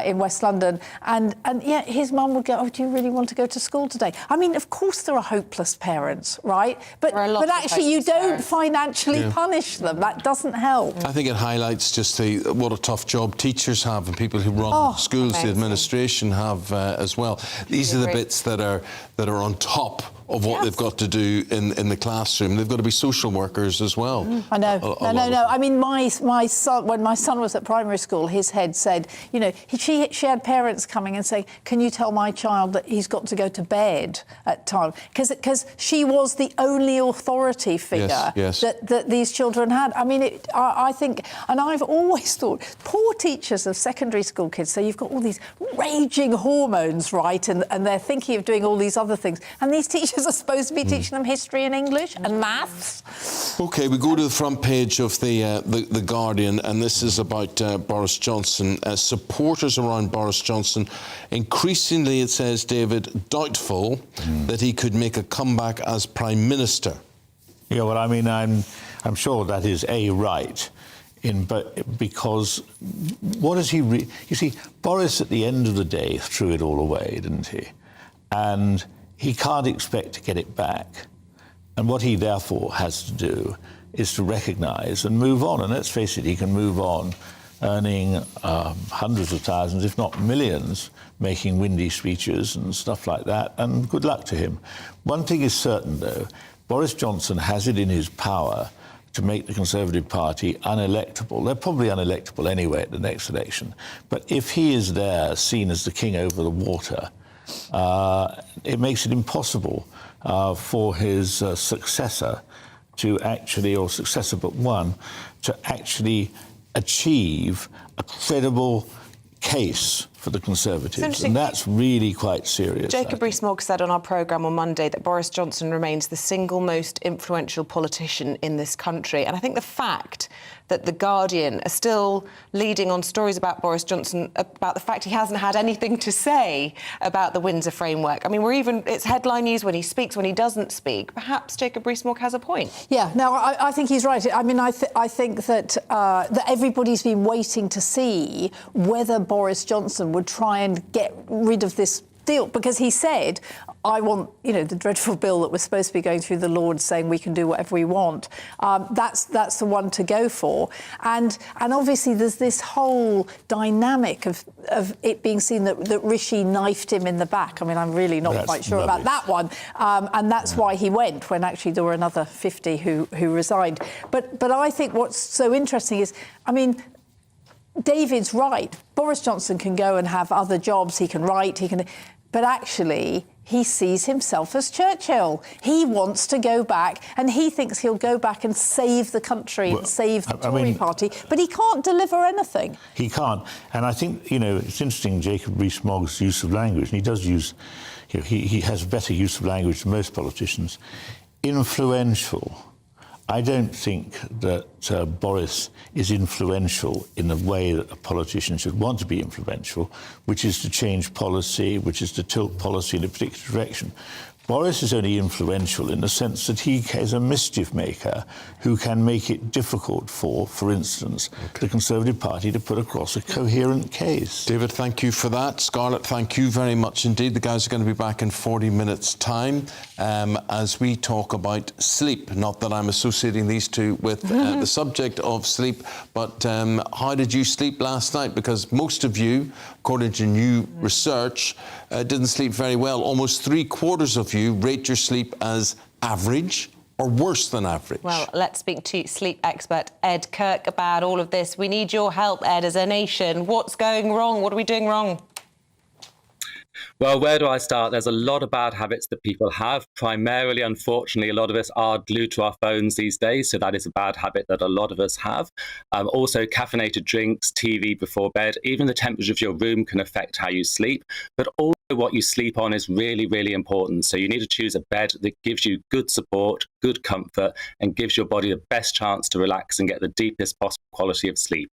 in West London, and yeah, his mum would go, oh, do you really want to go to school today? I mean, of course there are hopeless parents, right? But actually you don't financially punish them. That doesn't help. I think it highlights just what a tough job teachers have and people who run schools, the administration have as well. These are the bits that are on top of what they've got to do in the classroom. They've got to be social workers as well. I know. No. I mean, my son, when my son was at primary school, his head said, she had parents coming and saying, can you tell my child that he's got to go to bed at time? Because she was the only authority figure that these children had. I mean, I think, and I've always thought, poor teachers of secondary school kids, so you've got all these raging hormones, right, and they're thinking of doing all these other things, and these teachers are supposed to be teaching them history and English and maths. OK, we go to the front page of the Guardian, and this is about Boris Johnson. Supporters around Boris Johnson, increasingly, it says, David, doubtful that he could make a comeback as Prime Minister. Yeah, well, I mean, I'm sure that is right. Because what does he... You see, Boris, at the end of the day, threw it all away, didn't he? And he can't expect to get it back. And what he therefore has to do is to recognise and move on. And let's face it, he can move on earning hundreds of thousands, if not millions, making windy speeches and stuff like that. And good luck to him. One thing is certain, though, Boris Johnson has it in his power to make the Conservative Party unelectable. They're probably unelectable anyway at the next election. But if he is there, seen as the king over the water, it makes it impossible for his successor to actually, or successor but one, to actually achieve a credible case for the Conservatives, and that's really quite serious. Jacob Rees-Mogg said on our programme on Monday that Boris Johnson remains the single most influential politician in this country. And I think the fact that The Guardian are still leading on stories about Boris Johnson, about the fact he hasn't had anything to say about the Windsor Framework. I mean, it's headline news when he speaks, when he doesn't speak. Perhaps Jacob Rees-Mogg has a point. Yeah, no, I think he's right. I mean, I think that everybody's been waiting to see whether Boris Johnson would try and get rid of this deal, because he said, I want, you know, the dreadful bill that was supposed to be going through the Lords saying we can do whatever we want. That's the one to go for. And obviously there's this whole dynamic of it being seen that Rishi knifed him in the back. I mean, I'm really not quite sure about that one. And that's why he went, when actually there were another 50 who resigned. But I think what's so interesting is, I mean, David's right. Boris Johnson can go and have other jobs. He can write, but actually he sees himself as Churchill. He wants to go back, and he thinks he'll go back and save the country and save the Tory party, but he can't deliver anything. He can't. And I think, you know, it's interesting, Jacob Rees-Mogg's use of language, and he does use, you know, he has better use of language than most politicians. Influential. I don't think that Boris is influential in the way that a politician should want to be influential, which is to change policy, which is to tilt policy in a particular direction. Boris is only influential in the sense that he is a mischief maker who can make it difficult for instance, the Conservative Party to put across a coherent case. David, thank you for that. Scarlett, thank you very much indeed. The guys are going to be back in 40 minutes' time as we talk about sleep. Not that I'm associating these two with the subject of sleep, but how did you sleep last night? Because most of you, according to new research, didn't sleep very well. Almost 3/4 of you rate your sleep as average or worse than average. Well, let's speak to sleep expert Ed Kirk about all of this. We need your help, Ed, as a nation. What's going wrong? What are we doing wrong? Well, where do I start? There's a lot of bad habits that people have. Primarily, unfortunately, a lot of us are glued to our phones these days, so that is a bad habit that a lot of us have. Also, caffeinated drinks, TV before bed, even the temperature of your room can affect how you sleep. But also what you sleep on is really, really important. So you need to choose a bed that gives you good support, good comfort, and gives your body the best chance to relax and get the deepest possible quality of sleep.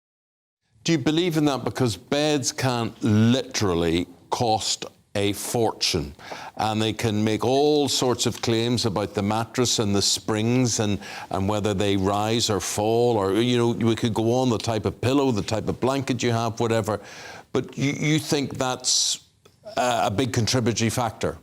Do you believe in that? Because beds can literally cost a fortune, and they can make all sorts of claims about the mattress and the springs and whether they rise or fall, or, you know, we could go on, the type of pillow, the type of blanket you have, whatever. But you think that's a big contributory factor?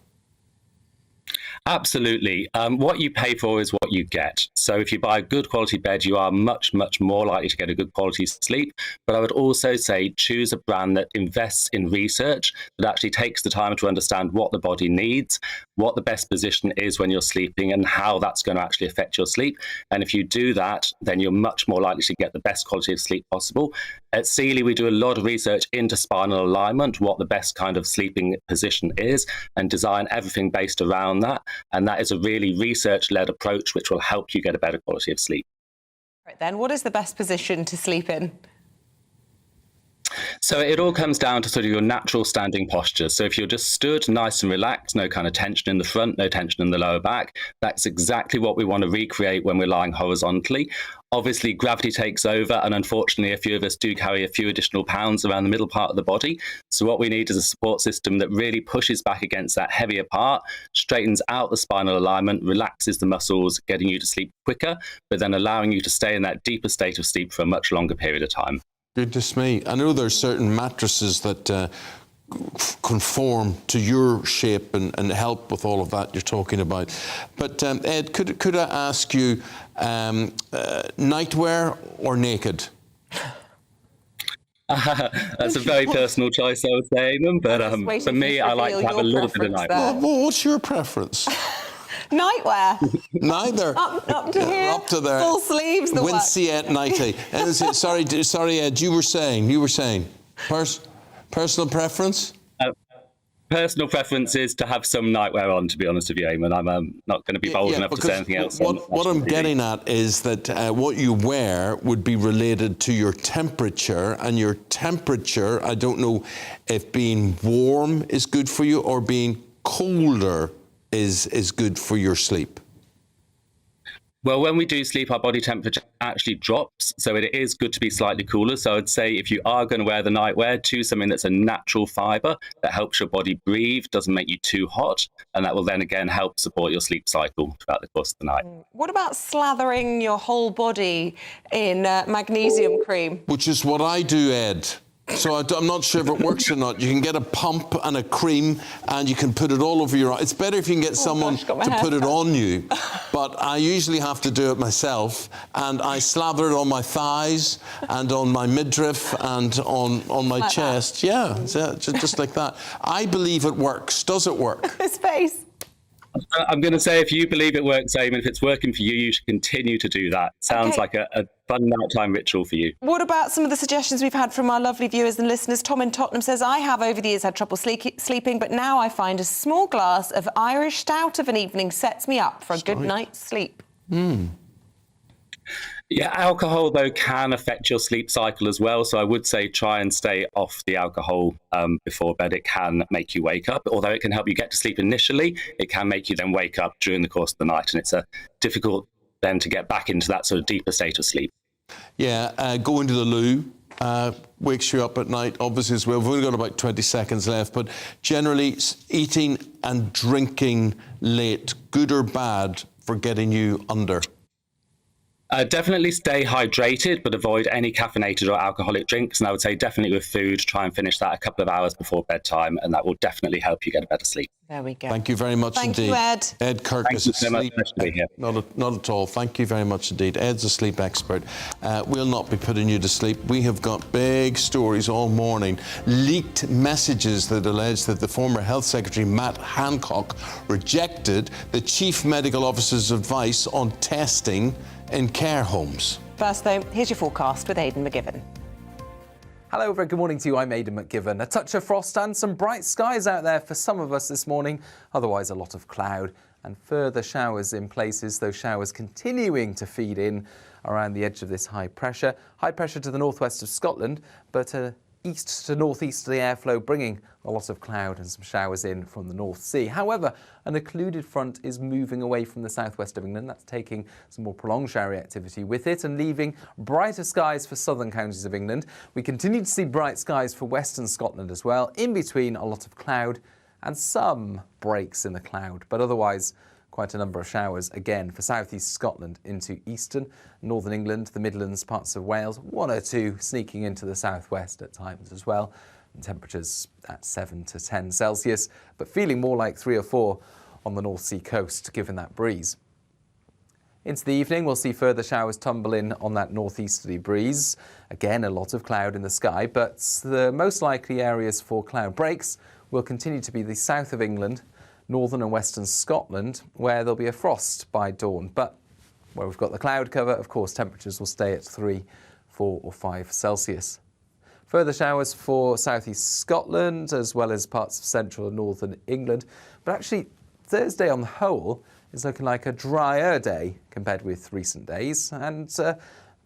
Absolutely. What you pay for is what you get. So if you buy a good quality bed, you are much, much more likely to get a good quality sleep. But I would also say choose a brand that invests in research, that actually takes the time to understand what the body needs, what the best position is when you're sleeping, and how that's going to actually affect your sleep. And if you do that, then you're much more likely to get the best quality of sleep possible. At Sealy, we do a lot of research into spinal alignment, what the best kind of sleeping position is, and design everything based around that. And that is a really research-led approach which will help you get a better quality of sleep. Right then, what is the best position to sleep in? So it all comes down to sort of your natural standing posture. So if you're just stood nice and relaxed, no kind of tension in the front, no tension in the lower back, that's exactly what we want to recreate when we're lying horizontally. Obviously, gravity takes over, and unfortunately, a few of us do carry a few additional pounds around the middle part of the body. So what we need is a support system that really pushes back against that heavier part, straightens out the spinal alignment, relaxes the muscles, getting you to sleep quicker, but then allowing you to stay in that deeper state of sleep for a much longer period of time. Goodness me. I know there's certain mattresses that conform to your shape and help with all of that you're talking about. But Ed, could I ask you, nightwear or naked? That's a very personal choice, I would say, Eamonn, but for me, I like to have a little bit of nightwear. Well, what's your preference? Nightwear. Neither. Up to here. Up to there. Full sleeves. The Winsiet nighty. Sorry, Ed. You were saying. Personal preference. Personal preference is to have some nightwear on, to be honest with you, Eamonn. I'm not going to be bold enough to say anything else. What I'm getting at is that what you wear would be related to your temperature, and your temperature, I don't know if being warm is good for you or being colder is good for your sleep. Well, when we do sleep, our body temperature actually drops, so it is good to be slightly cooler. So I'd say if you are going to wear the nightwear, choose something that's a natural fibre that helps your body breathe, doesn't make you too hot, and that will then again help support your sleep cycle throughout the course of the night. What about slathering your whole body in magnesium cream? Which is what I do, Ed. So I'm not sure if it works or not. You can get a pump and a cream and you can put it all over your eyes. It's better if you can get someone to put it on you. But I usually have to do it myself, and I slather it on my thighs and on my midriff and on my like chest. Yeah, just like that. I believe it works. Does it work? His face. I'm going to say, if you believe it works, Eamonn, if it's working for you, you should continue to do that. Sounds like a fun nighttime ritual for you. What about some of the suggestions we've had from our lovely viewers and listeners? Tom in Tottenham says, I have over the years had trouble sleeping, but now I find a small glass of Irish stout of an evening sets me up for a good night's sleep. Yeah, alcohol, though, can affect your sleep cycle as well. So I would say try and stay off the alcohol before bed. It can make you wake up. Although it can help you get to sleep initially, it can make you then wake up during the course of the night. And it's difficult then to get back into that sort of deeper state of sleep. Yeah, going to the loo wakes you up at night, obviously, as well. We've only got about 20 seconds left, but generally eating and drinking late, good or bad for getting you under? Definitely stay hydrated, but avoid any caffeinated or alcoholic drinks. And I would say definitely with food, try and finish that a couple of hours before bedtime, and that will definitely help you get a better sleep. There we go. Thank you very much indeed. Thank you, Ed. Ed Kirk Thank is you a so much sleep... for being here. Not at all. Thank you very much indeed. Ed's a sleep expert. We'll not be putting you to sleep. We have got big stories all morning. Leaked messages that allege that the former Health Secretary, Matt Hancock, rejected the Chief Medical Officer's advice on testing in care homes. First, though, here's your forecast with Aidan McGivern. Hello, very good morning to you. I'm Aidan McGivern. A touch of frost and some bright skies out there for some of us this morning. Otherwise, a lot of cloud and further showers in places. Those showers continuing to feed in around the edge of this high pressure. High pressure to the northwest of Scotland, but east to northeasterly airflow bringing a lot of cloud and some showers in from the North Sea. However, an occluded front is moving away from the southwest of England. That's taking some more prolonged showery activity with it and leaving brighter skies for southern counties of England. We continue to see bright skies for western Scotland as well. In between, a lot of cloud and some breaks in the cloud, but otherwise quite a number of showers again for southeast Scotland into eastern, northern England, the Midlands, parts of Wales, one or two sneaking into the southwest at times as well. And temperatures at 7 to 10 Celsius, but feeling more like 3 or 4 on the North Sea coast, given that breeze. Into the evening, we'll see further showers tumble in on that northeasterly breeze. Again, a lot of cloud in the sky, but the most likely areas for cloud breaks will continue to be the south of England, northern and western Scotland, where there'll be a frost by dawn. But where we've got the cloud cover, of course, temperatures will stay at 3, 4 or 5 Celsius. Further showers for southeast Scotland, as well as parts of central and northern England. But actually, Thursday on the whole is looking like a drier day compared with recent days, and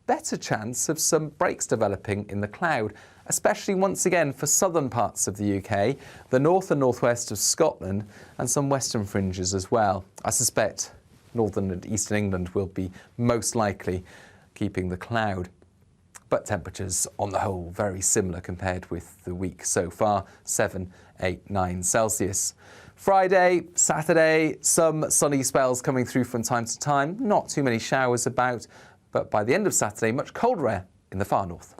better chance of some breaks developing in the cloud, especially once again for southern parts of the UK, the north and northwest of Scotland, and some western fringes as well. I suspect northern and eastern England will be most likely keeping the cloud. But temperatures on the whole very similar compared with the week so far, 7, 8, 9 Celsius. Friday, Saturday, some sunny spells coming through from time to time. Not too many showers about, but by the end of Saturday, much colder air in the far north.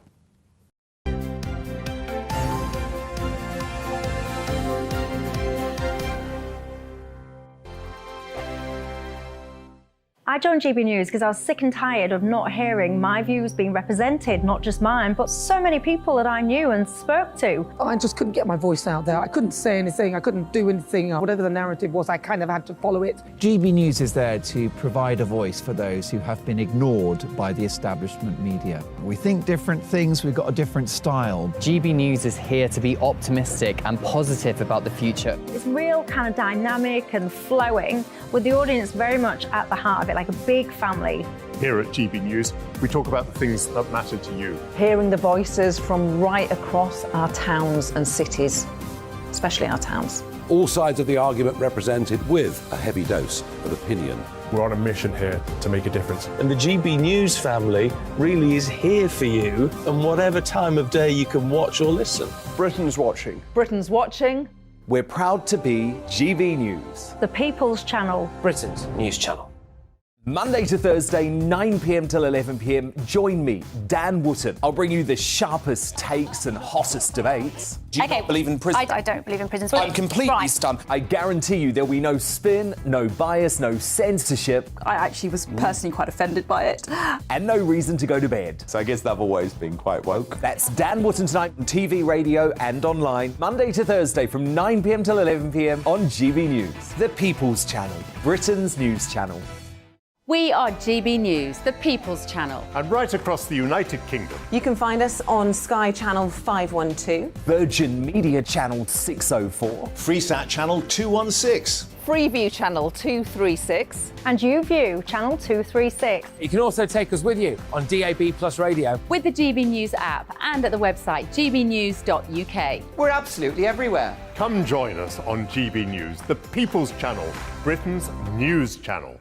I joined GB News because I was sick and tired of not hearing my views being represented, not just mine, but so many people that I knew and spoke to. I just couldn't get my voice out there. I couldn't say anything. I couldn't do anything. Whatever the narrative was, I kind of had to follow it. GB News is there to provide a voice for those who have been ignored by the establishment media. We think different things, we've got a different style. GB News is here to be optimistic and positive about the future. It's real kind of dynamic and flowing, with the audience very much at the heart of it, like a big family. Here at GB News, we talk about the things that matter to you. Hearing the voices from right across our towns and cities, especially our towns. All sides of the argument represented with a heavy dose of opinion. We're on a mission here to make a difference. And the GB News family really is here for you, and whatever time of day you can watch or listen. Britain's watching. Britain's watching. We're proud to be GB News. The People's Channel. Britain's news channel. Monday to Thursday, 9 p.m. till 11 p.m. Join me, Dan Wootton. I'll bring you the sharpest takes and hottest debates. Do you not believe in prisons? I don't believe in prisons. I'm completely stunned. I guarantee you there'll be no spin, no bias, no censorship. I actually was personally quite offended by it. And no reason to go to bed. So I guess they've always been quite woke. That's Dan Wootton tonight on TV, radio and online. Monday to Thursday from 9 p.m. till 11 p.m. on GB News. The People's Channel, Britain's news channel. We are GB News, the People's Channel. And right across the United Kingdom. You can find us on Sky Channel 512. Virgin Media Channel 604. Freesat Channel 216. Freeview Channel 236. And YouView Channel 236. You can also take us with you on DAB Plus Radio. With the GB News app and at the website gbnews.uk. We're absolutely everywhere. Come join us on GB News, the People's Channel, Britain's news channel.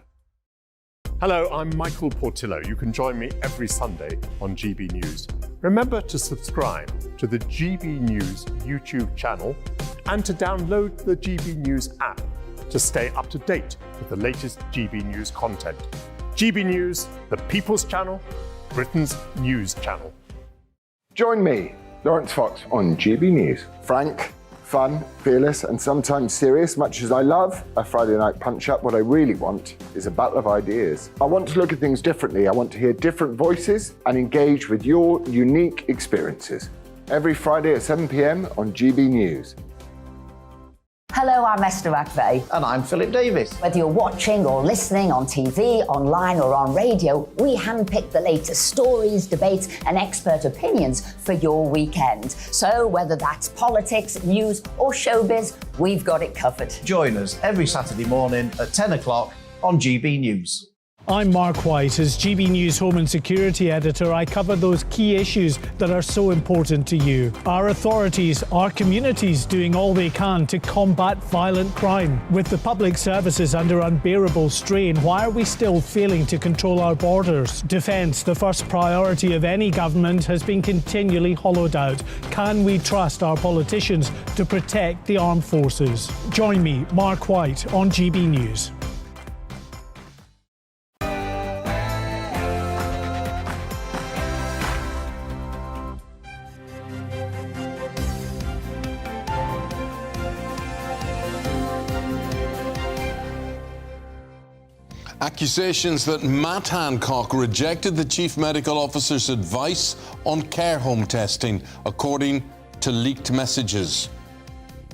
Hello, I'm Michael Portillo. You can join me every Sunday on GB News. Remember to subscribe to the GB News YouTube channel and to download the GB News app to stay up to date with the latest GB News content. GB News, the People's Channel, Britain's news channel. Join me, Lawrence Fox, on GB News. Frank, fun, fearless, and sometimes serious. Much as I love a Friday night punch-up, what I really want is a battle of ideas. I want to look at things differently. I want to hear different voices and engage with your unique experiences. Every Friday at 7 p.m. on GB News. Hello, I'm Esther McVeigh. And I'm Philip Davis. Whether you're watching or listening on TV, online or on radio, we handpick the latest stories, debates and expert opinions for your weekend. So whether that's politics, news or showbiz, we've got it covered. Join us every Saturday morning at 10 o'clock on GB News. I'm Mark White. As GB News Home and Security Editor, I cover those key issues that are so important to you. Our authorities, our communities doing all they can to combat violent crime. With the public services under unbearable strain, why are we still failing to control our borders? Defence, the first priority of any government, has been continually hollowed out. Can we trust our politicians to protect the armed forces? Join me, Mark White, on GB News. Accusations that Matt Hancock rejected the Chief Medical Officer's advice on care home testing, according to leaked messages.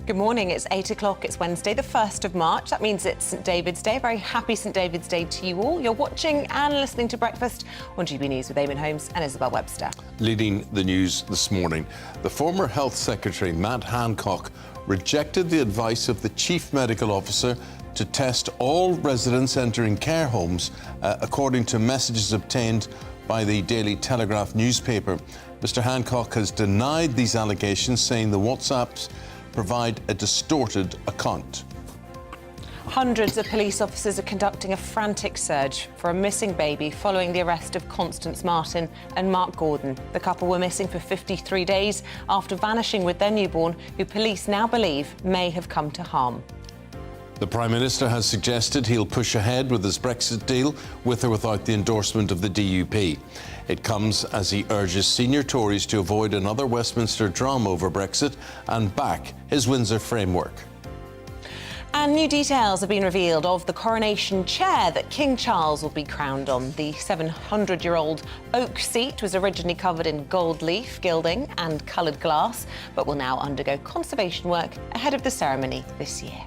Good morning, it's 8 o'clock, it's Wednesday, the 1st of March. That means it's St David's Day. A very happy St David's Day to you all. You're watching and listening to Breakfast on GB News with Eamonn, Holmes and Isabel Webster. Leading the news this morning, the former Health Secretary, Matt Hancock, rejected the advice of the Chief Medical Officer to test all residents entering care homes, according to messages obtained by the Daily Telegraph newspaper. Mr. Hancock has denied these allegations, saying the WhatsApps provide a distorted account. Hundreds of police officers are conducting a frantic search for a missing baby following the arrest of Constance Martin and Mark Gordon. The couple were missing for 53 days after vanishing with their newborn, who police now believe may have come to harm. The Prime Minister has suggested he'll push ahead with his Brexit deal, with or without the endorsement of the DUP. It comes as he urges senior Tories to avoid another Westminster drama over Brexit and back his Windsor Framework. And new details have been revealed of the coronation chair that King Charles will be crowned on. The 700-year-old oak seat was originally covered in gold leaf gilding and coloured glass, but will now undergo conservation work ahead of the ceremony this year.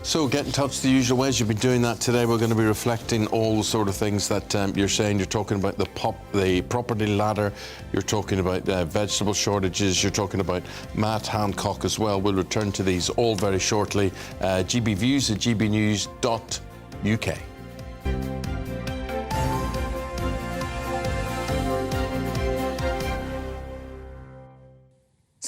So get in touch the usual ways. You've been doing that today. We're going to be reflecting all the sort of things that you're saying. You're talking about the property ladder. You're talking about vegetable shortages. You're talking about Matt Hancock as well. We'll return to these all very shortly. GB Views at gbnews.uk.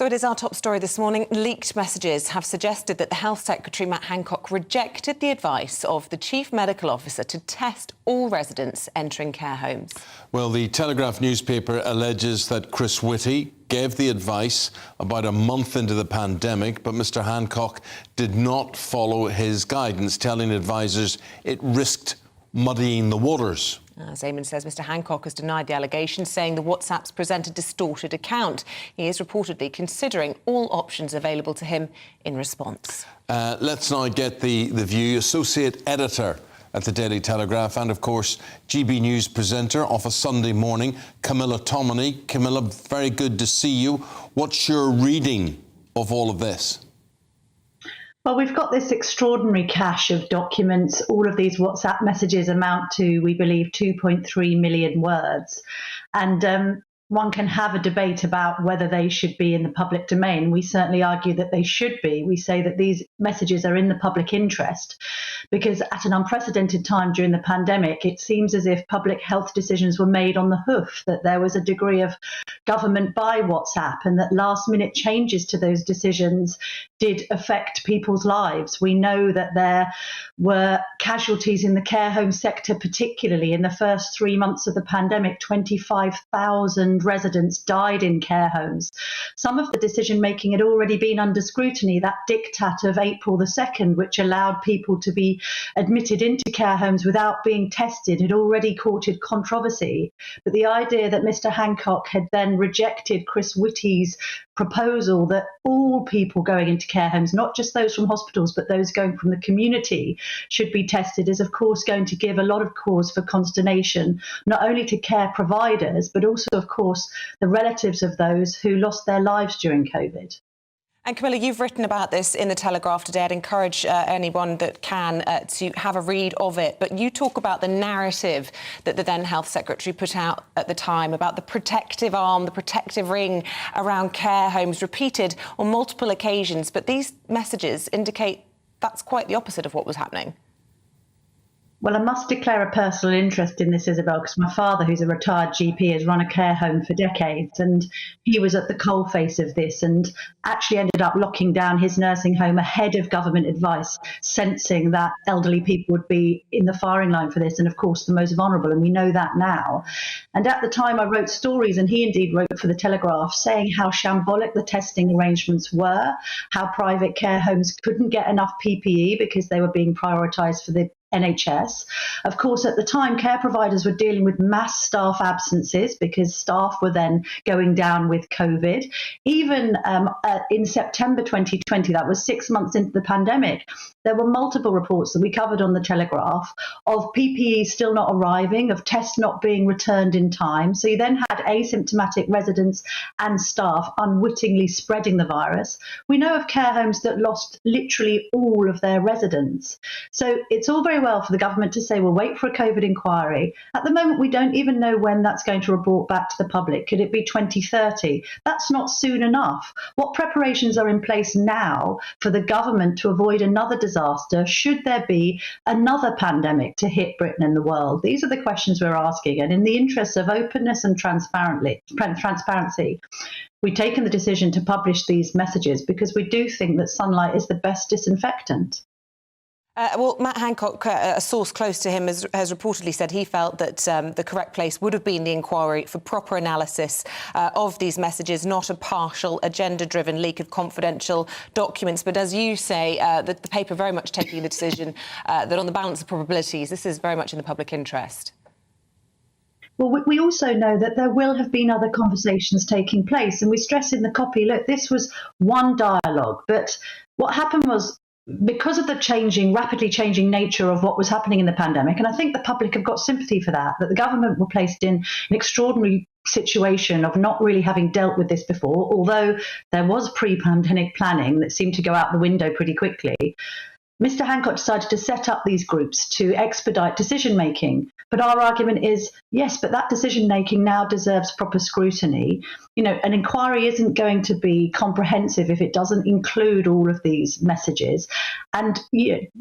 So it is our top story this morning. Leaked messages have suggested that the Health Secretary, Matt Hancock, rejected the advice of the Chief Medical Officer to test all residents entering care homes. Well, the Telegraph newspaper alleges that Chris Whitty gave the advice about a month into the pandemic, but Mr Hancock did not follow his guidance, telling advisors it risked muddying the waters. As Eamonn says, Mr Hancock has denied the allegations, saying the WhatsApps present a distorted account. He is reportedly considering all options available to him in response. Let's now get the view. Associate editor at the Daily Telegraph and, of course, GB News presenter of a Sunday morning, Camilla Tominey. Camilla, very good to see you. What's your reading of all of this? Well, we've got this extraordinary cache of documents. All of these WhatsApp messages amount to, we believe, 2.3 million words. And one can have a debate about whether they should be in the public domain. We certainly argue that they should be. We say that these messages are in the public interest because at an unprecedented time during the pandemic, it seems as if public health decisions were made on the hoof, that there was a degree of government by WhatsApp and that last-minute changes to those decisions did affect people's lives. We know that there were casualties in the care home sector, particularly in the first 3 months of the pandemic. 25,000 residents died in care homes. Some of the decision making had already been under scrutiny. That diktat of April the 2nd, which allowed people to be admitted into care homes without being tested, had already courted controversy. But the idea that Mr Hancock had then rejected Chris Whitty's proposal that all people going into care homes, not just those from hospitals, but those going from the community, should be tested is, of course, going to give a lot of cause for consternation, not only to care providers, but also, of course, the relatives of those who lost their lives during COVID. And Camilla, you've written about this in the Telegraph today. I'd encourage anyone that can to have a read of it. But you talk about the narrative that the then Health Secretary put out at the time about the protective arm, the protective ring around care homes, repeated on multiple occasions. But these messages indicate that's quite the opposite of what was happening. Well, I must declare a personal interest in this, Isabel, because my father, who's a retired GP, has run a care home for decades, and he was at the coalface of this and actually ended up locking down his nursing home ahead of government advice, sensing that elderly people would be in the firing line for this, and of course the most vulnerable, and we know that now. And at the time I wrote stories, and he indeed wrote for the Telegraph, saying how shambolic the testing arrangements were, how private care homes couldn't get enough PPE because they were being prioritised for the NHS. Of course, at the time, care providers were dealing with mass staff absences because staff were then going down with COVID. Even in September 2020, that was 6 months into the pandemic, there were multiple reports that we covered on the Telegraph of PPE still not arriving, of tests not being returned in time. So you then had asymptomatic residents and staff unwittingly spreading the virus. We know of care homes that lost literally all of their residents. So it's all very well for the government to say, we'll wait for a COVID inquiry. At the moment, we don't even know when that's going to report back to the public. Could it be 2030? That's not soon enough. What preparations are in place now for the government to avoid another disaster should there be another pandemic to hit Britain and the world? These are the questions we're asking. And in the interests of openness and transparency, we've taken the decision to publish these messages because we do think that sunlight is the best disinfectant. Well, Matt Hancock, a source close to him, has reportedly said he felt that the correct place would have been the inquiry for proper analysis of these messages, not a partial, agenda-driven leak of confidential documents. But as you say, the paper very much taking the decision that on the balance of probabilities, this is very much in the public interest. Well, we also know that there will have been other conversations taking place. And we stress in the copy, look, this was one dialogue. But what happened was, because of the rapidly changing nature of what was happening in the pandemic, and I think the public have got sympathy for that the government were placed in an extraordinary situation of not really having dealt with this before, although there was pre-pandemic planning that seemed to go out the window pretty quickly. Mr. Hancock decided to set up these groups to expedite decision making. But our argument is, yes, but that decision making now deserves proper scrutiny. You know, an inquiry isn't going to be comprehensive if it doesn't include all of these messages. And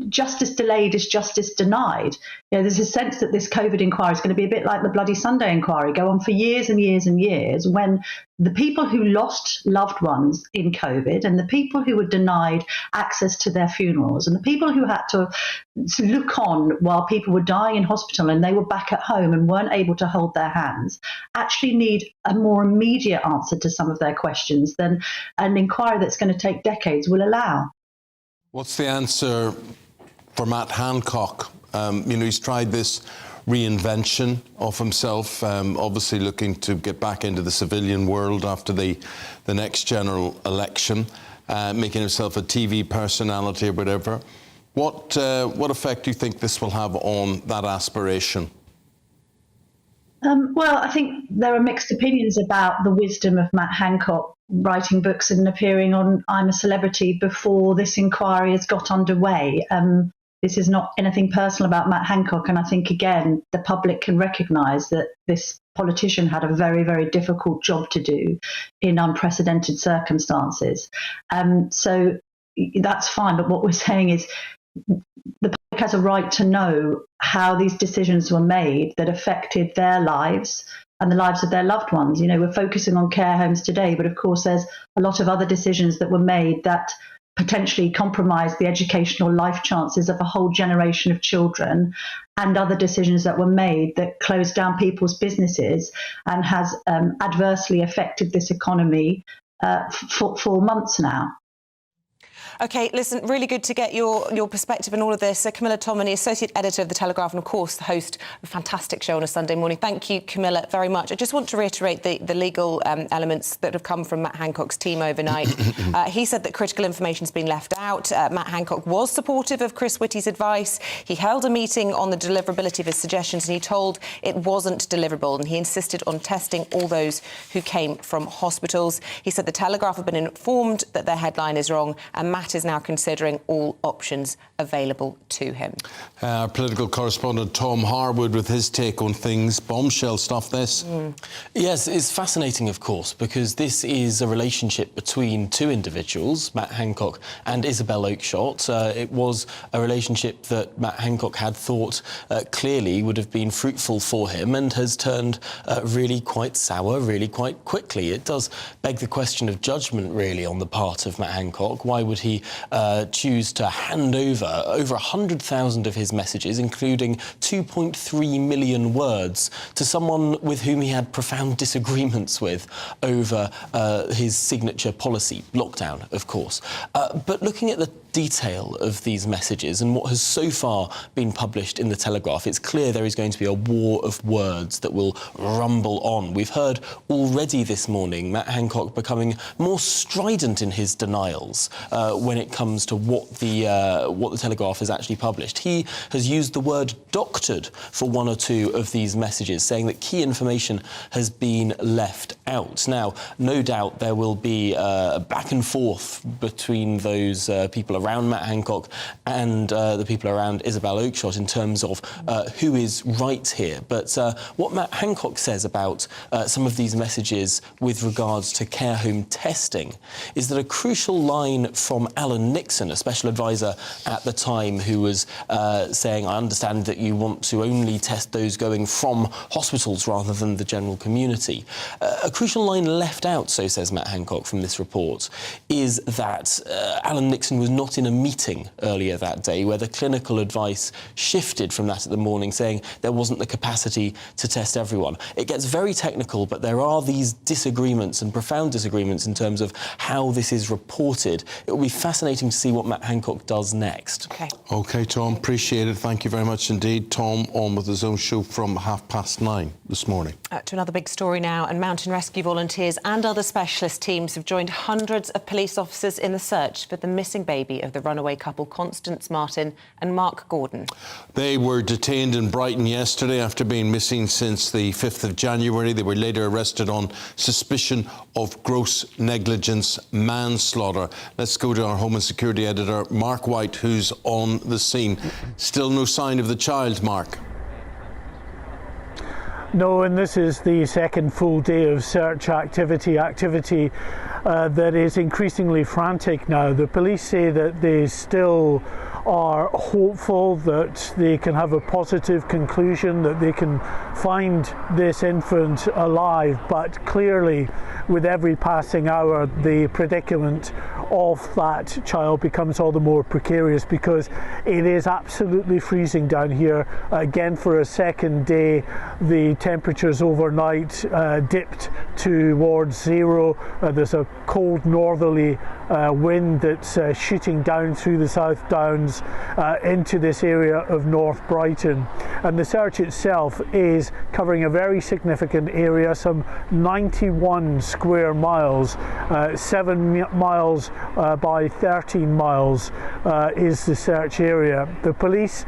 justice delayed is justice denied. You know, there's a sense that this COVID inquiry is going to be a bit like the Bloody Sunday inquiry, go on for years and years and years, when the people who lost loved ones in COVID and the people who were denied access to their funerals and the people who had to look on while people were dying in hospital and they were back at home and weren't able to hold their hands actually need a more immediate answer to some of their questions than an inquiry that's going to take decades will allow. What's the answer for Matt Hancock? He's tried this reinvention of himself, obviously looking to get back into the civilian world after the next general election, making himself a TV personality or whatever. What effect do you think this will have on that aspiration? Well, I think there are mixed opinions about the wisdom of Matt Hancock writing books and appearing on I'm a Celebrity before this inquiry has got underway. This is not anything personal about Matt Hancock, and I think, again, the public can recognise that this politician had a very, very difficult job to do in unprecedented circumstances. So that's fine, but what we're saying is the public has a right to know how these decisions were made that affected their lives and the lives of their loved ones. You know, we're focusing on care homes today, but of course there's a lot of other decisions that were made that potentially compromise the educational life chances of a whole generation of children, and other decisions that were made that closed down people's businesses and has adversely affected this economy for months now. OK, listen, really good to get your perspective on all of this. Camilla Tominey, Associate Editor of The Telegraph and, of course, the host of a fantastic show on a Sunday morning. Thank you, Camilla, very much. I just want to reiterate the legal elements that have come from Matt Hancock's team overnight. He said that critical information has been left out. Matt Hancock was supportive of Chris Whitty's advice. He held a meeting on the deliverability of his suggestions and he told it wasn't deliverable, and he insisted on testing all those who came from hospitals. He said the Telegraph have been informed that their headline is wrong, and Matt is now considering all options available to him. Our political correspondent Tom Harwood with his take on things. Bombshell stuff, this. Yes, it's fascinating, of course, because this is a relationship between two individuals, Matt Hancock and Isabel Oakeshott. It was a relationship that Matt Hancock had thought clearly would have been fruitful for him and has turned really quite sour really quite quickly. It does beg the question of judgment, really, on the part of Matt Hancock. Why would he choose to hand over 100,000 of his messages, including 2.3 million words, to someone with whom he had profound disagreements with over his signature policy, lockdown, of course. But looking at the detail of these messages and what has so far been published in the Telegraph, it's clear there is going to be a war of words that will rumble on. We've heard already this morning Matt Hancock becoming more strident in his denials when it comes to what the Telegraph has actually published. He has used the word doctored for one or two of these messages, saying that key information has been left out. Now, no doubt there will be a back and forth between those people around Matt Hancock and the people around Isabel Oakeshott in terms of who is right here. But what Matt Hancock says about some of these messages with regards to care home testing is that a crucial line from Alan Nixon, a special advisor at the time, who was saying, I understand that you want to only test those going from hospitals rather than the general community. A crucial line left out, so says Matt Hancock from this report, is that Alan Nixon was not in a meeting earlier that day where the clinical advice shifted from that at the morning, saying there wasn't the capacity to test everyone. It gets very technical, but there are these disagreements and profound disagreements in terms of how this is reported. It will be fascinating to see what Matt Hancock does next. OK, Tom, appreciate it. Thank you very much indeed. Tom on with his own show from 9:30 this morning. To another big story now, and mountain rescue volunteers and other specialist teams have joined hundreds of police officers in the search for the missing baby of the runaway couple Constance Martin and Mark Gordon. They were detained in Brighton yesterday after being missing since the 5th of January. They were later arrested on suspicion of gross negligence manslaughter. Let's go to our Home and Security editor, Mark White, who's on the scene. Still no sign of the child, Mark. No, and this is the second full day of search activity that is increasingly frantic now. The police say that they still are hopeful that they can have a positive conclusion, that they can find this infant alive, but clearly with every passing hour the predicament of that child becomes all the more precarious, because it is absolutely freezing down here. Again, for a second day, the temperatures overnight dipped towards zero. There's a cold northerly wind that's shooting down through the South Downs into this area of North Brighton. And the search itself is covering a very significant area, some 91 square miles, 7 miles by 13 miles is the search area. The police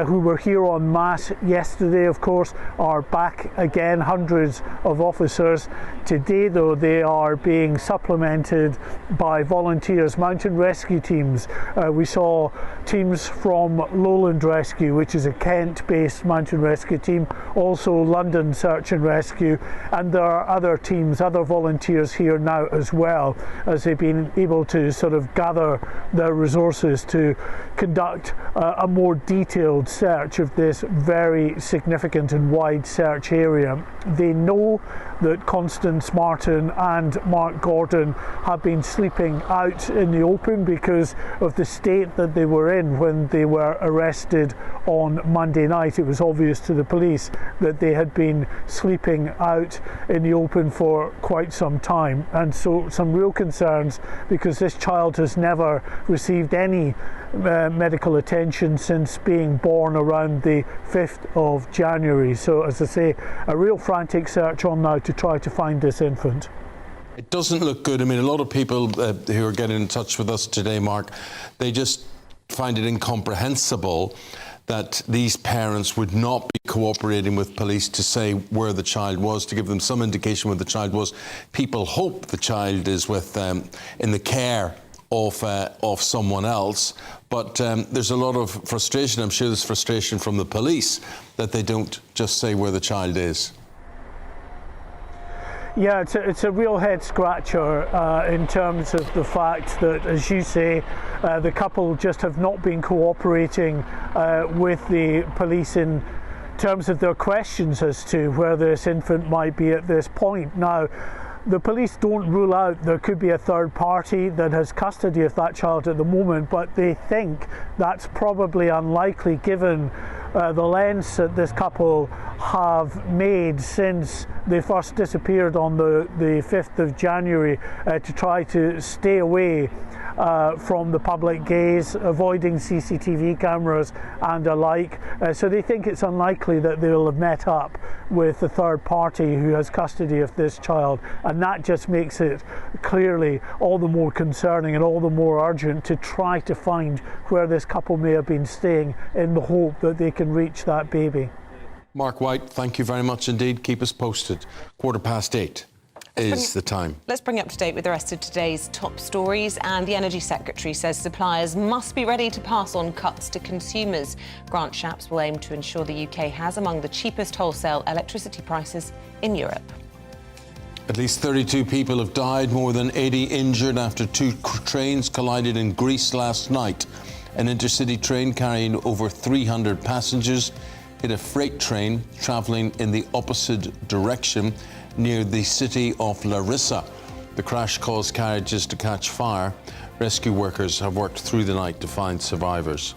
who were here en masse yesterday, of course, are back again, hundreds of officers. Today, though, they are being supplemented by volunteers, mountain rescue teams. We saw teams from Lowland Rescue, which is a Kent-based mountain rescue team, also London Search and Rescue, and there are other teams, other volunteers here now as well, as they've been able to sort of gather their resources to conduct a more detailed search of this very significant and wide search area. They know that Constance Martin and Mark Gordon have been sleeping out in the open because of the state that they were in when they were arrested on Monday night. It was obvious to the police that they had been sleeping out in the open for quite some time, and so some real concerns, because this child has never received any medical attention since being born around the 5th of January. So, as I say, a real frantic search on now to try to find this infant. It doesn't look good. I mean, a lot of people who are getting in touch with us today, Mark, they just find it incomprehensible that these parents would not be cooperating with police to say where the child was, to give them some indication where the child was. People hope the child is with in the care of someone else, but there's a lot of frustration. I'm sure there's frustration from the police that they don't just say where the child is. Yeah, it's a real head scratcher in terms of the fact that, as you say, the couple just have not been cooperating with the police in terms of their questions as to where this infant might be at this point. Now, the police don't rule out there could be a third party that has custody of that child at the moment, but they think that's probably unlikely given the lengths that this couple have made since they first disappeared on the 5th of January to try to stay away from the public gaze, avoiding CCTV cameras and alike. So they think it's unlikely that they'll have met up with the third party who has custody of this child, and that just makes it clearly all the more concerning and all the more urgent to try to find where this couple may have been staying in the hope that they can reach that baby. Mark White, thank you very much indeed. Keep us posted. 8:15 is the time. Let's bring you up to date with the rest of today's top stories. And the Energy Secretary says suppliers must be ready to pass on cuts to consumers. Grant Shapps will aim to ensure the UK has among the cheapest wholesale electricity prices in Europe. At least 32 people have died, more than 80 injured after two trains collided in Greece last night. An intercity train carrying over 300 passengers hit a freight train travelling in the opposite direction near the city of Larissa. The crash caused carriages to catch fire. Rescue workers have worked through the night to find survivors.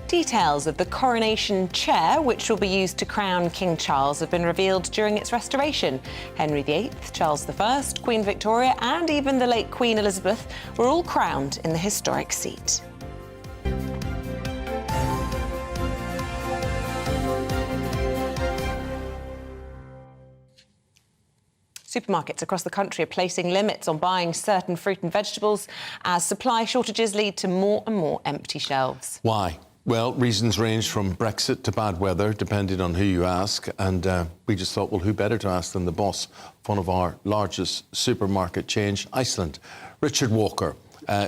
Details of the Coronation chair, which will be used to crown King Charles, have been revealed during its restoration. Henry VIII, Charles I, Queen Victoria and even the late Queen Elizabeth were all crowned in the historic seat. Supermarkets across the country are placing limits on buying certain fruit and vegetables as supply shortages lead to more and more empty shelves. Why? Well, reasons range from Brexit to bad weather, depending on who you ask. And we just thought, well, who better to ask than the boss of one of our largest supermarket chains, Iceland. Richard Walker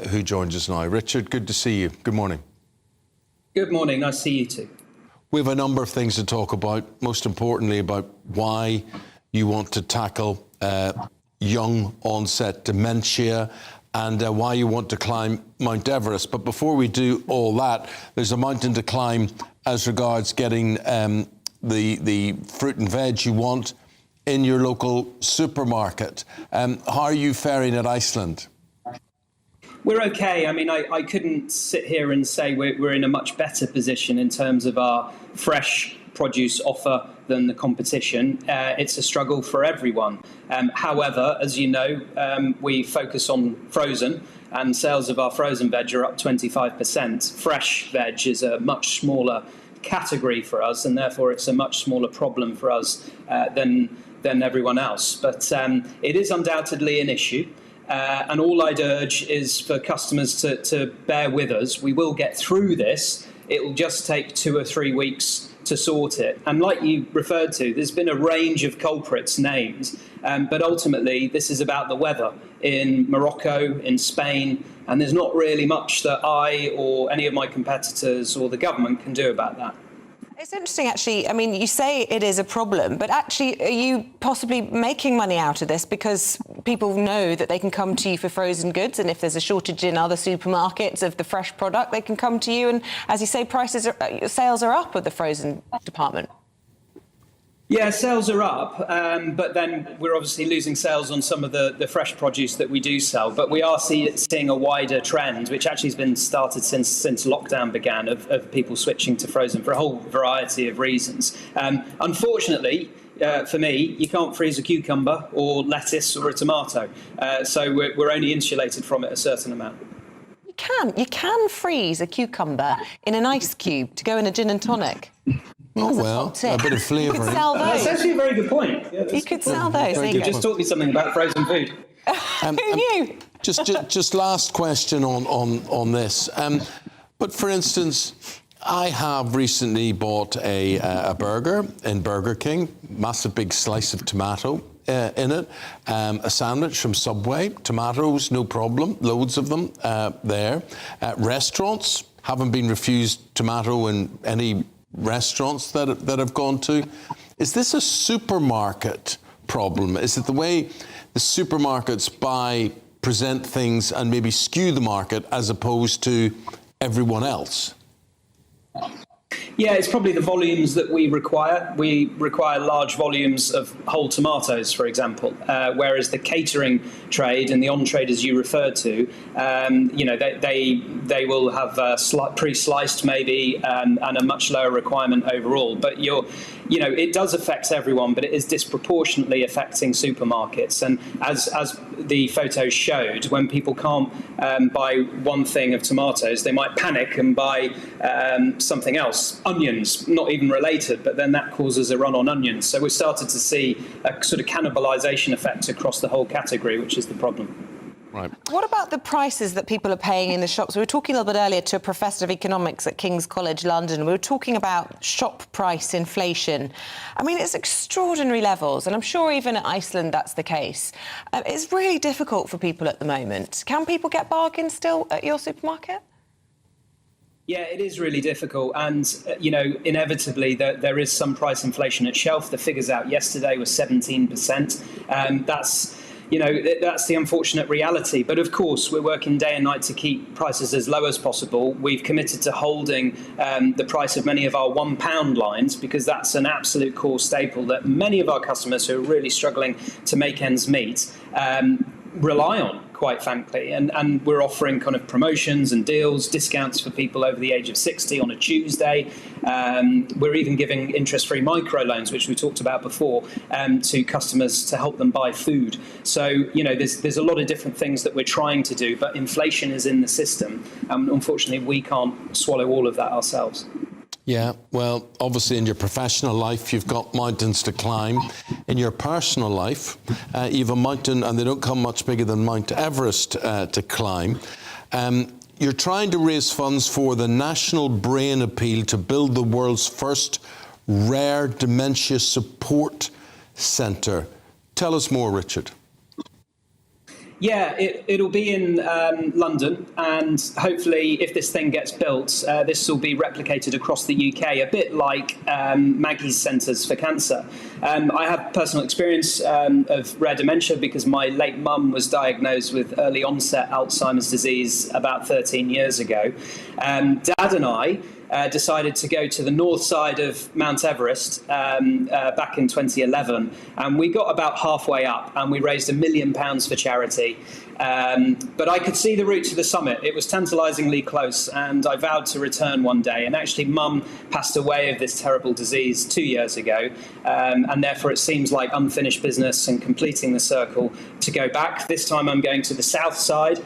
who joins us now. Richard, good to see you. Good morning. Good morning. Nice to see you too. We have a number of things to talk about, most importantly about why you want to tackle young onset dementia and why you want to climb Mount Everest. But before we do all that, there's a mountain to climb as regards getting the fruit and veg you want in your local supermarket. How are you faring at Iceland? We're okay. I mean, I couldn't sit here and say we're in a much better position in terms of our fresh produce offer than the competition. It's a struggle for everyone. However, as you know, we focus on frozen, and sales of our frozen veg are up 25%. Fresh veg is a much smaller category for us, and therefore it's a much smaller problem for us than everyone else. But it is undoubtedly an issue. And all I'd urge is for customers to bear with us. We will get through this. It will just take 2 or 3 weeks to sort it. And like you referred to, there's been a range of culprits named. But ultimately, this is about the weather in Morocco, in Spain, and there's not really much that I or any of my competitors or the government can do about that. It's interesting, actually. I mean, you say it is a problem, but actually, are you possibly making money out of this because people know that they can come to you for frozen goods, and if there's a shortage in other supermarkets of the fresh product, they can come to you, and as you say, sales are up at the frozen department? Yeah, sales are up, but then we're obviously losing sales on some of the fresh produce that we do sell. But we are seeing a wider trend, which actually has been started since lockdown began, of people switching to frozen for a whole variety of reasons. Unfortunately, for me, you can't freeze a cucumber or lettuce or a tomato, so we're only insulated from it a certain amount. You can freeze a cucumber in an ice cube to go in a gin and tonic. Oh, well, a bit of flavour. You could sell those. That's actually a very good point. Yeah, you could sell those. You just taught me something about frozen food. Who knew? Just last question on this. But for instance, I have recently bought a burger in Burger King, massive big slice of tomato in it, a sandwich from Subway, tomatoes, no problem, loads of them there. Restaurants, haven't been refused tomato in any restaurants that have gone to. Is this a supermarket problem? Is it the way the supermarkets present things and maybe skew the market as opposed to everyone else? Yeah, it's probably the volumes that we require. We require large volumes of whole tomatoes, for example, whereas the catering trade and the on-trade, as you referred to, they will have pre-sliced maybe and a much lower requirement overall. But it does affect everyone, but it is disproportionately affecting supermarkets. And as the photos showed, when people can't buy one thing of tomatoes, they might panic and buy something else. Onions, not even related, but then that causes a run on onions. So we've started to see a sort of cannibalisation effect across the whole category, which is the problem. Right. What about the prices that people are paying in the shops? We were talking a little bit earlier to a professor of economics at King's College London. We were talking about shop price inflation. I mean, it's extraordinary levels, and I'm sure even at Iceland that's the case. It's really difficult for people at the moment. Can people get bargains still at your supermarket? Yeah, it is really difficult. And, inevitably there is some price inflation at shelf. The figures out yesterday were 17%. That's the unfortunate reality. But of course, we're working day and night to keep prices as low as possible. We've committed to holding the price of many of our £1 lines, because that's an absolute core staple that many of our customers who are really struggling to make ends meet rely on, quite frankly. And we're offering kind of promotions and deals, discounts for people over the age of 60 on a Tuesday. We're even giving interest-free microloans, which we talked about before, to customers to help them buy food. So, there's a lot of different things that we're trying to do, but inflation is in the system. Unfortunately, we can't swallow all of that ourselves. Yeah, well, obviously in your professional life, you've got mountains to climb. In your personal life, you have a mountain, and they don't come much bigger than Mount Everest to climb. You're trying to raise funds for the National Brain Appeal to build the world's first rare dementia support centre. Tell us more, Richard. Yeah, it'll be in London, and hopefully if this thing gets built, this will be replicated across the UK, a bit like Maggie's Centres for Cancer. I have personal experience of rare dementia because my late mum was diagnosed with early onset Alzheimer's disease about 13 years ago. Dad and I decided to go to the north side of Mount Everest back in 2011, and we got about halfway up and we raised £1 million for charity. But I could see the route to the summit. It was tantalisingly close, and I vowed to return one day. And actually, Mum passed away of this terrible disease 2 years ago, and therefore it seems like unfinished business and completing the circle to go back. This time I'm going to the south side.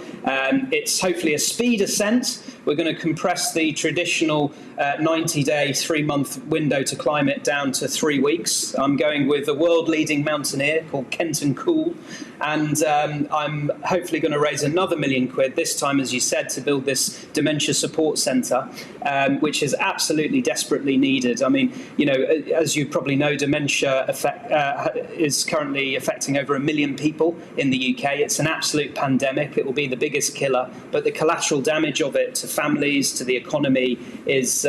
It's hopefully a speed ascent. We're going to compress the traditional 90-day, 3-month window to climb it down to 3 weeks. I'm going with a world-leading mountaineer called Kenton Cool, and I'm hopefully going to raise another £1 million, this time, as you said, to build this dementia support centre, which is absolutely desperately needed. I mean, you know, as you probably know, dementia is currently affecting over 1 million people in the UK. It's an absolute pandemic. It will be the biggest killer, but the collateral damage of it to families, to the economy is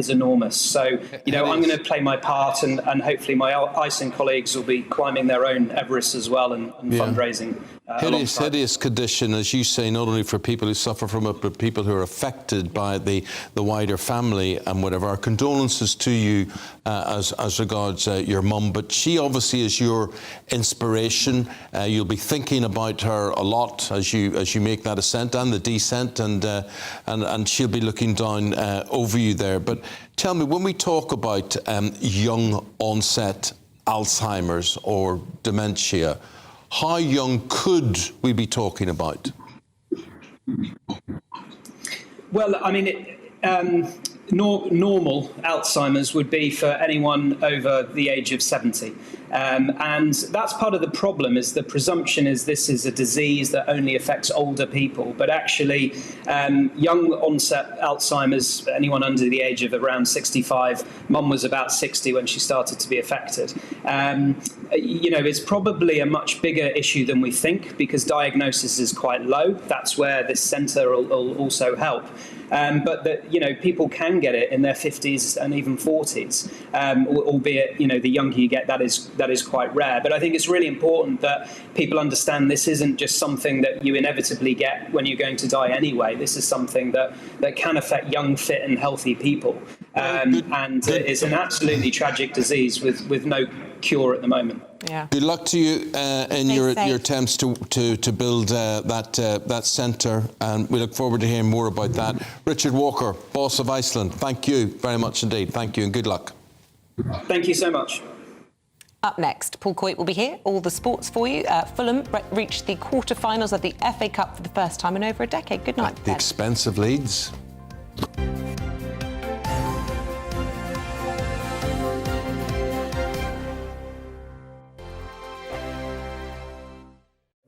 enormous. So, you know, I'm going to play my part, and hopefully my ISIN colleagues will be climbing their own Everest as well and fundraising. Hideous condition, as you say, not only for people who suffer from it, but people who are affected by the wider family and whatever. Our condolences to you as regards your mum, but she obviously is your inspiration. You'll be thinking about her a lot as you make that ascent and the descent, and she'll be looking down over you there. But tell me, when we talk about young onset Alzheimer's or dementia, how young could we be talking about? Well, I mean, normal Alzheimer's would be for anyone over the age of 70. And that's part of the problem, is the presumption is this is a disease that only affects older people. But actually, young onset Alzheimer's, anyone under the age of around 65, Mum was about 60 when she started to be affected. You know, it's probably a much bigger issue than we think, because diagnosis is quite low. That's where this centre will also help. But that, you know, people can get it in their 50s and even 40s, albeit, you know, the younger you get, that is quite rare. But I think it's really important that people understand this isn't just something that you inevitably get when you're going to die anyway. This is something that can affect young, fit and healthy people. And it's an absolutely tragic disease with no cure at the moment. Yeah. Good luck to you in your attempts to build that centre, and we look forward to hearing more about that. Richard Walker, boss of Iceland, thank you very much indeed. Thank you and good luck. Thank you so much. Up next, Paul Coit will be here. All the sports for you. Fulham reached the quarter-finals of the FA Cup for the first time in over a decade. Good night, The expensive Leeds.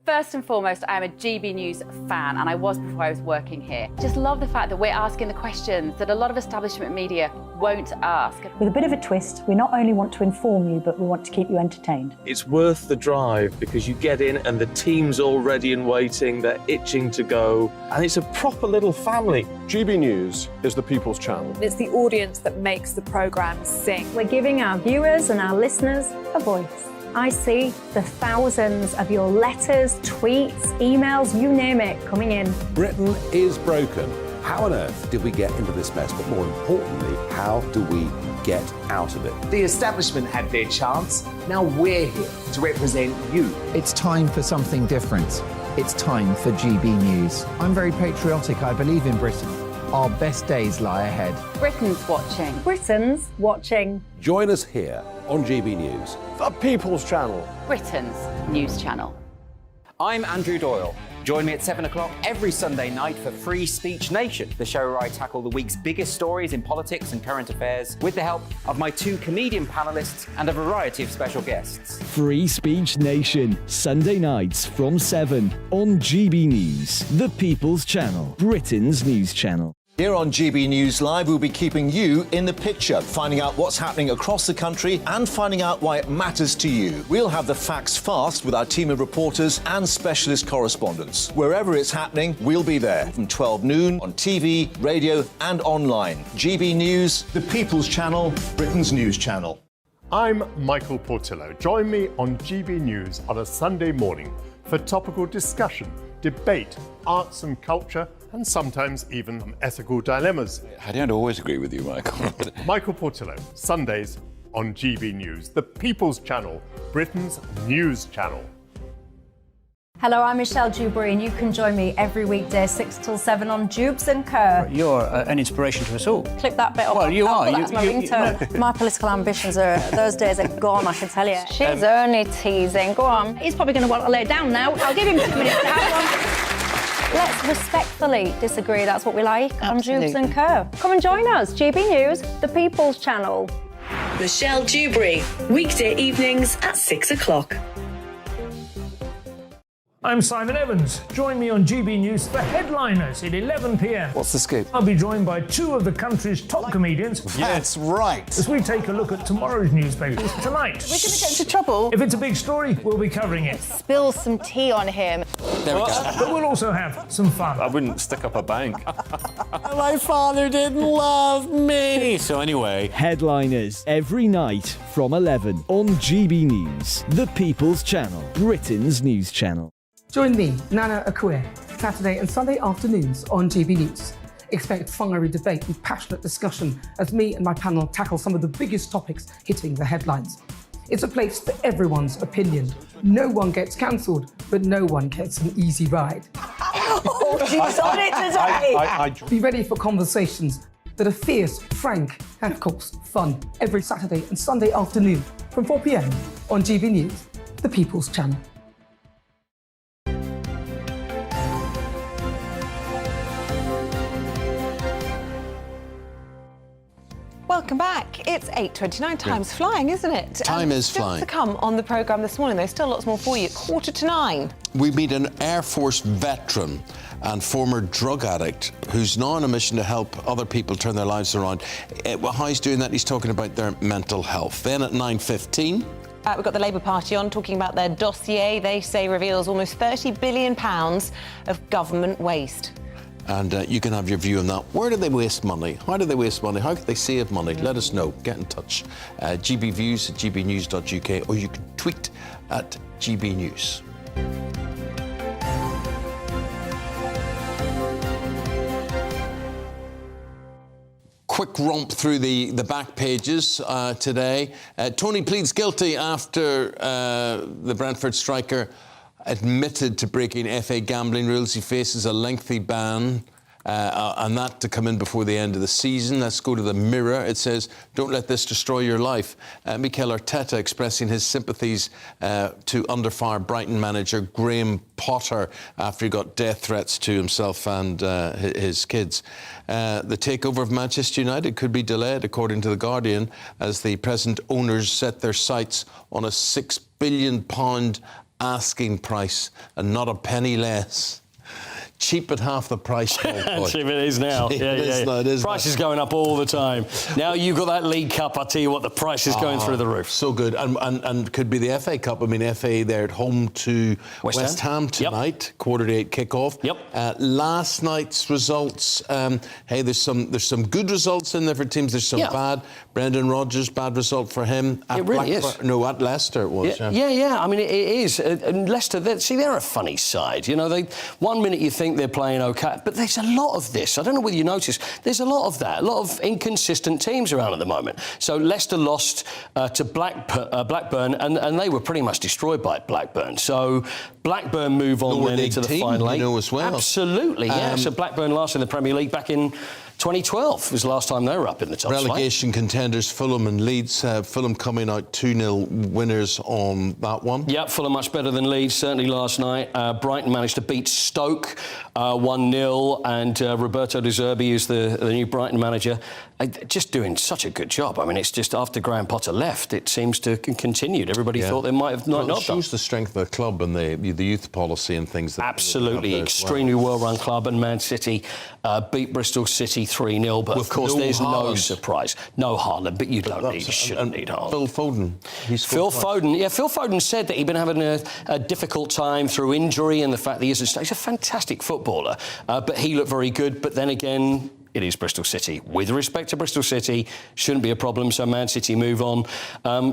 First and foremost, I am a GB News fan, and I was before I was working here. Just love the fact that we're asking the questions that a lot of establishment media won't ask. With a bit of a twist, we not only want to inform you, but we want to keep you entertained. It's worth the drive because you get in and the team's all ready and waiting, they're itching to go, and it's a proper little family. GB News is the People's Channel. It's the audience that makes the programme sing. We're giving our viewers and our listeners a voice. I see the thousands of your letters, tweets, emails, you name it, coming in. Britain is broken. How on earth did we get into this mess? But more importantly, how do we get out of it? The establishment had their chance. Now we're here to represent you. It's time for something different. It's time for GB News. I'm very patriotic. I believe in Britain. Our best days lie ahead. Britain's watching. Britain's watching. Join us here on GB News. The People's Channel. Britain's news channel. I'm Andrew Doyle. Join me at 7 o'clock every Sunday night for Free Speech Nation, the show where I tackle the week's biggest stories in politics and current affairs with the help of my 2 comedian panellists and a variety of special guests. Free Speech Nation, Sunday nights from 7 on GB News, the People's Channel, Britain's news channel. Here on GB News Live, we'll be keeping you in the picture, finding out what's happening across the country and finding out why it matters to you. We'll have the facts fast with our team of reporters and specialist correspondents. Wherever it's happening, we'll be there from 12 noon on TV, radio and online. GB News, the People's Channel, Britain's news channel. I'm Michael Portillo. Join me on GB News on a Sunday morning for topical discussion, debate, arts and culture, and sometimes even ethical dilemmas. I don't always agree with you, Michael. Michael Portillo, Sundays on GB News, the People's Channel, Britain's news channel. Hello, I'm Michelle Dewberry, and you can join me every weekday 6 till 7 on Jubes and Kerr. You're an inspiration to us all. Clip that bit off. Well, you are. That's my ringtone. My political ambitions those days are gone, I can tell you. She's only teasing. Go on. He's probably going to want to lay down now. I'll give him 2 minutes to have one. Let's respectfully disagree. That's what we like on Jubes and Kerr. Come and join us. GB News, the People's Channel. Michelle Dewberry, weekday evenings at 6 o'clock. I'm Simon Evans. Join me on GB News for Headliners at 11 p.m. What's the scoop? I'll be joined by 2 of the country's top comedians. That's right. As we take a look at tomorrow's newspapers tonight. We're going to get into trouble. If it's a big story, we'll be covering it. Spill some tea on him. There we go. But we'll also have some fun. I wouldn't stick up a bank. My father didn't love me. So anyway. Headliners every night from 11 on GB News, the People's Channel, Britain's news channel. Join me, Nana Akue, Saturday and Sunday afternoons on GB News. Expect fiery debate and passionate discussion as me and my panel tackle some of the biggest topics hitting the headlines. It's a place for everyone's opinion. No one gets cancelled, but no one gets an easy ride. Oh, she's on it today! Be ready for conversations that are fierce, frank, and of course, fun. Every Saturday and Sunday afternoon from 4 p.m. on GB News, the People's Channel. Welcome back. It's 8:29. Time's flying, isn't it? Time is still flying. To come on the programme this morning. There's still lots more for you. At 8:45. We meet an Air Force veteran and former drug addict who's now on a mission to help other people turn their lives around. How he's doing that, he's talking about their mental health. Then at 9:15... We've got the Labour Party on talking about their dossier. They say reveals almost £30 billion of government waste. And you can have your view on that. Where do they waste money? How do they waste money? How could they save money? Let us know. Get in touch. gbviews at gbnews.uk, or you can tweet at gbnews. Quick romp through the back pages today. Tony pleads guilty after the Brentford striker admitted to breaking FA gambling rules. He faces a lengthy ban, and that to come in before the end of the season. Let's go to the Mirror. It says, don't let this destroy your life. Mikel Arteta expressing his sympathies to under-fire Brighton manager Graham Potter after he got death threats to himself and his kids. The takeover of Manchester United could be delayed, according to The Guardian, as the present owners set their sights on a £6 billion asking price and not a penny less. Cheap at half the price. Cheap it is now. Price is going up all the time. Now you've got that League Cup, I tell you what, the price is going through the roof. So good. And could be the FA Cup. I mean, FA, they're at home to West Ham tonight, 7:45 kickoff. Yep. Last night's results, hey, there's some good results in there for teams. There's some bad. Brendan Rodgers, bad result for him. It really is. No, at Leicester it was. Yeah. I mean, it is. And Leicester, they're a funny side. You know, 1 minute you think they're playing okay, but there's a lot of this. I don't know whether you noticed. There's a lot of that. A lot of inconsistent teams around at the moment. So Leicester lost to Blackburn, and they were pretty much destroyed by Blackburn. So Blackburn move on then into the final eight. As well. Absolutely, yeah. So Blackburn last in the Premier League back in 2012 was the last time they were up in the top flight. Relegation contenders Fulham and Leeds. Fulham coming out 2-0 winners on that one. Yep, Fulham much better than Leeds, certainly last night. Brighton managed to beat Stoke 1-0, and Roberto De Zerbi, who's the new Brighton manager, just doing such a good job. I mean, it's just after Graham Potter left, it seems to continued. Everybody thought they might have not done. It shows the strength of the club and the youth policy and things. That absolutely, extremely well-run club, and Man City beat Bristol City 3-0. But of course, there's no surprise, no Haaland. But you shouldn't need Haaland. Phil Foden. Phil Foden said that he'd been having a difficult time through injury and the fact that he's a fantastic footballer, but he looked very good. But then again, it is Bristol City. With respect to Bristol City, shouldn't be a problem, so Man City move on.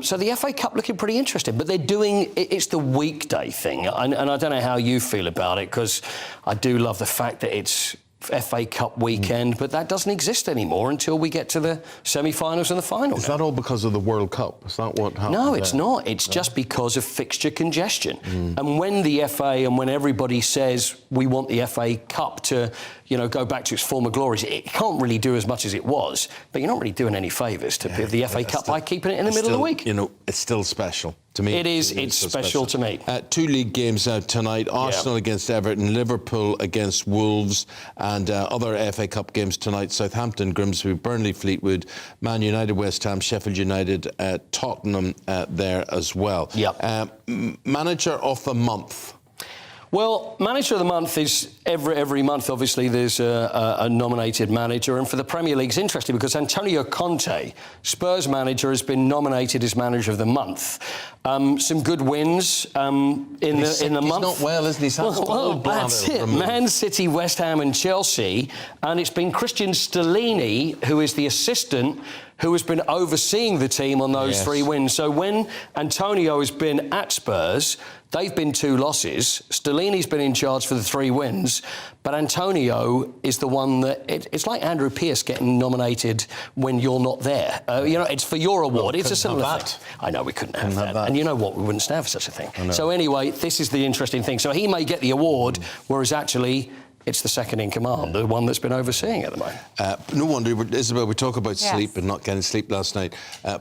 So the FA Cup looking pretty interesting, but they're doing... It's the weekday thing, and I don't know how you feel about it, because I do love the fact that it's FA Cup weekend, but that doesn't exist anymore until we get to the semi-finals and the final. Is that all because of the World Cup? Is that what happened? No, it's not. It's just because of fixture congestion. And when the FA and when everybody says we want the FA Cup to, go back to its former glories, it can't really do as much as it was, but you're not really doing any favours to the FA Cup by keeping it in the middle of the week. It's still special. To me, it is. It's special to me. 2 league games out tonight. Arsenal against Everton, Liverpool against Wolves, and other FA Cup games tonight. Southampton, Grimsby, Burnley, Fleetwood, Man United, West Ham, Sheffield United, Tottenham there as well. Manager of the month. Well, Manager of the Month is every month, obviously, there's a nominated manager. And for the Premier League, it's interesting because Antonio Conte, Spurs manager, has been nominated as Manager of the Month. Some good wins in the month. He's not well, isn't he? Well, that's it. Man City, West Ham and Chelsea. And it's been Christian Stellini, who is the assistant, who has been overseeing the team on those 3 wins. So when Antonio has been at Spurs, they've been 2 losses. Stellini's been in charge for the 3 wins, but Antonio is the one that... It's like Andrew Pearce getting nominated when you're not there. It's for your award. It's a similar thing. I know, we couldn't have that. And you know what? We wouldn't stand for such a thing. So anyway, this is the interesting thing. So he may get the award, whereas actually... It's the second in command, the one that's been overseeing at the moment. No wonder, Isabel, we talk about sleep and not getting sleep last night.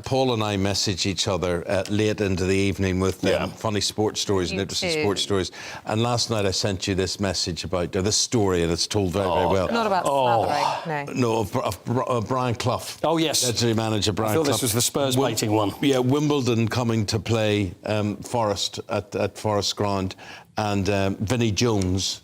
Paul and I messaged each other late into the evening with funny sports stories and interesting sports stories. And last night I sent you this message about this story, and it's told very, very well. Not about smothering, no. No, of Brian Clough. Oh, yes. Legendary manager Brian Clough. I thought this was the Spurs baiting one. Yeah, Wimbledon coming to play Forest at Forest Ground, and Vinnie Jones,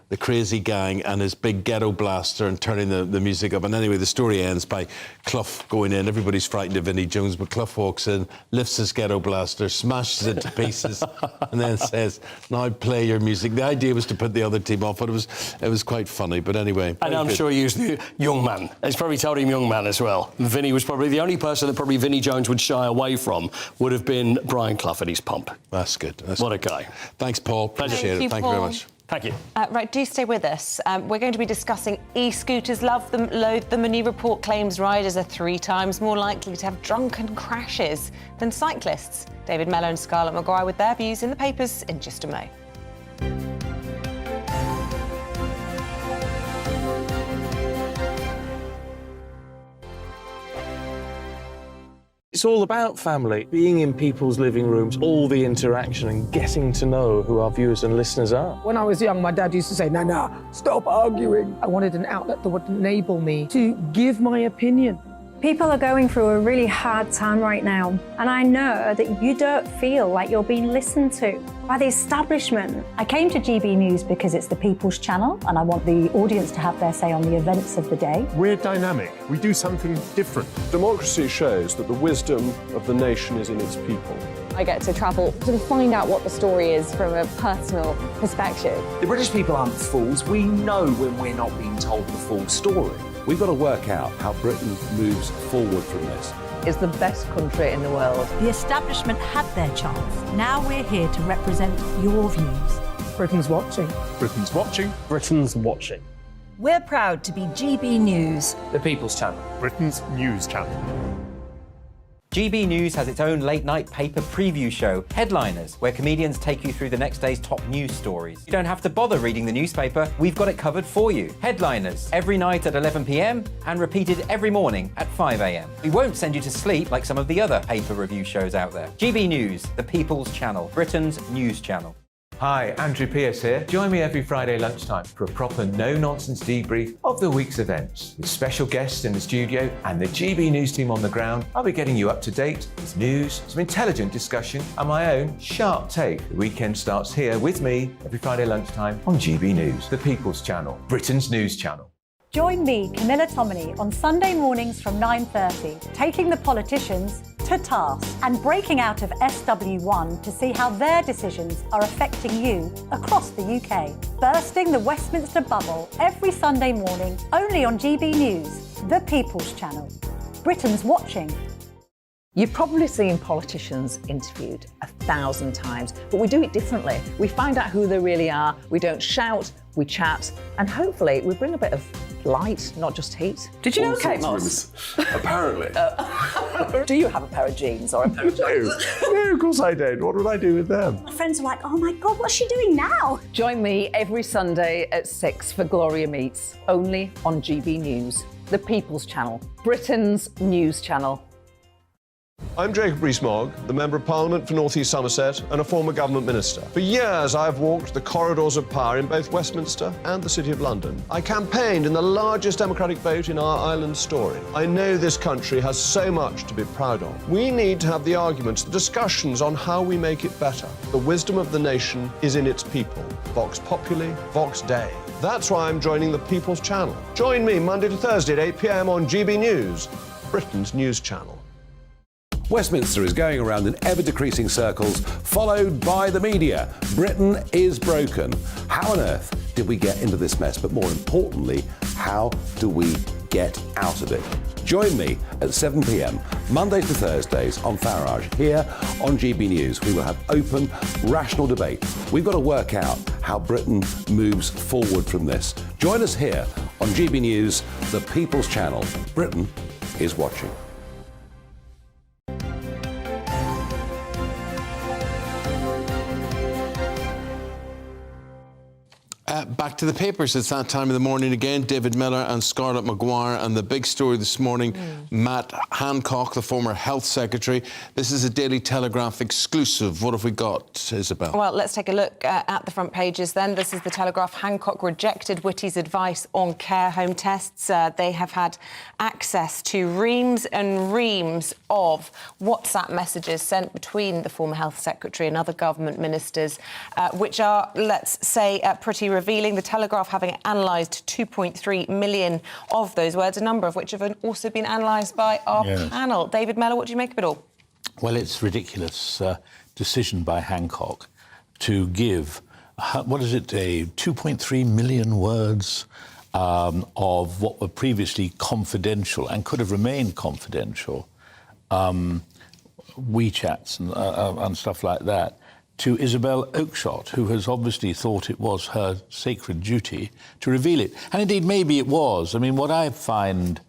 the crazy gang and his big ghetto blaster and turning the music up. And anyway, the story ends by Clough going in. Everybody's frightened of Vinnie Jones, but Clough walks in, lifts his ghetto blaster, smashes it to pieces, and then says, "Now play your music." The idea was to put the other team off, but it was quite funny. But anyway, and I'm sure he used the young man. He's probably told him young man as well. Vinnie was probably the only person that probably Vinnie Jones would shy away from would have been Brian Clough at his pump. That's good. What a guy. Thanks, Paul. Appreciate it. Thank you very much. Thank you. Right, do stay with us. We're going to be discussing e-scooters, love them, loathe them. A new report claims riders are 3 times more likely to have drunken crashes than cyclists. David Mello and Scarlett Maguire with their views in the papers in just a mo. It's all about family, being in people's living rooms, all the interaction and getting to know who our viewers and listeners are. When I was young, my dad used to say, "Nana, stop arguing." I wanted an outlet that would enable me to give my opinion. People are going through a really hard time right now, and I know that you don't feel like you're being listened to by the establishment. I came to GB News because it's the People's Channel, and I want the audience to have their say on the events of the day. We're dynamic. We do something different. Democracy shows that the wisdom of the nation is in its people. I get to travel to find out what the story is from a personal perspective. The British people aren't fools. We know when we're not being told the full story. We've got to work out how Britain moves forward from this. It's the best country in the world. The establishment had their chance. Now we're here to represent your views. Britain's watching. Britain's watching. Britain's watching. We're proud to be GB News. The People's Channel. Britain's news channel. GB News has its own late-night paper preview show, Headliners, where comedians take you through the next day's top news stories. You don't have to bother reading the newspaper, we've got it covered for you. Headliners, every night at 11 p.m. and repeated every morning at 5 a.m. We won't send you to sleep like some of the other paper review shows out there. GB News, the People's Channel, Britain's news channel. Hi, Andrew Pierce here. Join me every Friday lunchtime for a proper no-nonsense debrief of the week's events. With special guests in the studio and the GB News team on the ground, I'll be getting you up to date with news, some intelligent discussion and my own sharp take. The weekend starts here with me every Friday lunchtime on GB News, the People's Channel, Britain's news channel. Join me, Camilla Tominey, on Sunday mornings from 9:30, taking the politicians to task and breaking out of SW1 to see how their decisions are affecting you across the UK. Bursting the Westminster bubble every Sunday morning, only on GB News, the People's Channel. Britain's watching. You've probably seen politicians interviewed 1,000 times, but we do it differently. We find out who they really are, we don't shout, we chat, and hopefully we bring a bit of light, not just heat. Did you know Kate Moss? Apparently. Do you have a pair of jeans or a pair of jeans? No, of course I don't. What would I do with them? My friends are like, oh my God, what's she doing now? Join me every Sunday at 6 for Gloria Meets, only on GB News, the People's Channel, Britain's news channel. I'm Jacob Rees-Mogg, the Member of Parliament for North East Somerset and a former government minister. For years, I've walked the corridors of power in both Westminster and the City of London. I campaigned in the largest democratic vote in our island's story. I know this country has so much to be proud of. We need to have the arguments, the discussions on how we make it better. The wisdom of the nation is in its people. Vox Populi, Vox Dei. That's why I'm joining the People's Channel. Join me Monday to Thursday at 8 p.m. on GB News, Britain's news channel. Westminster is going around in ever-decreasing circles, followed by the media. Britain is broken. How on earth did we get into this mess? But more importantly, how do we get out of it? Join me at 7 p.m, Mondays to Thursdays on Farage, here on GB News. We will have open, rational debate. We've got to work out how Britain moves forward from this. Join us here on GB News, the People's Channel. Britain is watching. Back to the papers. It's that time of the morning again. David Miller and Scarlett Maguire. And the big story this morning, Matt Hancock, the former Health Secretary. This is a Daily Telegraph exclusive. What have we got, Isabel? Well, let's take a look at the front pages then. This is the Telegraph. Hancock rejected Whitty's advice on care home tests. They have had access to reams and reams of WhatsApp messages sent between the former Health Secretary and other government ministers, which are, let's say, pretty revealing. The Telegraph having analysed 2.3 million of those words, a number of which have also been analysed by our panel. David Mellor, what do you make of it all? Well, it's a ridiculous decision by Hancock to give, what is it, 2.3 million words of what were previously confidential and could have remained confidential, WeChats and stuff like that, to Isabel Oakeshott, who has obviously thought it was her sacred duty to reveal it. And indeed, maybe it was. I mean, what I find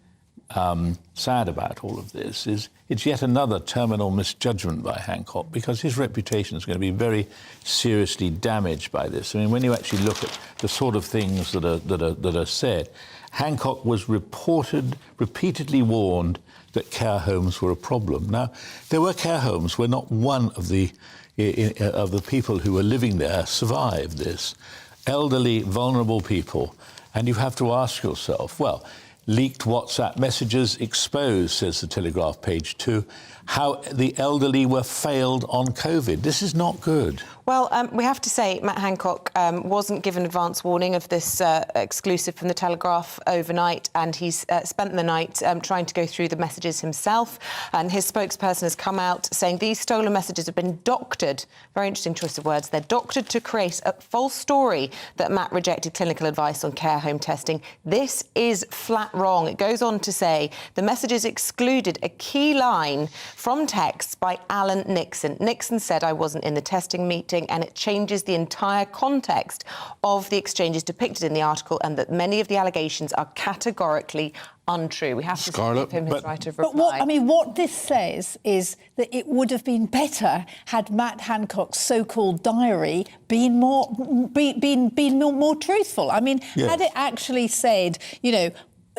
sad about all of this is it's yet another terminal misjudgment by Hancock, because his reputation is going to be very seriously damaged by this. I mean, when you actually look at the sort of things that are said, Hancock was repeatedly warned that care homes were a problem. Now, there were care homes where not one of the people who were living there survived this. Elderly, vulnerable people. And you have to ask yourself, well, leaked WhatsApp messages exposed, says the Telegraph, page 2, how the elderly were failed on COVID. This is not good. Well, we have to say Matt Hancock wasn't given advance warning of this exclusive from the Telegraph overnight, and he's spent the night trying to go through the messages himself. And his spokesperson has come out saying these stolen messages have been doctored. Very interesting choice of words. They're doctored to create a false story that Matt rejected clinical advice on care home testing. This is flat wrong. It goes on to say the messages excluded a key line from texts by Alan Nixon. Nixon said, "I wasn't in the testing meeting," and it changes the entire context of the exchanges depicted in the article, and that many of the allegations are categorically untrue. We have to give him his right of reply. But what this says is that it would have been better had Matt Hancock's so-called diary been more truthful. I mean, had it actually said,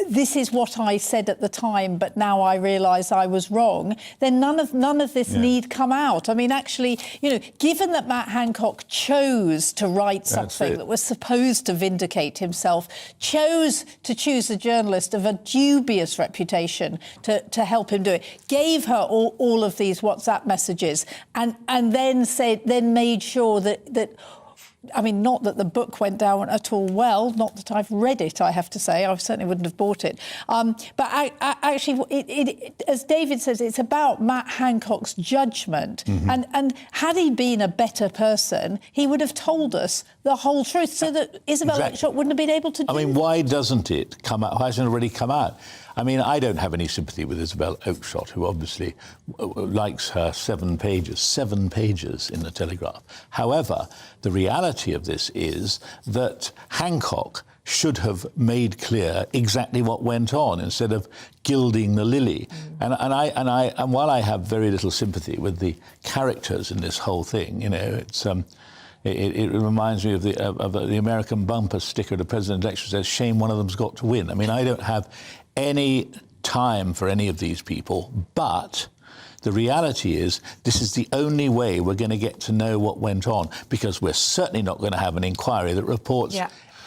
this is what I said at the time, but now I realise I was wrong, then none of this need come out. I mean, actually, given that Matt Hancock chose to write something that was supposed to vindicate himself, chose to choose a journalist of a dubious reputation to help him do it, gave her all of these WhatsApp messages, and then made sure that I mean, not that the book went down at all well, not that I've read it, I have to say. I certainly wouldn't have bought it. But actually, as David says, it's about Matt Hancock's judgment. Mm-hmm. And had he been a better person, he would have told us the whole truth so that Isabel Oakeshott wouldn't have been able to do it. I mean, why doesn't it come out? Why hasn't it already come out? I mean, I don't have any sympathy with Isabel Oakeshott, who obviously likes her 7 pages in the Telegraph. However, the reality of this is that Hancock should have made clear exactly what went on instead of gilding the lily. And while I have very little sympathy with the characters in this whole thing, it's it reminds me of the American bumper sticker the president-elect says, "Shame one of them's got to win." I mean, I don't have any time for any of these people, but the reality is this is the only way we're going to get to know what went on, because we're certainly not going to have an inquiry that reports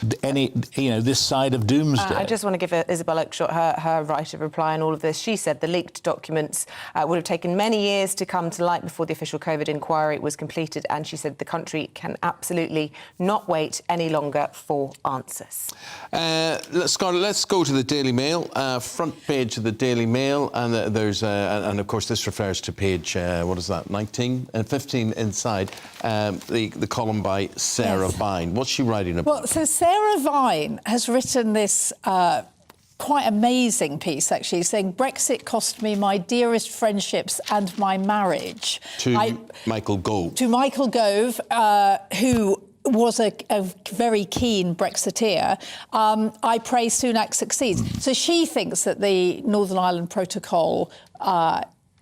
this side of doomsday. I just want to give Isabel Oakeshott her right of reply on all of this. She said the leaked documents would have taken many years to come to light before the official COVID inquiry was completed, and she said the country can absolutely not wait any longer for answers. Scarlett, let's go to the Daily Mail, front page of the Daily Mail, and and of course this refers to page 19 and 15 inside, the column by Sarah Vine. What's she writing about? Well, so Sarah Vine has written this quite amazing piece, actually, saying Brexit cost me my dearest friendships and my marriage. To Michael Gove. To Michael Gove, who was a very keen Brexiteer. I pray Sunak succeeds. So she thinks that the Northern Ireland Protocol,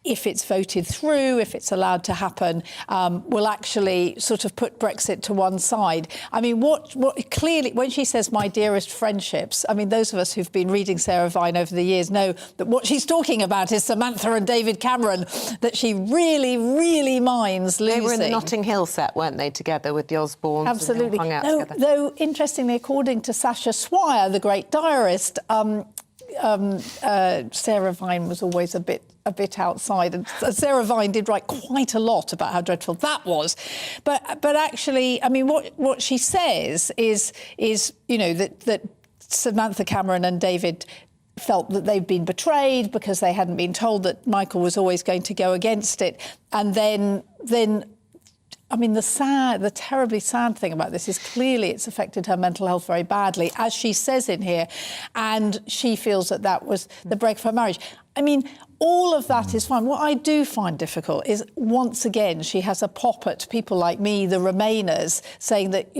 if it's voted through, if it's allowed to happen, will actually sort of put Brexit to one side. I mean, what clearly, when she says my dearest friendships, I mean, those of us who've been reading Sarah Vine over the years know that what she's talking about is Samantha and David Cameron, that she really, really minds losing. They were in the Notting Hill set, weren't they, together with the Osbournes? Absolutely. And hung out together. Though, interestingly, according to Sasha Swire, the great diarist, Sarah Vine was always a bit outside, and Sarah Vine did write quite a lot about how dreadful that was. But actually, I mean, what she says is that Samantha Cameron and David felt that they'd been betrayed because they hadn't been told that Michael was always going to go against it, and then. I mean, the terribly sad thing about this is clearly it's affected her mental health very badly, as she says in here, and she feels that was the break of her marriage. I mean, all of that is fine. What I do find difficult is, once again, she has a pop at people like me, the Remainers, saying that,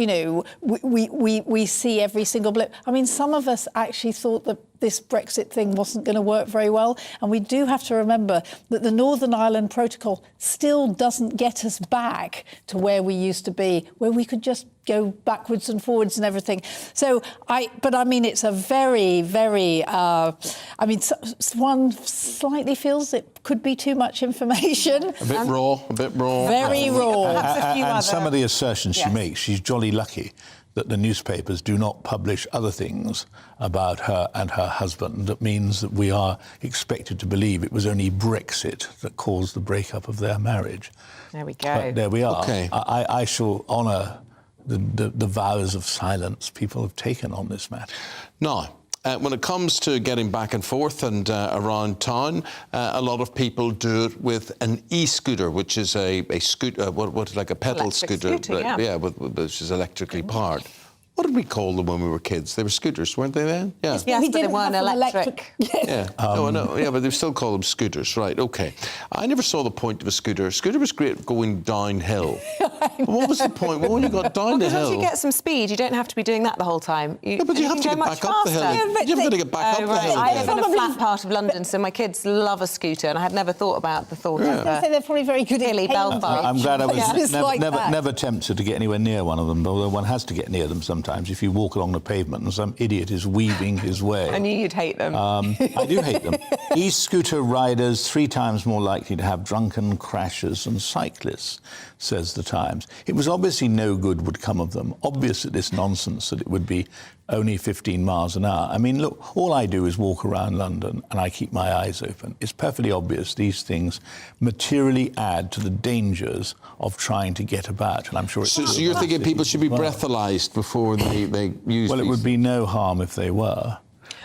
we see every single blip. I mean, some of us actually thought that this Brexit thing wasn't going to work very well. And we do have to remember that the Northern Ireland Protocol still doesn't get us back to where we used to be, where we could just go backwards and forwards and everything. So, I mean, it's a very, very, one slightly feels it could be too much information. A bit raw. Very raw. And some of the assertions she makes, she's jolly lucky that the newspapers do not publish other things about her and her husband. That means that we are expected to believe it was only Brexit that caused the breakup of their marriage. There we go. But there we are. Okay. I shall honour the vows of silence people have taken on this matter. Now, when it comes to getting back and forth and around town, a lot of people do it with an e-scooter, which is a scooter, like a pedal scooter, which is electrically powered. What did we call them when we were kids? They were scooters, weren't they then? Yeah. Yes, but they weren't electric. Yeah. No, I know. Yeah, but they still call them scooters, right? Okay. I never saw the point of a scooter. A scooter was great going downhill. What was the point? Well, when you got down the hill, once you get some speed, you don't have to be doing that the whole time. But you have to get back up the hill. You have to get back up the hill. I live in a flat part of London, so my kids love a scooter, and I had never thought about the thought of they're probably very good at Belfast. I'm glad I was never tempted to get anywhere near one of them, although one has to get near them sometimes. sometimes if you walk along the pavement and some idiot is weaving his way. I knew you'd hate them. I do hate them. E-scooter riders 3 times more likely to have drunken crashes than cyclists, says the Times. It was obviously no good would come of them. Obvious at this nonsense that it would be only 15 miles an hour. I mean, look, all I do is walk around London and I keep my eyes open. It's perfectly obvious these things materially add to the dangers of trying to get about. And I'm sure it's... So you're thinking people should be breathalyzed before they use Well, it would be no harm if they were.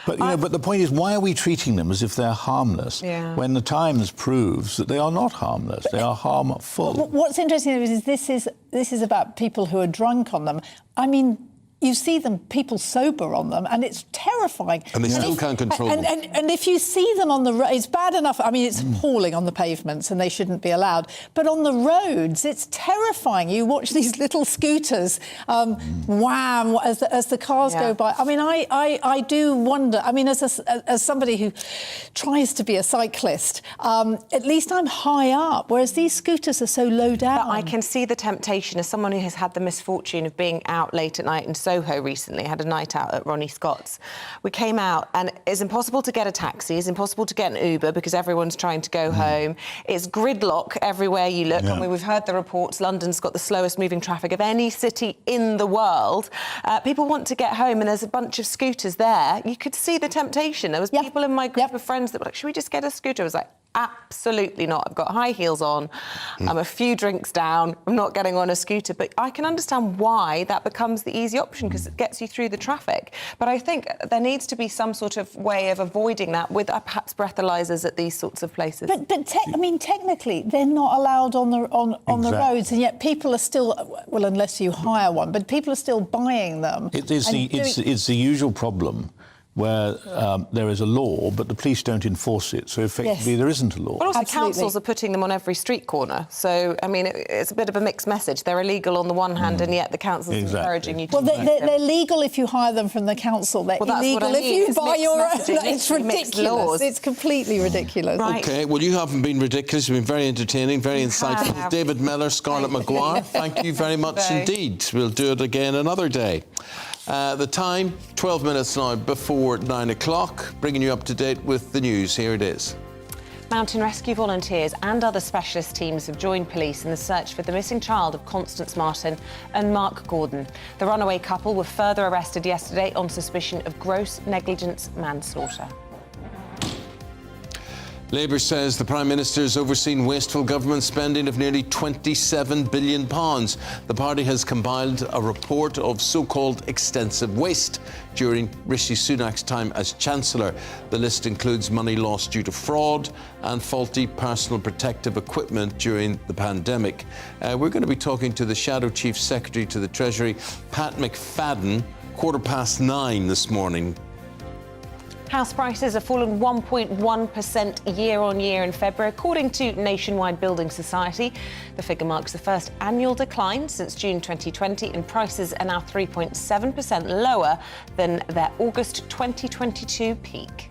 But, but the point is, why are we treating them as if they're harmless when the Times proves that they are not harmless, they are harmful? What's interesting is this is about people who are drunk on them. I mean, you see people sober on them, and it's terrifying. And they still can't control them. And if you see them on the road, it's bad enough. I mean, it's appalling on the pavements, and they shouldn't be allowed. But on the roads, it's terrifying. You watch these little scooters, wham, as the cars go by. I mean, I do wonder. I mean, as somebody who tries to be a cyclist, at least I'm high up, whereas these scooters are so low down. But I can see the temptation as someone who has had the misfortune of being out late at night and Soho recently, had a night out at Ronnie Scott's. We came out and it's impossible to get a taxi, it's impossible to get an Uber because everyone's trying to go home. It's gridlock everywhere you look. I mean, we've heard the reports, London's got the slowest moving traffic of any city in the world. People want to get home and there's a bunch of scooters there. You could see the temptation. There was people in my group of friends that were like, should we just get a scooter? I was like, absolutely not. I've got high heels on, I'm a few drinks down, I'm not getting on a scooter. But I can understand why that becomes the easy option because it gets you through the traffic. But I think there needs to be some sort of way of avoiding that with perhaps breathalyzers at these sorts of places. But I mean, technically, they're not allowed on the roads, and yet people are still, well, unless you hire one, but people are still buying them. It's the usual problem where there is a law, but the police don't enforce it, so effectively there isn't a law. But also councils are putting them on every street corner, so, I mean, it's a bit of a mixed message. They're illegal on the one hand, and yet the council's encouraging you to... Well, they're legal if you hire them from the council. They're illegal if you buy your own. It's ridiculous. It's completely ridiculous. OK, well, you haven't been ridiculous. You've been very entertaining, very insightful. David Miller, Scarlett Maguire, thank you very much indeed. We'll do it again another day. The time, 12 minutes now before 9 o'clock, bringing you up to date with the news. Here it is. Mountain rescue volunteers and other specialist teams have joined police in the search for the missing child of Constance Martin and Mark Gordon. The runaway couple were further arrested yesterday on suspicion of gross negligence manslaughter. Labour says the Prime Minister has overseen wasteful government spending of nearly £27 billion. The party has compiled a report of so-called extensive waste during Rishi Sunak's time as Chancellor. The list includes money lost due to fraud and faulty personal protective equipment during the pandemic. We're going to be talking to the Shadow Chief Secretary to the Treasury, Pat McFadden, 9:15 this morning. House prices have fallen 1.1% year-on-year in February, according to Nationwide Building Society. The figure marks the first annual decline since June 2020, and prices are now 3.7% lower than their August 2022 peak.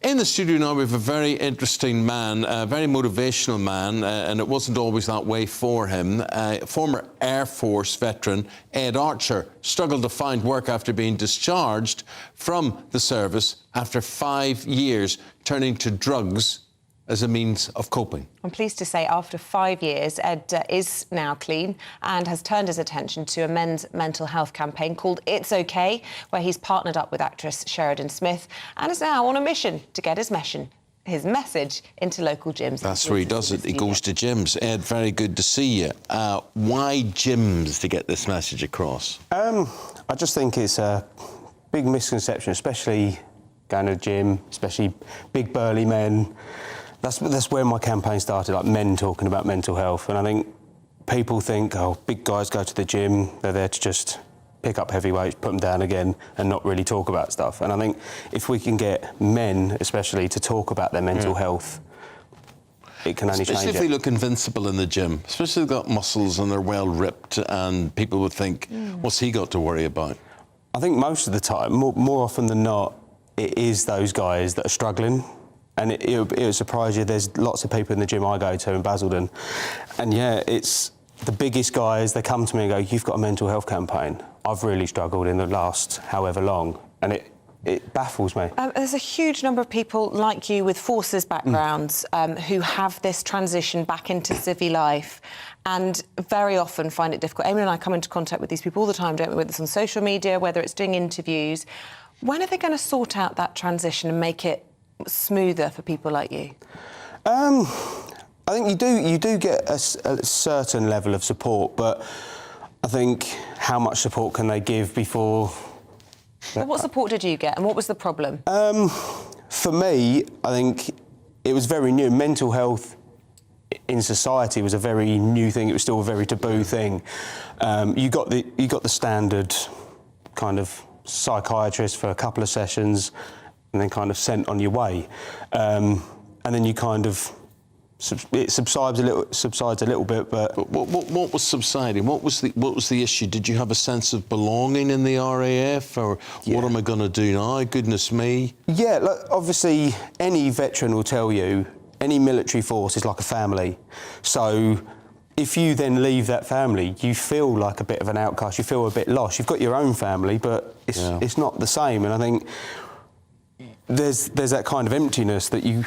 In the studio now, we have a very interesting man, a very motivational man, and it wasn't always that way for him. Former Air Force veteran Ed Archer struggled to find work after being discharged from the service after 5 years, turning to drugs as a means of coping. I'm pleased to say after 5 years, Ed is now clean and has turned his attention to a men's mental health campaign called It's OK, where he's partnered up with actress Sheridan Smith and is now on a mission to get his message into local gyms. That's where he does it. He goes to gyms. Ed, very good to see you. Why gyms to get this message across? I just think it's a big misconception, especially going to the gym, especially big burly men. That's where my campaign started, like men talking about mental health. And I think people think, oh, big guys go to the gym, they're there to just pick up heavy weights, put them down again, and not really talk about stuff. And I think if we can get men, especially, to talk about their mental health, it can only change it. Especially if they look invincible in the gym, especially if they've got muscles and they're well ripped, and people would think, what's he got to worry about? I think most of the time, more often than not, it is those guys that are struggling. And it'll surprise you, there's lots of people in the gym I go to in Basildon, and yeah, it's the biggest guys, they come to me and go, you've got a mental health campaign. I've really struggled in the last however long, and it baffles me. There's a huge number of people like you with forces backgrounds who have this transition back into civvy life and very often find it difficult. Eamonn and I come into contact with these people all the time, don't we, whether it's on social media, whether it's doing interviews. When are they going to sort out that transition and make it smoother for people like you? I think you do get a certain level of support, but I think how much support can they give before... Well, what support did you get and what was the problem? For me, I think it was very new. Mental health in society was a very new thing. It was still a very taboo thing. You got the standard kind of psychiatrist for a couple of sessions and then kind of sent on your way. And then you kind of... It subsides a little bit, but what was subsiding? What was the issue? Did you have a sense of belonging in the RAF, or what am I going to do now? Goodness me! Yeah, look, obviously, any veteran will tell you any military force is like a family. So if you then leave that family, you feel like a bit of an outcast. You feel a bit lost. You've got your own family, but it's not the same. And I think there's that kind of emptiness that you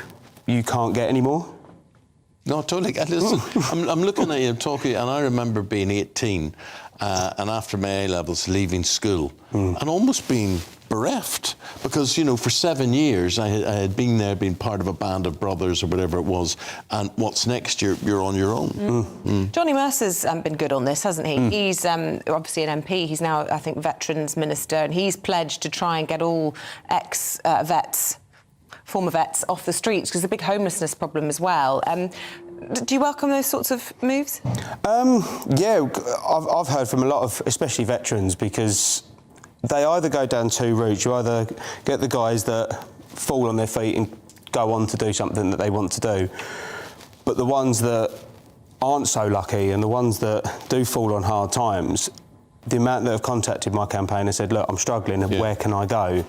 can't get anymore. No, totally. Listen, I'm looking at you, I'm talking, and I remember being 18 and after my A-levels leaving school and almost being bereft because, you know, for 7 years I had been there, been part of a band of brothers or whatever it was, and what's next? You're on your own. Johnny Mercer's been good on this, hasn't he? He's obviously an MP. He's now, I think, Veterans Minister, and he's pledged to try and get all ex-vets, former vets, off the streets because there's a big homelessness problem as well. Do you welcome those sorts of moves? Yeah, I've heard from a lot of, especially veterans, because they either go down two routes. You either get the guys that fall on their feet and go on to do something that they want to do, but the ones that aren't so lucky and the ones that do fall on hard times, the amount that have contacted my campaign and said, look, I'm struggling, where can I go?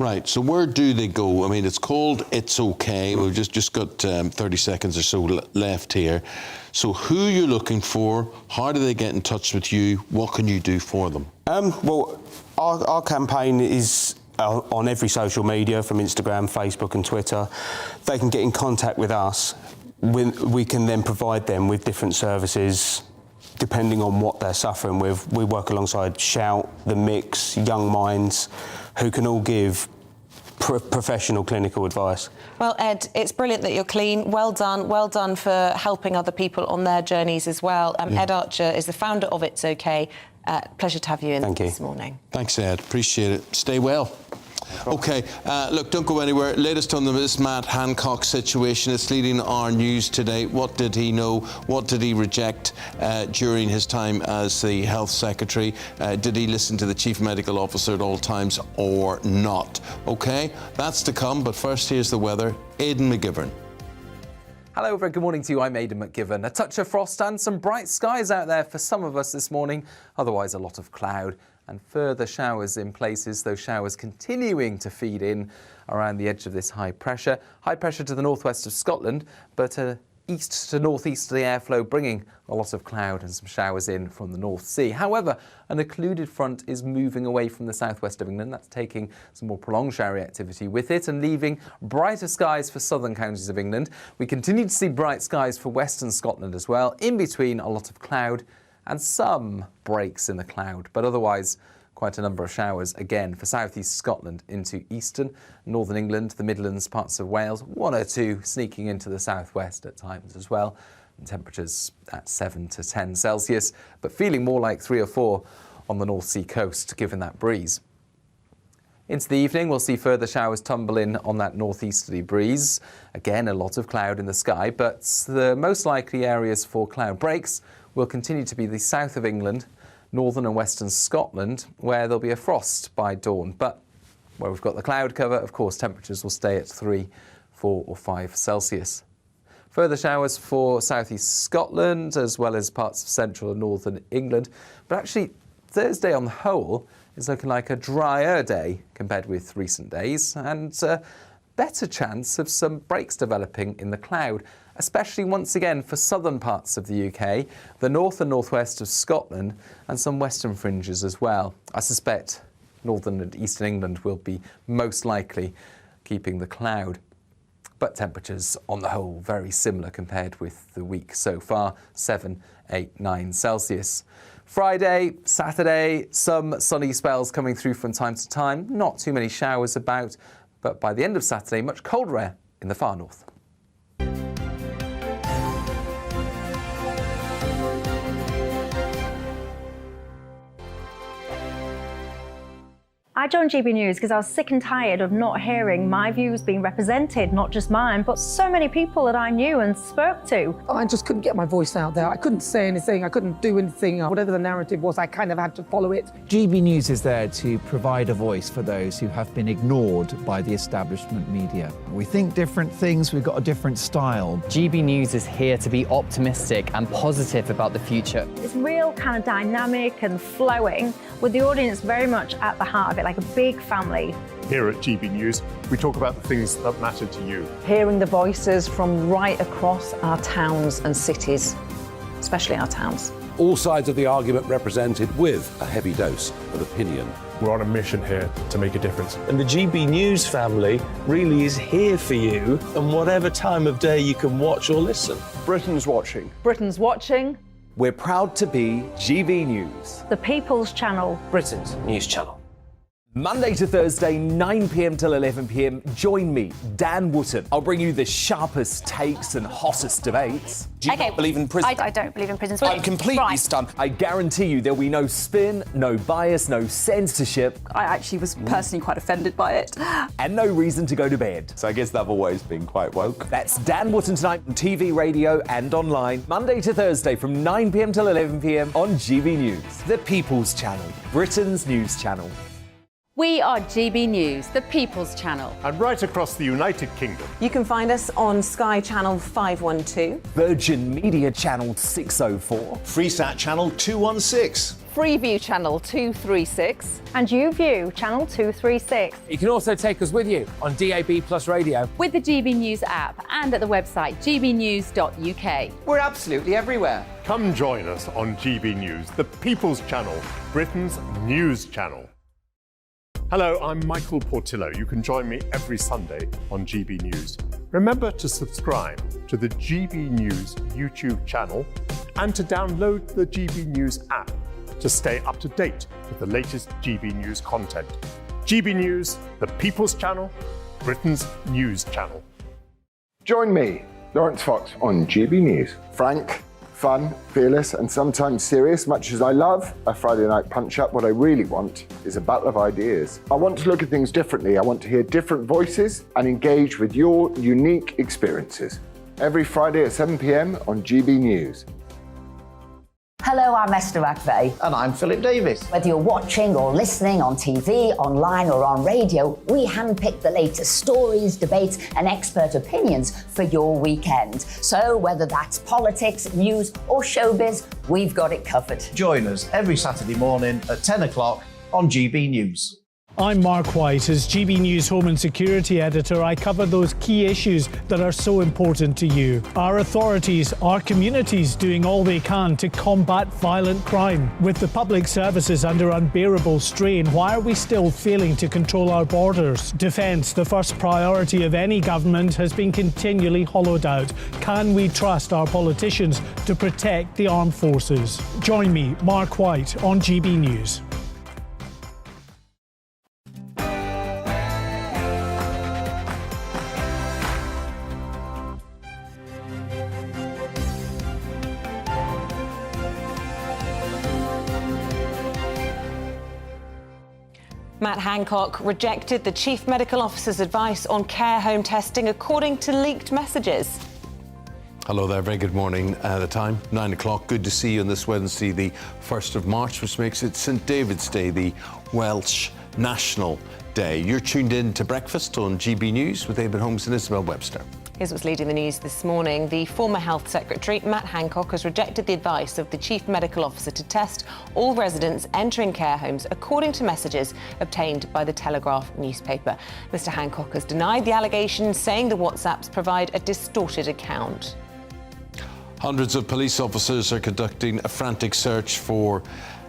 Right, so where do they go? I mean, it's called It's OK. We've just got 30 seconds or so left here. So who are you looking for? How do they get in touch with you? What can you do for them? Well, our campaign is on every social media, from Instagram, Facebook and Twitter. They can get in contact with us. We can then provide them with different services depending on what they're suffering with. We work alongside Shout, The Mix, Young Minds, who can all give professional clinical advice. Well, Ed, it's brilliant that you're clean. Well done for helping other people on their journeys as well. Ed Archer is the founder of It's OK. Pleasure to have you in this morning. Thanks, Ed. Appreciate it. Stay well. OK, look, don't go anywhere. Latest on this Matt Hancock situation. It's leading our news today. What did he know? What did he reject during his time as the Health Secretary? Did he listen to the Chief Medical Officer at all times or not? OK, that's to come. But first, here's the weather. Aidan McGivern. Hello, very good morning to you. I'm Aidan McGivern. A touch of frost and some bright skies out there for some of us this morning. Otherwise, a lot of cloud and further showers in places, those showers continuing to feed in around the edge of this high pressure. High pressure to the northwest of Scotland, but east to northeasterly airflow bringing a lot of cloud and some showers in from the North Sea. However, an occluded front is moving away from the southwest of England. That's taking some more prolonged showery activity with it and leaving brighter skies for southern counties of England. We continue to see bright skies for western Scotland as well, in between a lot of cloud and some breaks in the cloud, but otherwise quite a number of showers again for southeast Scotland into eastern, northern England, the Midlands, parts of Wales, one or two sneaking into the southwest at times as well. And temperatures at 7 to 10 Celsius, but feeling more like 3 or 4 on the North Sea coast, given that breeze. Into the evening, we'll see further showers tumble in on that northeasterly breeze. Again, a lot of cloud in the sky, but the most likely areas for cloud breaks will continue to be the south of England, northern and western Scotland, where there'll be a frost by dawn. But where we've got the cloud cover, of course, temperatures will stay at 3, 4 or 5 Celsius. Further showers for southeast Scotland, as well as parts of central and northern England. But actually, Thursday on the whole is looking like a drier day compared with recent days. And better chance of some breaks developing in the cloud, especially once again for southern parts of the UK, the north and northwest of Scotland, and some western fringes as well. I suspect northern and eastern England will be most likely keeping the cloud. But temperatures on the whole very similar compared with the week so far, 7, 8, 9 Celsius. Friday, Saturday, some sunny spells coming through from time to time. Not too many showers about, but by the end of Saturday, much colder air in the far north. I joined GB News because I was sick and tired of not hearing my views being represented, not just mine, but so many people that I knew and spoke to. I just couldn't get my voice out there. I couldn't say anything. I couldn't do anything. Whatever the narrative was, I kind of had to follow it. GB News is there to provide a voice for those who have been ignored by the establishment media. We think different things, we've got a different style. GB News is here to be optimistic and positive about the future. It's real kind of dynamic and flowing, with the audience very much at the heart of it, like a big family. Here at GB News, we talk about the things that matter to you. Hearing the voices from right across our towns and cities, especially our towns. All sides of the argument represented with a heavy dose of opinion. We're on a mission here to make a difference. And the GB News family really is here for you, and whatever time of day you can watch or listen. Britain's watching. Britain's watching. We're proud to be GB News. The People's Channel. Britain's news channel. Monday to Thursday, 9 p.m. till 11 p.m. Join me, Dan Wootton. I'll bring you the sharpest takes and hottest debates. Do you not believe in prison? I don't believe in prison. I'm completely stunned. I guarantee you there'll be no spin, no bias, no censorship. I actually was personally quite offended by it. And no reason to go to bed. So I guess they've always been quite woke. That's Dan Wootton tonight on TV, radio and online. Monday to Thursday from 9 p.m. till 11 p.m. on GB News. The People's Channel, Britain's news channel. We are GB News, the People's Channel. And right across the United Kingdom. You can find us on Sky Channel 512. Virgin Media Channel 604. Freesat Channel 216. Freeview Channel 236. And YouView Channel 236. You can also take us with you on DAB Plus Radio. With the GB News app and at the website gbnews.uk. We're absolutely everywhere. Come join us on GB News, the People's Channel, Britain's news channel. Hello, I'm Michael Portillo. You can join me every Sunday on GB News. Remember to subscribe to the GB News YouTube channel and to download the GB News app to stay up to date with the latest GB News content. GB News, the People's Channel, Britain's news channel. Join me, Lawrence Fox, on GB News. Frank, fun, fearless, and sometimes serious. Much as I love a Friday night punch-up, what I really want is a battle of ideas. I want to look at things differently. I want to hear different voices and engage with your unique experiences. Every Friday at 7 p.m. on GB News. Hello, I'm Esther McVeigh. And I'm Philip Davis. Whether you're watching or listening on TV, online or on radio, we handpick the latest stories, debates and expert opinions for your weekend. So whether that's politics, news or showbiz, we've got it covered. Join us every Saturday morning at 10 o'clock on GB News. I'm Mark White. As GB News Home and Security Editor, I cover those key issues that are so important to you. Our authorities, our communities doing all they can to combat violent crime. With the public services under unbearable strain, why are we still failing to control our borders? Defence, the first priority of any government, has been continually hollowed out. Can we trust our politicians to protect the armed forces? Join me, Mark White, on GB News. Matt Hancock rejected the Chief Medical Officer's advice on care home testing according to leaked messages. Hello there, very good morning. The time, 9 o'clock. Good to see you on this Wednesday, the 1st of March, which makes it St David's Day, the Welsh National Day. You're tuned in to Breakfast on GB News with Eamonn, Holmes and Isabel Webster. Here's what's leading the news this morning. The former Health Secretary, Matt Hancock, has rejected the advice of the Chief Medical Officer to test all residents entering care homes, according to messages obtained by the Telegraph newspaper. Mr Hancock has denied the allegations, saying the WhatsApps provide a distorted account. Hundreds of police officers are conducting a frantic search for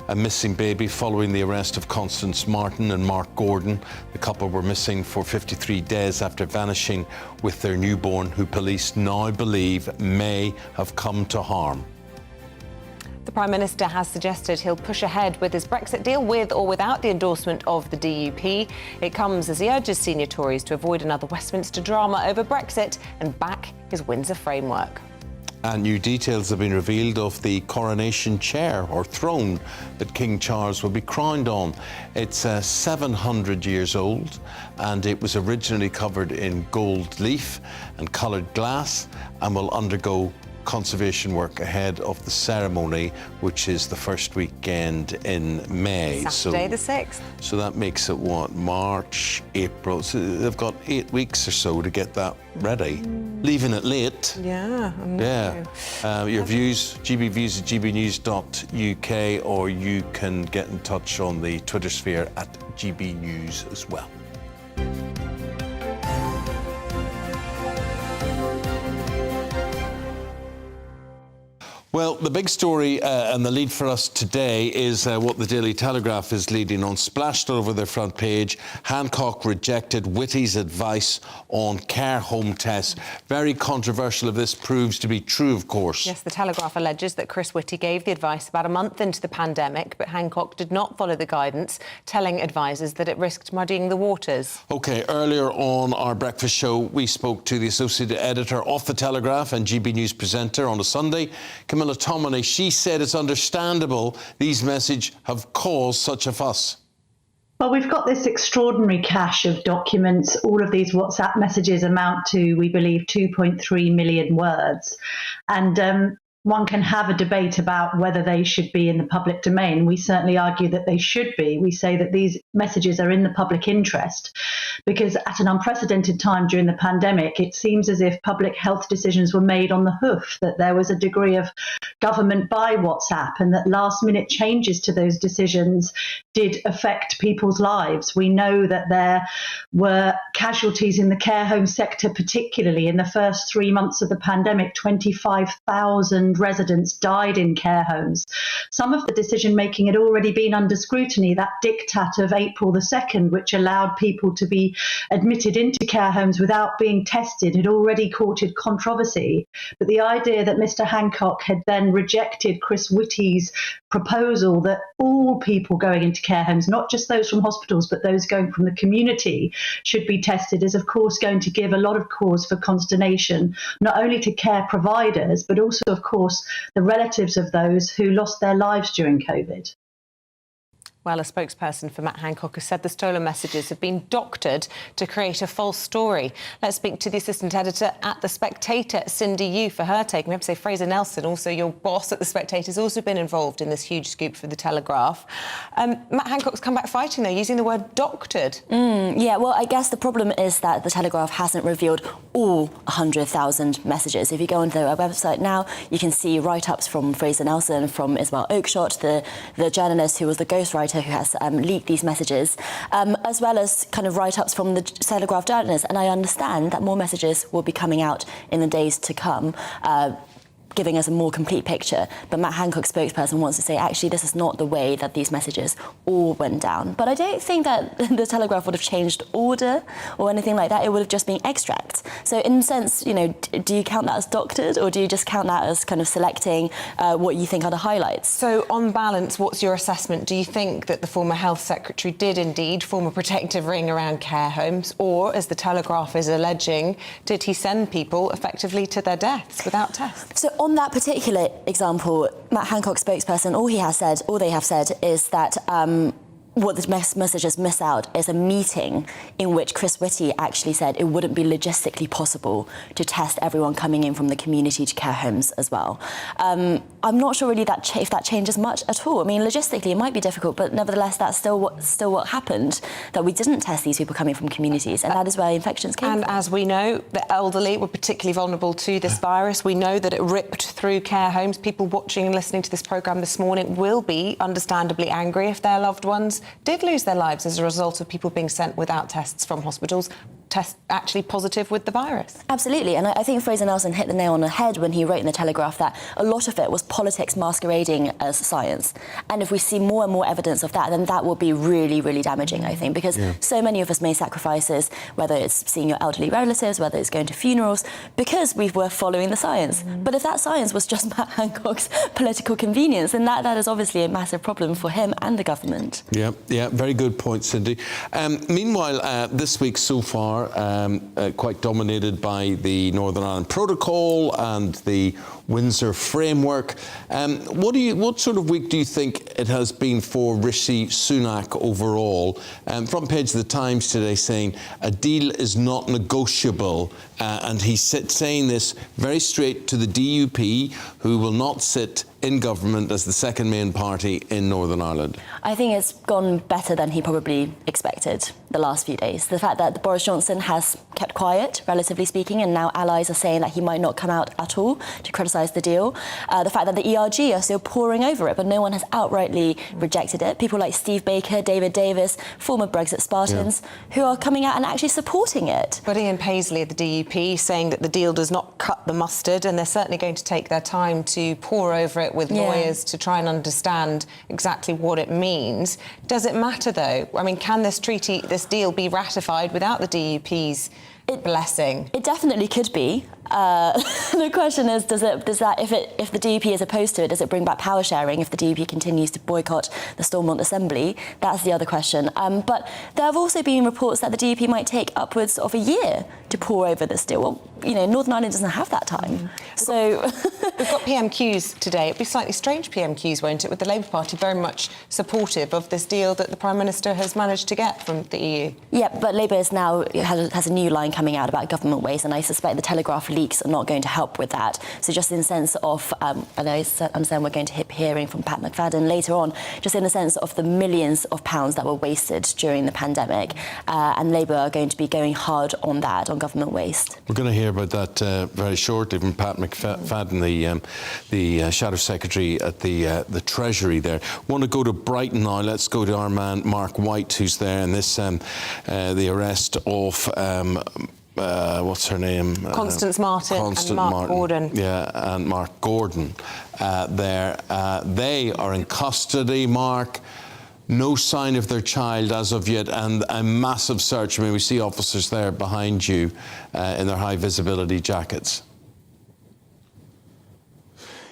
a missing baby following the arrest of Constance Martin and Mark Gordon. The couple were missing for 53 days after vanishing with their newborn, who police now believe may have come to harm. The Prime Minister has suggested he'll push ahead with his Brexit deal with or without the endorsement of the DUP. It comes as he urges senior Tories to avoid another Westminster drama over Brexit and back his Windsor Framework. And new details have been revealed of the coronation chair or throne that King Charles will be crowned on. It's 700 years old, and it was originally covered in gold leaf and coloured glass and will undergo conservation work ahead of the ceremony, which is the first weekend in May. Saturday the 6th. So that makes it what, March, April. So they've got 8 weeks or so to get that ready. Leaving it late. Yeah. Your views, GBviews at gbnews.uk, or you can get in touch on the Twitter sphere at GBnews as well. Well, the big story and the lead for us today is what the Daily Telegraph is leading on. Splashed over their front page, Hancock rejected Whitty's advice on care home tests. Very controversial if this proves to be true, of course. Yes, the Telegraph alleges that Chris Whitty gave the advice about a month into the pandemic, but Hancock did not follow the guidance, telling advisors that it risked muddying the waters. OK, earlier on our breakfast show, we spoke to the associate editor of the Telegraph and GB News presenter on a Sunday, Camilla Tominey. She said it's understandable these messages have caused such a fuss. Well, we've got this extraordinary cache of documents. All of these WhatsApp messages amount to, we believe, 2.3 million words. And one can have a debate about whether they should be in the public domain. We certainly argue that they should be. We say that these messages are in the public interest because at an unprecedented time during the pandemic, it seems as if public health decisions were made on the hoof, that there was a degree of government by WhatsApp and that last-minute changes to those decisions did affect people's lives. We know that there were casualties in the care home sector, particularly in the first 3 months of the pandemic. 25,000 residents died in care homes. Some of the decision making had already been under scrutiny. That diktat of April the 2nd, which allowed people to be admitted into care homes without being tested, had already courted controversy. But the idea that Mr Hancock had then rejected Chris Whitty's proposal that all people going into care homes, not just those from hospitals, but those going from the community, should be tested is, of course, going to give a lot of cause for consternation, not only to care providers, but also, of course, the relatives of those who lost their lives during COVID. Well, a spokesperson for Matt Hancock has said the stolen messages have been doctored to create a false story. Let's speak to the assistant editor at The Spectator, Cindy Yu, for her take. We have to say Fraser Nelson, also your boss at The Spectator, has also been involved in this huge scoop for The Telegraph. Matt Hancock's come back fighting, though, using the word doctored. Yeah, well, I guess the problem is that The Telegraph hasn't revealed all 100,000 messages. If you go onto their website now, you can see write-ups from Fraser Nelson, from Isabel, the journalist who was the ghostwriter who has leaked these messages, as well as kind of write-ups from the Telegraph journalists. And I understand that more messages will be coming out in the days to come, giving us a more complete picture. But Matt Hancock's spokesperson wants to say, actually, this is not the way that these messages all went down. But I don't think that the Telegraph would have changed order or anything like that. It would have just been extracts. So in a sense, you know, do you count that as doctored, or do you just count that as kind of selecting what you think are the highlights? So on balance, what's your assessment? Do you think that the former Health Secretary did indeed form a protective ring around care homes, or, as the Telegraph is alleging, did he send people effectively to their deaths without tests? So on that particular example, Matt Hancock's spokesperson, all they have said is that what the messages miss out is a meeting in which Chris Whitty actually said it wouldn't be logistically possible to test everyone coming in from the community to care homes as well. I'm not sure really if that changes much at all. I mean, logistically it might be difficult, but nevertheless that's still what happened, that we didn't test these people coming from communities, and that is where infections came from. And as we know, the elderly were particularly vulnerable to this virus. We know that it ripped through care homes. People watching and listening to this programme this morning will be understandably angry if their loved ones did lose their lives as a result of people being sent without tests from hospitals, actually positive with the virus. Absolutely, and I think Fraser Nelson hit the nail on the head when he wrote in the Telegraph that a lot of it was politics masquerading as science. And if we see more and more evidence of that, then that will be really, really damaging, I think, because so many of us made sacrifices, whether it's seeing your elderly relatives, whether it's going to funerals, because we were following the science. But if that science was just Matt Hancock's political convenience, then that is obviously a massive problem for him and the government. Yeah, very good point, Cindy. Meanwhile, this week so far, quite dominated by the Northern Ireland Protocol and the Windsor Framework. What sort of week do you think it has been for Rishi Sunak overall? Front page of the Times today saying a deal is not negotiable, and he's saying this very straight to the DUP, who will not sit in government as the second main party in Northern Ireland. I think it's gone better than he probably expected the last few days. The fact that Boris Johnson has kept quiet, relatively speaking, and now allies are saying that he might not come out at all to criticise the deal. The fact that the ERG are still poring over it, but no one has outrightly rejected it. People like Steve Baker, David Davis, former Brexit Spartans, who are coming out and actually supporting it. But Ian Paisley of the DUP saying that the deal does not cut the mustard, and they're certainly going to take their time to pore over it with lawyers to try and understand exactly what it means. Does it matter, though? I mean, can this deal be ratified without the DUP's blessing? It definitely could be. The question is, if the DUP is opposed to it, does it bring back power sharing if the DUP continues to boycott the Stormont Assembly? That's the other question. But there have also been reports that the DUP might take upwards of a year to pore over this deal. Well, Northern Ireland doesn't have that time. So we've got PMQs today. It'll be slightly strange PMQs, won't it, with the Labour Party very much supportive of this deal that the Prime Minister has managed to get from the EU. Yeah, but Labour has a new line coming out about government waste, and I suspect the Telegraph leaks are not going to help with that. So just in the sense of, and I understand we're going to hit hearing from Pat McFadden later on, just in the sense of the millions of pounds that were wasted during the pandemic, and Labour are going to be going hard on that, on government waste. We're going to hear about that very shortly from Pat McFadden, the Shadow Secretary at the Treasury there. Want to go to Brighton now. Let's go to our man Mark White, who's there, and this the arrest of what's her name? Constance Martin and Mark Gordon. Yeah, and Mark Gordon there. They are in custody, Mark. No sign of their child as of yet, and a massive search. I mean, we see officers there behind you in their high visibility jackets.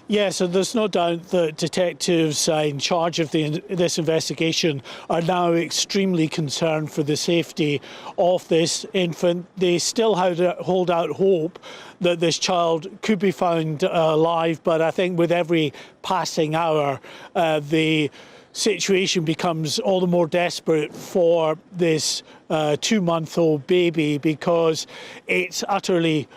Yeah, so there's no doubt that detectives in charge of this investigation are now extremely concerned for the safety of this infant. They still hold out hope that this child could be found alive, but I think with every passing hour, the situation becomes all the more desperate for this 2-month-old baby, because it's utterly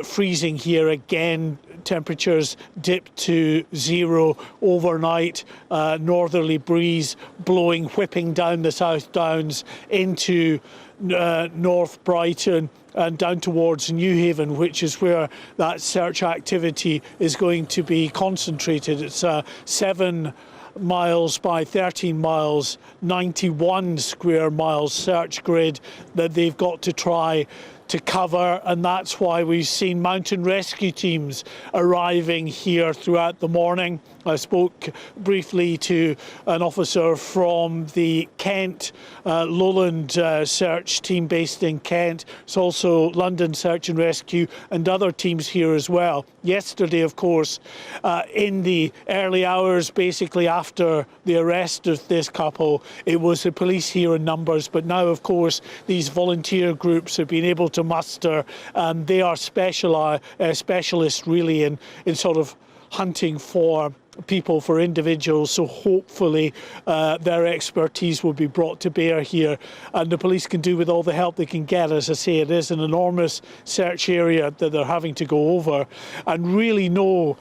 freezing here again. Temperatures dipped to 0 overnight. Northerly breeze blowing, whipping down the South Downs into North Brighton and down towards Newhaven, which is where that search activity is going to be concentrated. It's 7 miles by 13 miles, 91 square miles search grid that they've got to try to cover, and that's why we've seen mountain rescue teams arriving here throughout the morning. I spoke briefly to an officer from the Kent Lowland search team based in Kent. It's also London Search and Rescue and other teams here as well. Yesterday, of course, in the early hours, basically after the arrest of this couple, it was the police here in numbers. But now, of course, these volunteer groups have been able to muster. They are specialists really in sort of hunting for people, for individuals, so hopefully their expertise will be brought to bear here, and the police can do with all the help they can get. As I say, it is an enormous search area that they're having to go over, and really no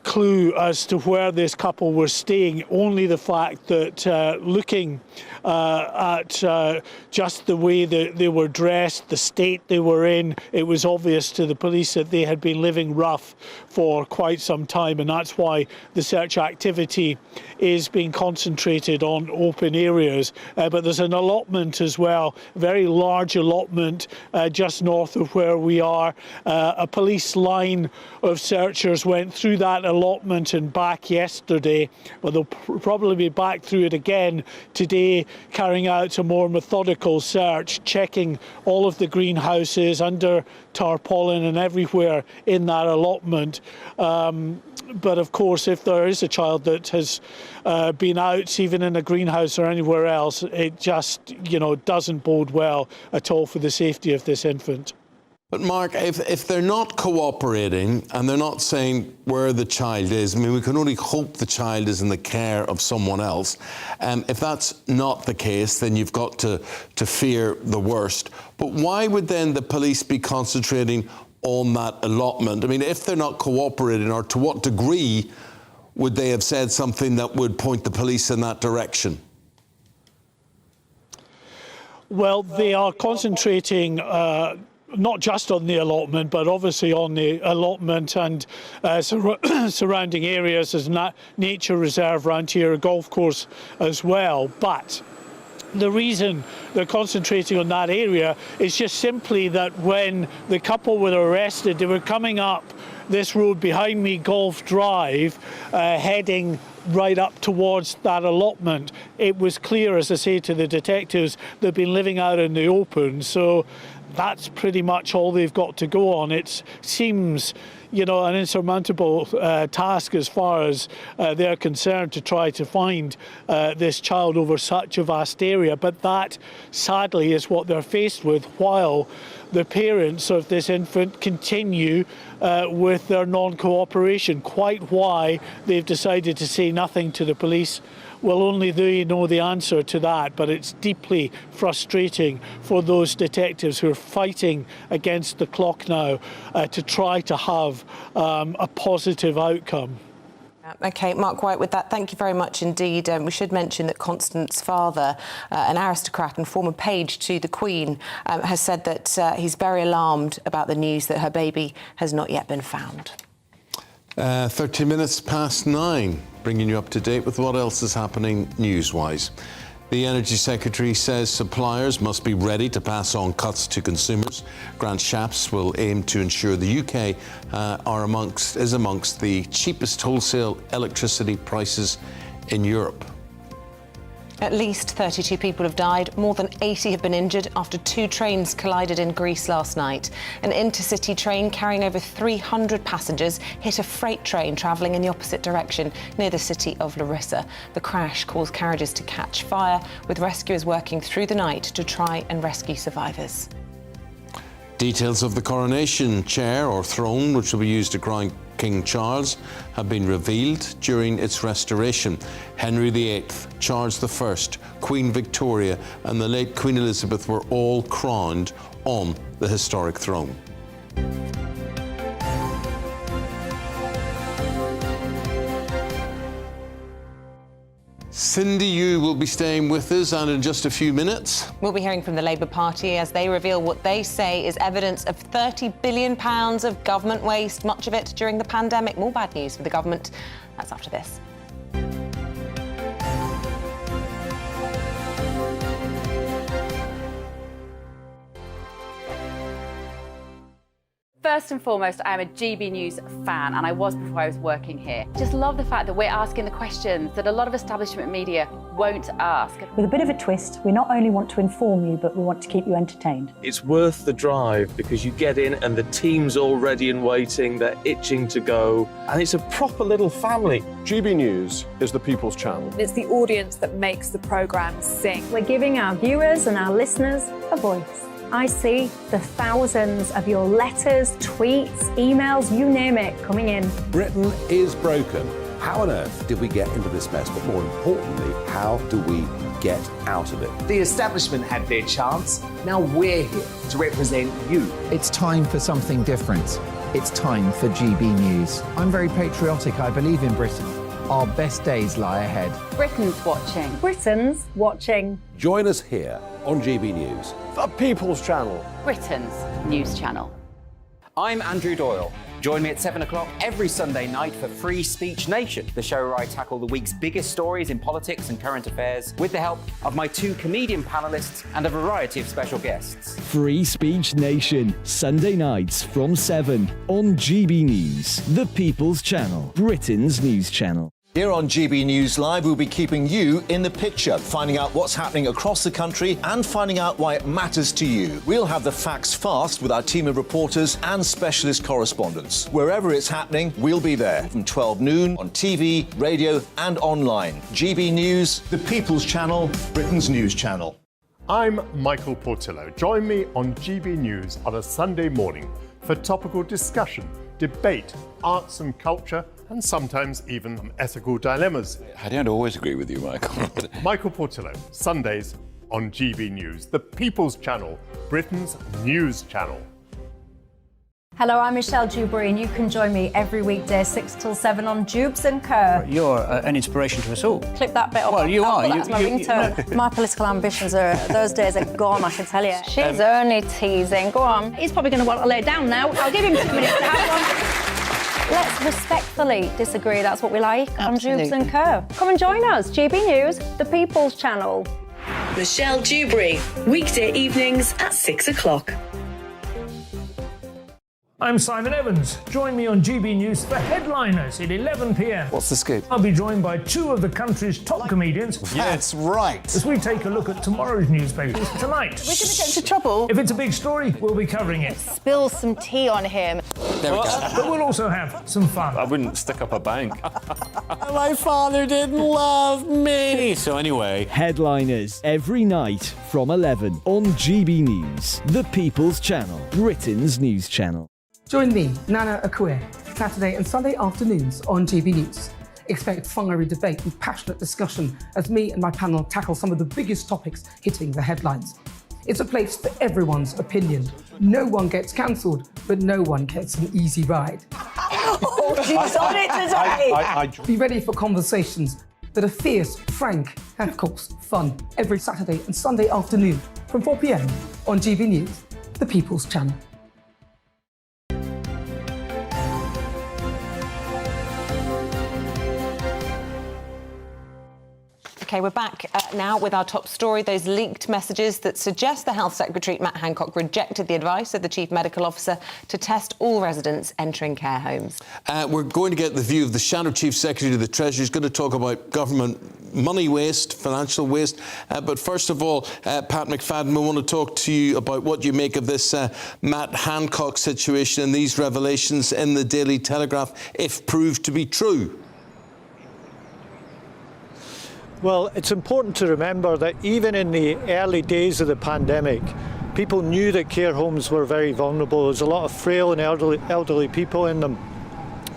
clue as to where this couple were staying, only the fact that looking at just the way that they were dressed, the state they were in, it was obvious to the police that they had been living rough for quite some time, and that's why the search activity is being concentrated on open areas. But there's an allotment as well, a very large allotment just north of where we are. A police line of searchers went through that allotment and back yesterday, but they'll probably be back through it again today, carrying out a more methodical search, checking all of the greenhouses under tarpaulin and everywhere in that allotment. But of course, if there is a child that has been out, even in a greenhouse or anywhere else, it just, doesn't bode well at all for the safety of this infant. But Mark, if they're not cooperating and they're not saying where the child is, I mean, we can only hope the child is in the care of someone else. If that's not the case, then you've got to fear the worst. But why would then the police be concentrating on that allotment? I mean, if they're not cooperating, or to what degree would they have said something that would point the police in that direction? Well, they are concentrating not just on the allotment, but obviously on the allotment and surrounding areas. There's a nature reserve around here, a golf course as well. But the reason they're concentrating on that area is just simply that when the couple were arrested, they were coming up this road behind me, Golf Drive, heading right up towards that allotment. It was clear, as I say to the detectives, they've been living out in the open, so that's pretty much all they've got to go on. It seems, an insurmountable task as far as they're concerned, to try to find this child over such a vast area. But that, sadly, is what they're faced with, while the parents of this infant continue with their non-cooperation. Quite why they've decided to say nothing to the police, well, only they know the answer to that, but it's deeply frustrating for those detectives who are fighting against the clock now to try to have a positive outcome. OK, Mark White, with that, thank you very much indeed. We should mention that Constance's father, an aristocrat and former page to the Queen, has said that he's very alarmed about the news that her baby has not yet been found. 30 minutes past 9, bringing you up to date with what else is happening news-wise. The Energy Secretary says suppliers must be ready to pass on cuts to consumers. Grant Shapps will aim to ensure the UK is amongst the cheapest wholesale electricity prices in Europe. At least 32 people have died. More than 80 have been injured after 2 trains collided in Greece last night. An intercity train carrying over 300 passengers hit a freight train travelling in the opposite direction near the city of Larissa. The crash caused carriages to catch fire, with rescuers working through the night to try and rescue survivors. Details of the Coronation chair or throne, which will be used to crown King Charles, have been revealed during its restoration. Henry VIII, Charles I, Queen Victoria and the late Queen Elizabeth were all crowned on the historic throne. Cindy Yu will be staying with us, and in just a few minutes we'll be hearing from the Labour Party as they reveal what they say is evidence of £30 billion of government waste, much of it during the pandemic. More bad news for the government. That's after this. First and foremost, I am a GB News fan, and I was before I was working here. Just love the fact that we're asking the questions that a lot of establishment media won't ask. With a bit of a twist, we not only want to inform you, but we want to keep you entertained. It's worth the drive because you get in and the team's all ready and waiting, they're itching to go, and it's a proper little family. GB News is the people's channel. It's the audience that makes the programme sing. We're giving our viewers and our listeners a voice. I see the thousands of your letters, tweets, emails, you name it, coming in. Britain is broken. How on earth did we get into this mess? But more importantly, how do we get out of it? The establishment had their chance. Now we're here to represent you. It's time for something different. It's time for GB News. I'm very patriotic. I believe in Britain. Our best days lie ahead. Britain's watching. Britain's watching. Join us here on GB News. The People's Channel. Britain's news channel. I'm Andrew Doyle. Join me at 7 o'clock every Sunday night for Free Speech Nation, the show where I tackle the week's biggest stories in politics and current affairs with the help of my two comedian panellists and a variety of special guests. Free Speech Nation, Sunday nights from 7 on GB News, the People's Channel, Britain's news channel. Here on GB News Live, we'll be keeping you in the picture, finding out what's happening across the country and finding out why it matters to you. We'll have the facts fast with our team of reporters and specialist correspondents. Wherever it's happening, we'll be there from 12 noon on TV, radio and online. GB News, the People's Channel, Britain's news channel. I'm Michael Portillo. Join me on GB News on a Sunday morning for topical discussion, debate, arts and culture, and sometimes even ethical dilemmas. I don't always agree with you, Michael. Michael Portillo, Sundays on GB News, the People's Channel, Britain's news channel. Hello, I'm Michelle Dewberry, and you can join me every weekday 6 till 7 on Jubes and Kerr. You're an inspiration to us all. Clip that bit up. Well, you are. That's my ringtone. My political ambitions are, those days are gone, I can tell you. She's only teasing. Go on. He's probably going to want to lay down now. I'll give him 2 minutes to have one. Let's respectfully disagree. That's what we like on Jubes and Kerr. Come and join us. GB News, the People's Channel. Michelle Dewberry, weekday evenings at 6 o'clock. I'm Simon Evans. Join me on GB News for Headliners at 11 p.m. What's the scoop? I'll be joined by two of the country's top comedians. That's right. As we take a look at tomorrow's newspapers tonight. We're going to get into trouble. If it's a big story, we'll be covering it. Spill some tea on him. There we go. But we'll also have some fun. I wouldn't stick up a bank. My father didn't love me. So anyway. Headliners every night from 11 on GB News, the People's Channel, Britain's news channel. Join me, Nana Akue, Saturday and Sunday afternoons on GB News. Expect fiery debate and passionate discussion as me and my panel tackle some of the biggest topics hitting the headlines. It's a place for everyone's opinion. No one gets cancelled, but no one gets an easy ride. Oh, she's on it today! Be ready for conversations that are fierce, frank, and of course, fun. Every Saturday and Sunday afternoon from 4 p.m. on GB News, the People's Channel. OK, we're back now with our top story, those leaked messages that suggest the Health Secretary, Matt Hancock, rejected the advice of the Chief Medical Officer to test all residents entering care homes. We're going to get the view of the Shadow Chief Secretary of the Treasury. He's going to talk about government money waste, financial waste. But first of all, Pat McFadden, we want to talk to you about what you make of this Matt Hancock situation and these revelations in the Daily Telegraph, if proved to be true. Well, it's important to remember that even in the early days of the pandemic, people knew that care homes were very vulnerable. There's a lot of frail and elderly people in them.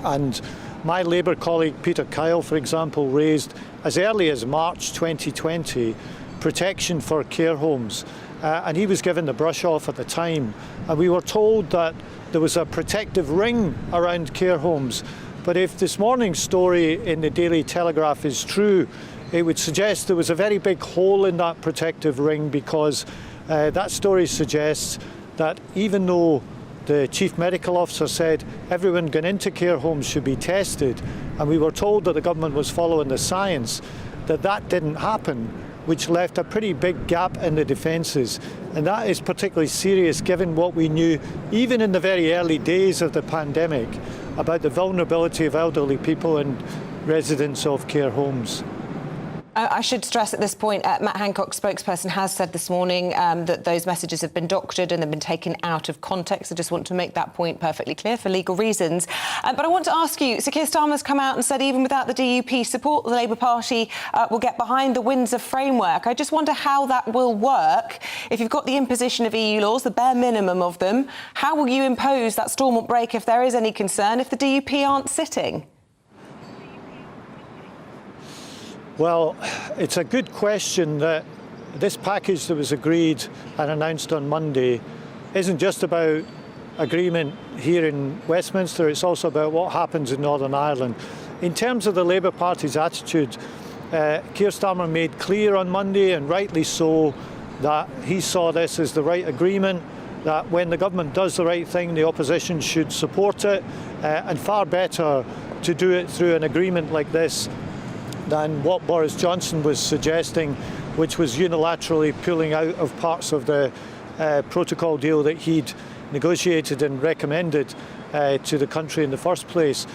And my Labour colleague Peter Kyle, for example, raised as early as March 2020 protection for care homes. And he was given the brush off at the time. And we were told that there was a protective ring around care homes. But if this morning's story in the Daily Telegraph is true, it would suggest there was a very big hole in that protective ring, because that story suggests that even though the Chief Medical Officer said everyone going into care homes should be tested, and we were told that the government was following the science, that didn't happen, which left a pretty big gap in the defences. And that is particularly serious given what we knew even in the very early days of the pandemic about the vulnerability of elderly people and residents of care homes. I should stress at this point, Matt Hancock's spokesperson has said this morning that those messages have been doctored and have been taken out of context. I just want to make that point perfectly clear for legal reasons. But I want to ask you, Sir Keir Starmer's come out and said even without the DUP support, the Labour Party will get behind the Windsor Framework. I just wonder how that will work. If you've got the imposition of EU laws, the bare minimum of them, how will you impose that Stormont break if there is any concern if the DUP aren't sitting? Well, it's a good question that this package that was agreed and announced on Monday isn't just about agreement here in Westminster, it's also about what happens in Northern Ireland. In terms of the Labour Party's attitude, Keir Starmer made clear on Monday, and rightly so, that he saw this as the right agreement, that when the government does the right thing, the opposition should support it, and far better to do it through an agreement like this than what Boris Johnson was suggesting, which was unilaterally pulling out of parts of the protocol deal that he'd negotiated and recommended to the country in the first place.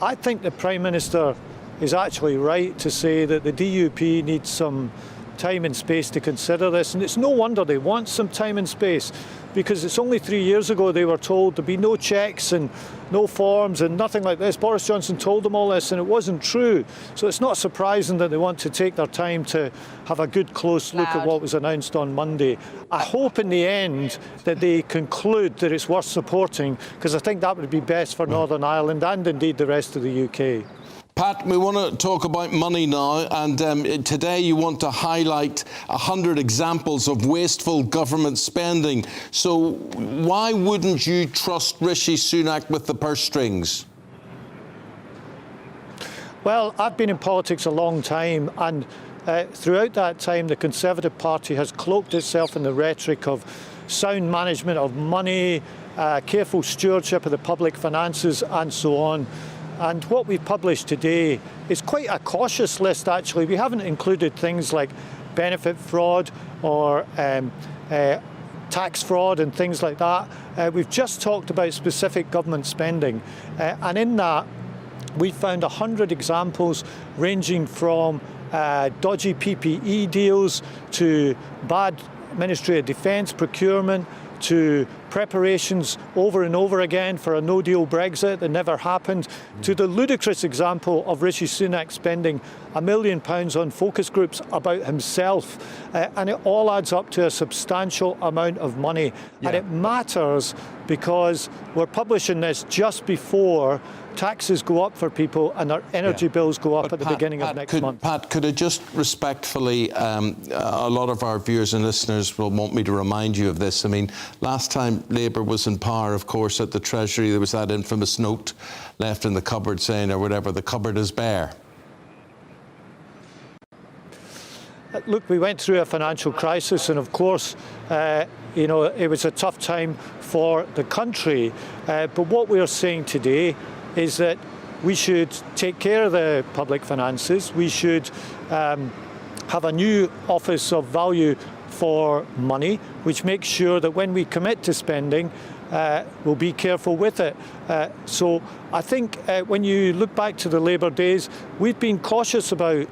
I think the Prime Minister is actually right to say that the DUP needs some time and space to consider this, and it's no wonder they want some time and space, because it's only 3 years ago they were told there'd be no checks and no forms and nothing like this. Boris Johnson told them all this and it wasn't true. So it's not surprising that they want to take their time to have a good close look at what was announced on Monday. I hope in the end that they conclude that it's worth supporting, because I think that would be best for Northern Ireland and indeed the rest of the UK. Pat, we want to talk about money now, and today you want to highlight 100 examples of wasteful government spending. So why wouldn't you trust Rishi Sunak with the purse strings? Well, I've been in politics a long time, and throughout that time the Conservative Party has cloaked itself in the rhetoric of sound management of money, careful stewardship of the public finances and so on. And what we've published today is quite a cautious list, actually. We haven't included things like benefit fraud or tax fraud and things like that. We've just talked about specific government spending. And in that, we found 100 examples ranging from dodgy PPE deals to bad Ministry of Defence procurement to preparations over and over again for a no-deal Brexit that never happened, to the ludicrous example of Rishi Sunak spending £1 million on focus groups about himself. And it all adds up to a substantial amount of money. Yeah. And it matters because we're publishing this just before taxes go up for people and their energy bills go up at the beginning of next month. Pat, could I just respectfully, a lot of our viewers and listeners will want me to remind you of this. I mean, last time Labour was in power, of course, at the Treasury, there was that infamous note left in the cupboard saying, or whatever, the cupboard is bare. Look, we went through a financial crisis, and of course, you know, it was a tough time for the country. But what we are saying today is that we should take care of the public finances. We should have a new Office of Value for Money, which makes sure that when we commit to spending, we'll be careful with it. So I think when you look back to the Labour days, we've been cautious about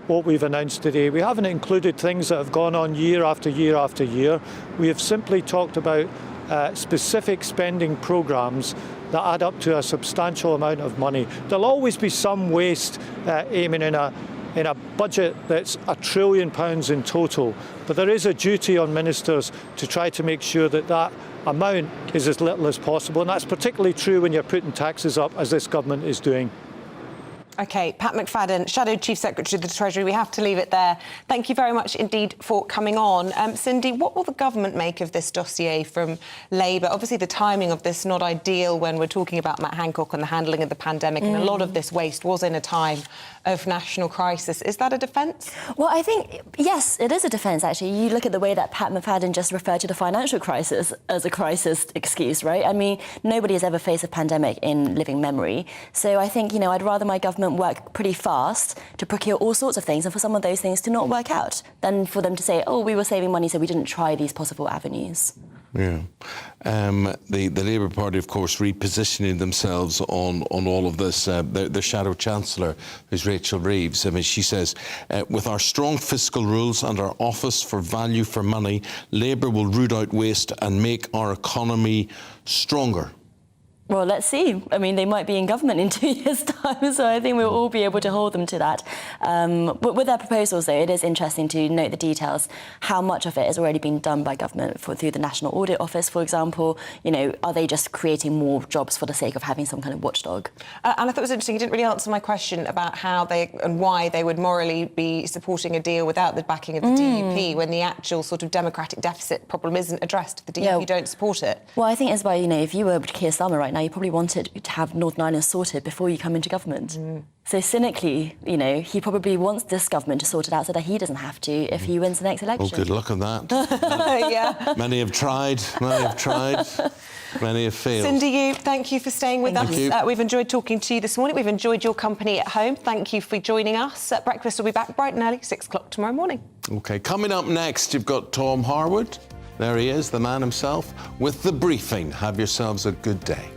what we've announced today. We haven't included things that have gone on year after year after year. We have simply talked about specific spending programmes that add up to a substantial amount of money. There'll always be some waste, Eamonn, in a budget that's £1 trillion in total. But there is a duty on ministers to try to make sure that that amount is as little as possible. And that's particularly true when you're putting taxes up, as this government is doing. OK, Pat McFadden, Shadow Chief Secretary of the Treasury. We have to leave it there. Thank you very much indeed for coming on. Cindy, what will the government make of this dossier from Labour? Obviously, the timing of this not ideal when we're talking about Matt Hancock and the handling of the pandemic, and a lot of this waste was in a time of national crisis. Is that a defence? Well, I think, yes, it is a defence, actually. You look at the way that Pat McFadden just referred to the financial crisis as a crisis excuse, right? I mean, nobody has ever faced a pandemic in living memory. So I think, you know, I'd rather my government work pretty fast to procure all sorts of things and for some of those things to not work out than for them to say, oh, we were saving money so we didn't try these possible avenues. Yeah. The Labour Party, of course, repositioning themselves on all of this. The Shadow Chancellor, who's Rachel Reeves, I mean, she says, with our strong fiscal rules and our Office for Value for Money, Labour will root out waste and make our economy stronger. Well, let's see. I mean, they might be in government in 2 years' time, so I think we'll all be able to hold them to that. But with their proposals, though, it is interesting to note the details. How much of it has already been done by government through the National Audit Office, for example? You know, are they just creating more jobs for the sake of having some kind of watchdog? And I thought it was interesting, you didn't really answer my question about how they and why they would morally be supporting a deal without the backing of the DUP when the actual sort of democratic deficit problem isn't addressed. The DUP don't support it. Well, I think, Isabel, you know, if you were Keir Starmer right now, you probably wanted to have Northern Ireland sorted before you come into government. So cynically, you know, he probably wants this government to sort it out so that he doesn't have to if he wins the next election. Oh, good luck on that. Yeah. Many have tried, many have failed. Cindy, thank you for staying with Thank you. us. We've enjoyed talking to you this morning. We've enjoyed your company at home. Thank you for joining us. Breakfast will be back bright and early, 6 o'clock tomorrow morning. OK, coming up next, you've got Tom Harwood. There he is, the man himself, with the briefing. Have yourselves a good day.